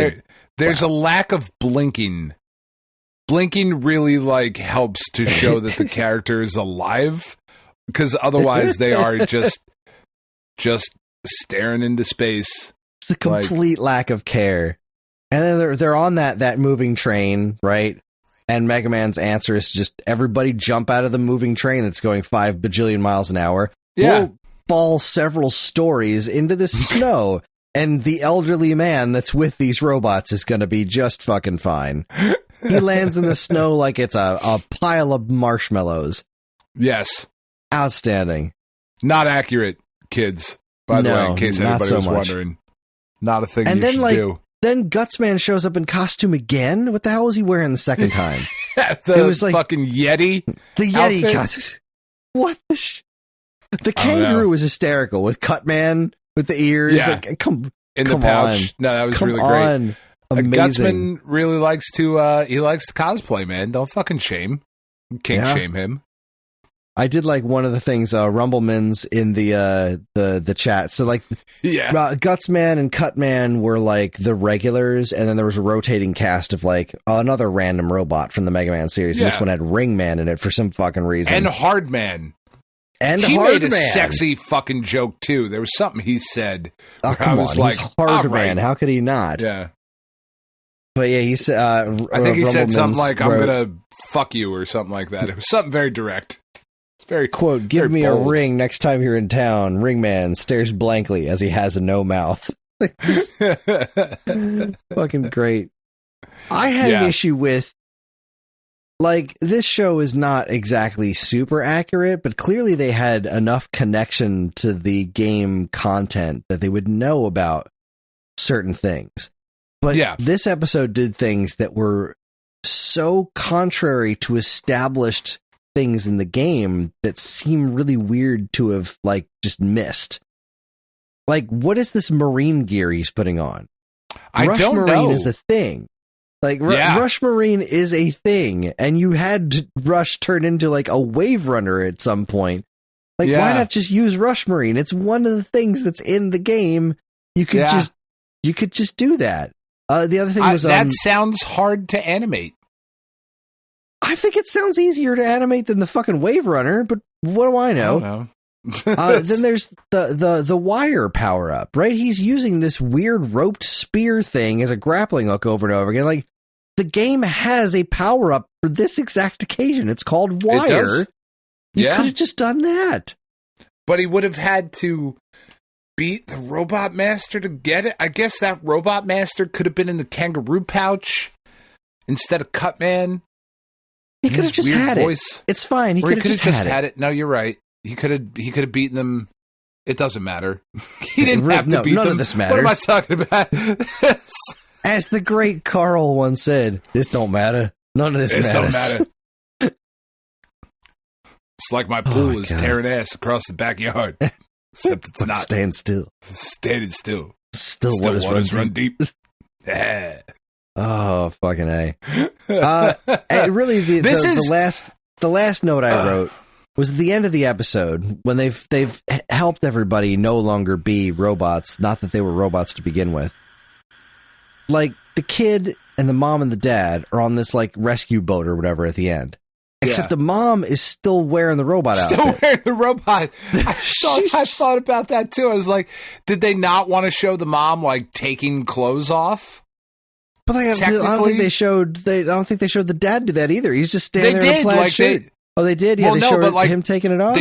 Speaker 3: there's a lack of blinking. Blinking really like helps to show that the character is alive, because otherwise they are just staring into space.
Speaker 2: It's the complete lack of care. And then they're on that moving train, right? And Mega Man's answer is just, everybody jump out of the moving train that's going 5 bajillion miles an hour.
Speaker 3: Yeah.
Speaker 2: We'll fall several stories into the snow, and the elderly man that's with these robots is going to be just fucking fine. He lands in the snow like it's a pile of marshmallows.
Speaker 3: Yes.
Speaker 2: Outstanding.
Speaker 3: Not accurate, kids, by the way, in case anybody was wondering. Not a thing you should do.
Speaker 2: Then Gutsman shows up in costume again? What the hell was he wearing the second time?
Speaker 3: It was like fucking Yeti.
Speaker 2: The Yeti costume. What the kangaroo was hysterical with Cutman with the ears.
Speaker 3: Yeah.
Speaker 2: Like, come
Speaker 3: in the pouch.
Speaker 2: On.
Speaker 3: No, that was really great.
Speaker 2: Amazing.
Speaker 3: Gutsman really likes to cosplay, man. Don't fucking shame. You can't shame him.
Speaker 2: I did like one of the things, Rumbleman's in the chat. So like, Gutsman and Cutman were like the regulars, and then there was a rotating cast of like another random robot from the Mega Man series. And this one had Ringman in it for some fucking reason.
Speaker 3: And Hardman.
Speaker 2: And
Speaker 3: he
Speaker 2: Hardman.
Speaker 3: made a sexy fucking joke too. There was something he said.
Speaker 2: Oh, come on, he's Hardman. Right. How could he not?
Speaker 3: Yeah.
Speaker 2: But yeah, he said.
Speaker 3: I think he said something like, "I'm gonna fuck you" or something like that. It was something very direct. It's very
Speaker 2: quote. Give me bold. A ring next time you're in town. Ringman stares blankly as he has a no mouth. Fucking great. I had an issue with, like, this show is not exactly super accurate, but clearly they had enough connection to the game content that they would know about certain things. But this episode did things that were so contrary to established things in the game that seem really weird to have like just missed. Like, what is this marine gear he's putting on? Rush Marine is a thing. Like, Rush Marine is a thing, and you had Rush turn into like a wave runner at some point. Like, why not just use Rush Marine? It's one of the things that's in the game. You could just do that. The other thing was
Speaker 3: that sounds hard to animate.
Speaker 2: I think it sounds easier to animate than the fucking wave runner, but what do I know?
Speaker 3: I don't know.
Speaker 2: Then there's the wire power up, right? He's using this weird roped spear thing as a grappling hook over and over again. Like, the game has a power up for this exact occasion. It's called wire. You could have just done that.
Speaker 3: But he would have had to beat the Robot Master to get it. I guess that Robot Master could have been in the kangaroo pouch instead of Cutman.
Speaker 2: He could have just had it. It's fine. He could have just had it.
Speaker 3: No, you're right. He could have beaten them. It doesn't matter. He didn't have to beat them.
Speaker 2: None of this matters.
Speaker 3: What am I talking about?
Speaker 2: As the great Carl once said, this don't matter. None of this matters.
Speaker 3: Don't matter. It's like my pool is tearing ass across the backyard. Except it's not.
Speaker 2: Stand still.
Speaker 3: Standing still.
Speaker 2: Still waters run deep.
Speaker 3: Yeah.
Speaker 2: Oh, fucking A. And really, the last note I wrote was at the end of the episode when they've helped everybody no longer be robots. Not that they were robots to begin with. Like, the kid and the mom and the dad are on this like rescue boat or whatever at the end. Except the mom is still wearing the robot outfit.
Speaker 3: Still wearing the robot. I thought about that too. I was like, did they not want to show the mom like taking clothes off?
Speaker 2: But like, I don't think they showed the dad do that either. He's just standing there in a plaid shirt. They did? Yeah, they showed him taking it off?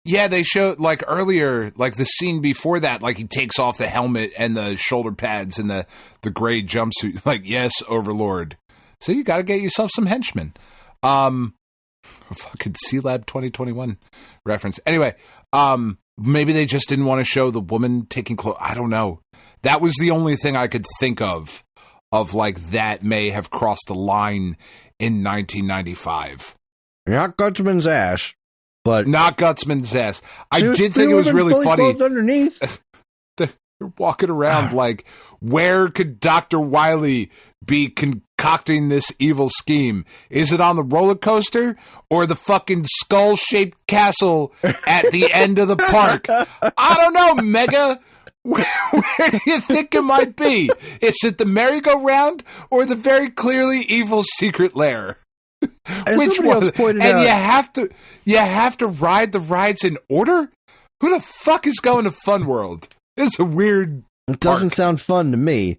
Speaker 3: They showed, like, earlier, like, the scene before that, like, he takes off the helmet and the shoulder pads and the gray jumpsuit. Like, yes, Overlord. So you got to get yourself some henchmen. Fucking C-Lab 2021 reference. Anyway, maybe they just didn't want to show the woman taking clothes. I don't know. That was the only thing I could think of, like, that may have crossed the line in 1995.
Speaker 2: Not Gutsman's ass, but...
Speaker 3: Not Gutsman's ass. I did think it was really funny.
Speaker 2: Underneath.
Speaker 3: They're walking around like, where could Dr. Wily be concocting this evil scheme? Is it on the roller coaster or the fucking skull-shaped castle at the end of the park? I don't know, Mega. Where do you think it might be? Is it the merry-go-round or the very clearly evil secret lair? Which one? And you have to ride the rides in order? Who the fuck is going to Fun World? It's a weird.
Speaker 2: It doesn't sound fun to me.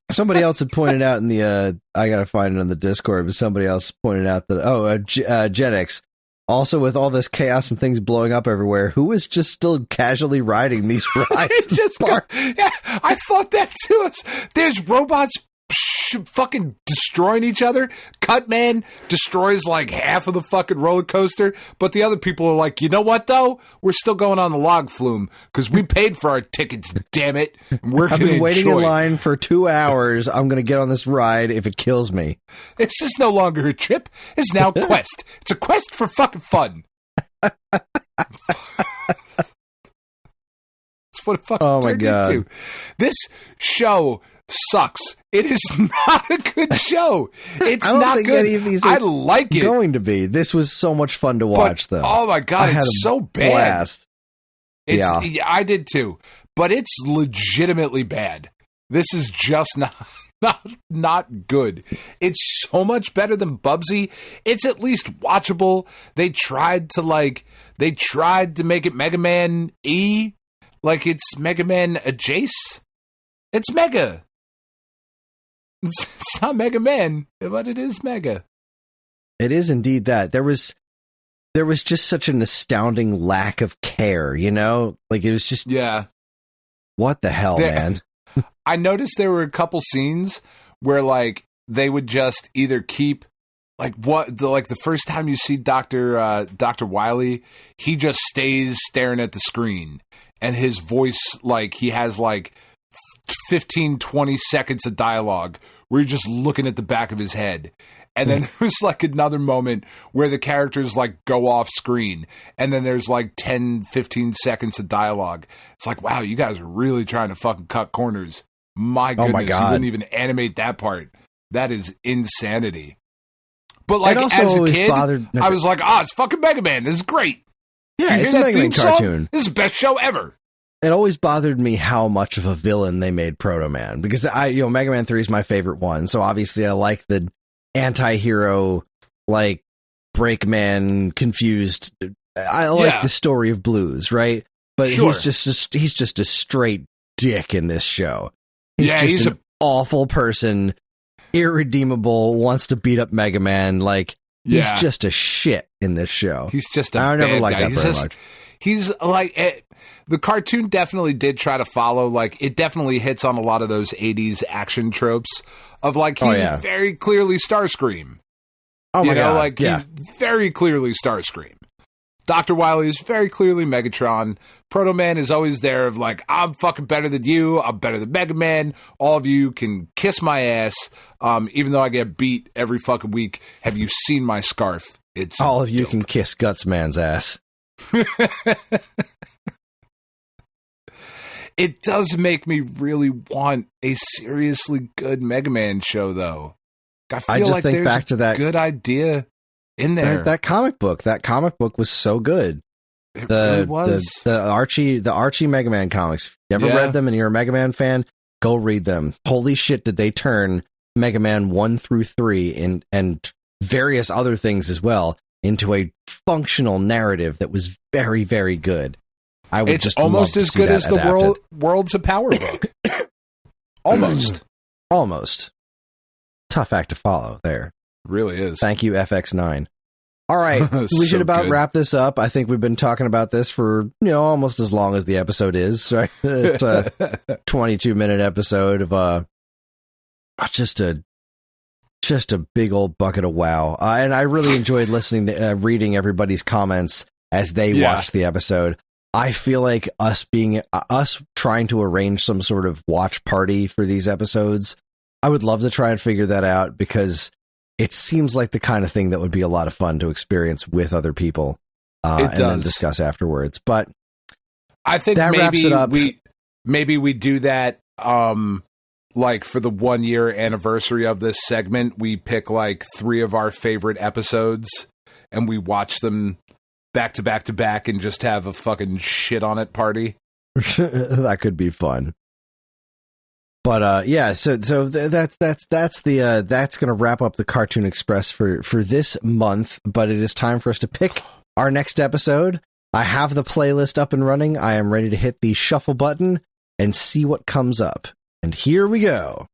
Speaker 2: Somebody else had pointed out in the I gotta find it on the Discord, but somebody else pointed out that Gen X, also with all this chaos and things blowing up everywhere, who is just still casually riding these rides?
Speaker 3: Yeah, I thought that too. There's robots fucking destroying each other. Cutman destroys like half of the fucking roller coaster, but the other people are like, you know what though? We're still going on the log flume because we paid for our tickets, damn it. I've been waiting
Speaker 2: in line for 2 hours. I'm going to get on this ride if it kills me.
Speaker 3: It's just no longer a trip. It's now a quest. It's a quest for fucking fun. That's what it fucking turned into. This show sucks. It is not a good show. It's not good. Any of these I like it.
Speaker 2: Going to be. This was so much fun to watch, though.
Speaker 3: Oh my god, it's so bad.
Speaker 2: Blast.
Speaker 3: I did too, but it's legitimately bad. This is just not good. It's so much better than Bubsy. It's at least watchable. They tried to make it Mega Man E, like it's Mega Man Jace. It's Mega. It's not Mega Man, but it is Mega.
Speaker 2: It is indeed that. There was just such an astounding lack of care, you know? Like, it was just...
Speaker 3: Yeah.
Speaker 2: What the hell, man?
Speaker 3: I noticed there were a couple scenes where, like, they would just either keep... the first time you see Dr. Wily, he just stays staring at the screen. And his voice, like, he has, like... 15, 20 seconds of dialogue where you're just looking at the back of his head. And then there's like another moment where the characters like go off screen, and then there's like 10, 15 seconds of dialogue. It's like, wow, you guys are really trying to fucking cut corners. My goodness,
Speaker 2: my God.
Speaker 3: You wouldn't even animate that part. That is insanity. But like
Speaker 2: also
Speaker 3: as a
Speaker 2: always
Speaker 3: kid,
Speaker 2: bothered-
Speaker 3: I was like, it's fucking Mega Man. This is great.
Speaker 2: Yeah,
Speaker 3: You
Speaker 2: it's
Speaker 3: hear
Speaker 2: a
Speaker 3: that
Speaker 2: Mega Man
Speaker 3: theme song?
Speaker 2: cartoon.
Speaker 3: This is the best show ever.
Speaker 2: It always bothered me how much of a villain they made Proto Man, because Mega Man 3 is my favorite one. So obviously I like the anti-hero, like Breakman confused. I like the story of Blues, right? But
Speaker 3: Sure.
Speaker 2: he's just a straight dick in this show. He's
Speaker 3: He's
Speaker 2: an awful person, irredeemable, wants to beat up Mega Man. Like he's just a shit in this show.
Speaker 3: He's just a
Speaker 2: I
Speaker 3: bad
Speaker 2: never liked
Speaker 3: guy.
Speaker 2: that very much.
Speaker 3: He's like the cartoon definitely did try to follow, like it definitely hits on a lot of those 80s action tropes of like he's very clearly Starscream.
Speaker 2: Oh my God.
Speaker 3: Like he's very clearly Starscream. Dr. Wily is very clearly Megatron. Proto Man is always there of like, I'm fucking better than you. I'm better than Mega Man. All of you can kiss my ass. Even though I get beat every fucking week. Have you seen my scarf? It's
Speaker 2: all of you
Speaker 3: dope.
Speaker 2: can kiss Guts Man's ass.
Speaker 3: It does make me really want a seriously good Mega Man show, though. I feel
Speaker 2: just
Speaker 3: like
Speaker 2: think
Speaker 3: there's
Speaker 2: back to that
Speaker 3: good idea in there.
Speaker 2: That comic book. That comic book was so good.
Speaker 3: It really was.
Speaker 2: The Archie Mega Man comics. If you ever read them and you're a Mega Man fan, go read them. Holy shit, did they turn Mega Man 1 through 3 and various other things as well into a functional narrative that was very, very good. I would just
Speaker 3: almost
Speaker 2: love
Speaker 3: as
Speaker 2: to see
Speaker 3: good
Speaker 2: that
Speaker 3: as the
Speaker 2: adapted.
Speaker 3: World's a Power book.
Speaker 2: Almost. Tough act to follow there.
Speaker 3: Really is.
Speaker 2: Thank you, FX9. All right, we should about wrap this up. I think we've been talking about this for almost as long as the episode is. Right, it's a 22-minute episode of just a big old bucket of wow. And I really enjoyed listening to reading everybody's comments as they watched the episode. I feel like us trying to arrange some sort of watch party for these episodes. I would love to try and figure that out because it seems like the kind of thing that would be a lot of fun to experience with other people and then discuss afterwards. But
Speaker 3: I think
Speaker 2: that wraps it up.
Speaker 3: Maybe we do that like for the 1 year anniversary of this segment. We pick like 3 of our favorite episodes and we watch them back to back to back and just have a fucking shit on it party.
Speaker 2: That could be fun. But so that's going to wrap up the Cartoon Express for this month. But it is time for us to pick our next episode. I have the playlist up and running. I am ready to hit the shuffle button and see what comes up. And here we go.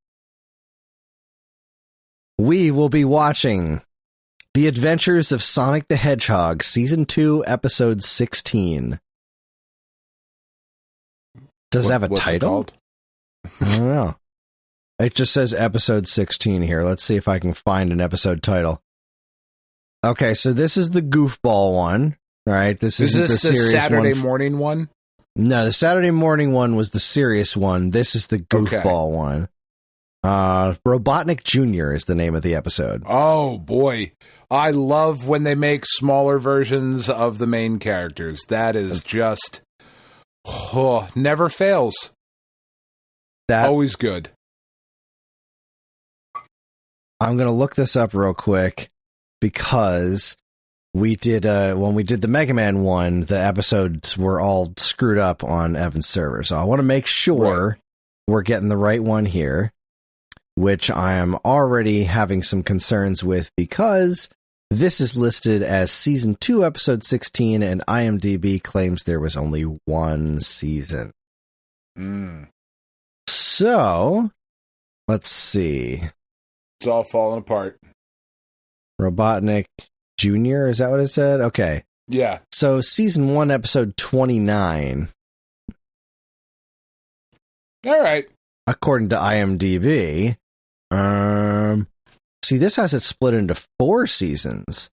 Speaker 2: We will be watching The Adventures of Sonic the Hedgehog, Season 2, Episode 16. Does it have a title? I don't know. It just says episode 16 here. Let's see if I can find an episode title. Okay, so this is the goofball one. All right, this is the serious
Speaker 3: Saturday
Speaker 2: one.
Speaker 3: morning one?
Speaker 2: No, the Saturday morning one was the serious one. This is the goofball one. Robotnik Jr. is the name of the episode.
Speaker 3: Oh, boy. I love when they make smaller versions of the main characters. That is just... never fails. Always good.
Speaker 2: I'm going to look this up real quick because we did when we did the Mega Man one, the episodes were all screwed up on Evan's server. So I want to make sure we're getting the right one here, which I am already having some concerns with because this is listed as Season 2, Episode 16, and IMDb claims there was only one season. So, let's see.
Speaker 3: It's all falling apart.
Speaker 2: Robotnik Jr., is that what it said? Okay.
Speaker 3: Yeah.
Speaker 2: So, Season 1, Episode 29.
Speaker 3: All right.
Speaker 2: According to IMDb. See, this has it split into 4 seasons.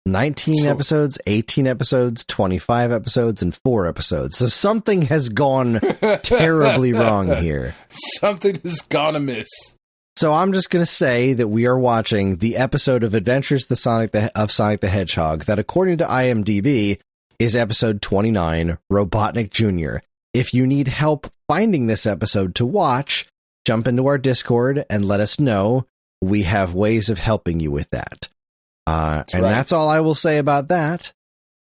Speaker 2: 19 episodes, 18 episodes, 25 episodes, and 4 episodes. So something has gone terribly wrong here.
Speaker 3: Something has gone amiss.
Speaker 2: So I'm just going to say that we are watching the episode of Adventures of Sonic the Hedgehog that, according to IMDb, is episode 29, Robotnik Jr. If you need help finding this episode to watch, jump into our Discord and let us know. We have ways of helping you with that. That's all I will say about that.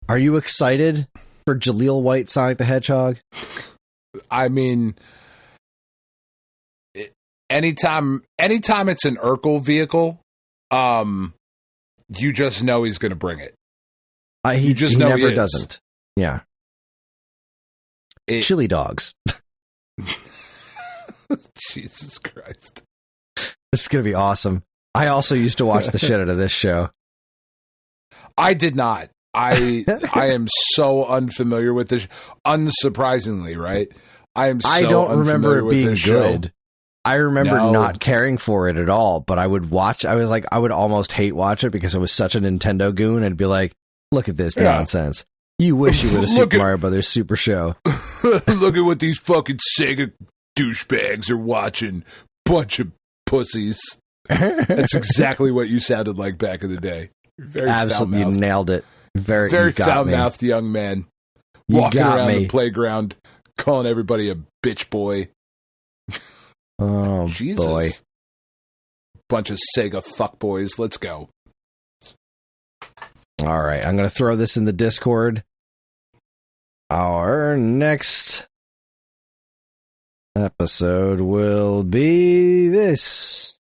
Speaker 2: Are you excited for Jaleel White Sonic the Hedgehog?
Speaker 3: I mean, anytime it's an Urkel vehicle, you just know he's going to bring it.
Speaker 2: He never doesn't. Yeah. Chili dogs.
Speaker 3: Jesus Christ.
Speaker 2: This is going to be awesome. I also used to watch the shit out of this show.
Speaker 3: I did not. I am so unfamiliar with this. Unsurprisingly, right? I
Speaker 2: don't remember it being good. I remember not caring for it at all, but I would watch. I would almost hate watch it because I was such a Nintendo goon. I'd be like, look at this nonsense. You wish you were the Super Mario Brothers Super Show.
Speaker 3: Look at what these fucking Sega douchebags are watching. Bunch of pussies. That's exactly what you sounded like back in the day. Very
Speaker 2: absolutely, you nailed it.
Speaker 3: Very foul-mouthed young man. Walking around the playground, calling everybody a bitch boy.
Speaker 2: Oh, Jesus. Boy.
Speaker 3: Bunch of Sega fuckboys. Let's go.
Speaker 2: All right, I'm going to throw this in the Discord. Our next episode will be this.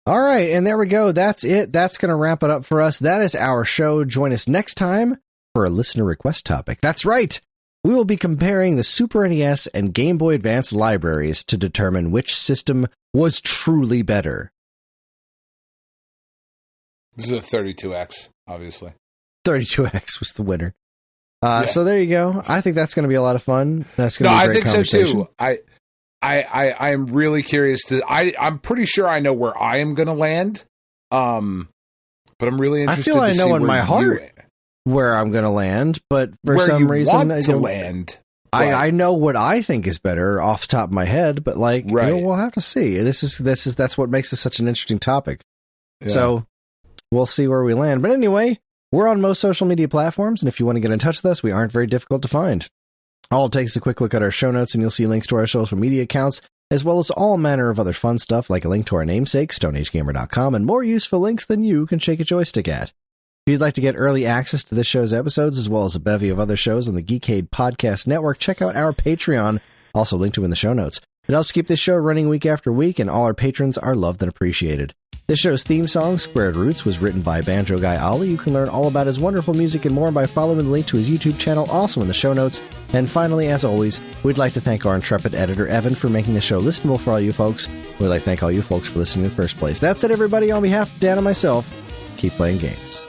Speaker 2: All right, and there we go. That's it. That's going to wrap it up for us. That is our show. Join us next time for a listener request topic. That's right. We will be comparing the Super NES and Game Boy Advance libraries to determine which system was truly better.
Speaker 3: This is a 32X, obviously.
Speaker 2: 32X was the winner. So there you go. I think that's going to be a lot of fun. That's going to be a great conversation.
Speaker 3: So too. I am really curious to. I'm pretty sure I know where I am going to land. But I'm really interested.
Speaker 2: I feel I know in my heart where I'm going to land, but for some reason
Speaker 3: I don't land.
Speaker 2: I know what I think is better off the top of my head, but we'll have to see. That's what makes this such an interesting topic. Yeah. So we'll see where we land. But anyway, we're on most social media platforms, and if you want to get in touch with us, we aren't very difficult to find. All it takes is a quick look at our show notes, and you'll see links to our social media accounts, as well as all manner of other fun stuff, like a link to our namesake, StoneAgeGamer.com, and more useful links than you can shake a joystick at. If you'd like to get early access to this show's episodes, as well as a bevy of other shows on the Geekade Podcast Network, check out our Patreon, also linked to in the show notes. It helps keep this show running week after week, and all our patrons are loved and appreciated. This show's theme song, Squared Roots, was written by Banjo Guy Ollie. You can learn all about his wonderful music and more by following the link to his YouTube channel, also in the show notes. And finally, as always, we'd like to thank our intrepid editor, Evan, for making the show listenable for all you folks. We'd like to thank all you folks for listening in the first place. That's it, everybody. On behalf of Dan and myself, keep playing games.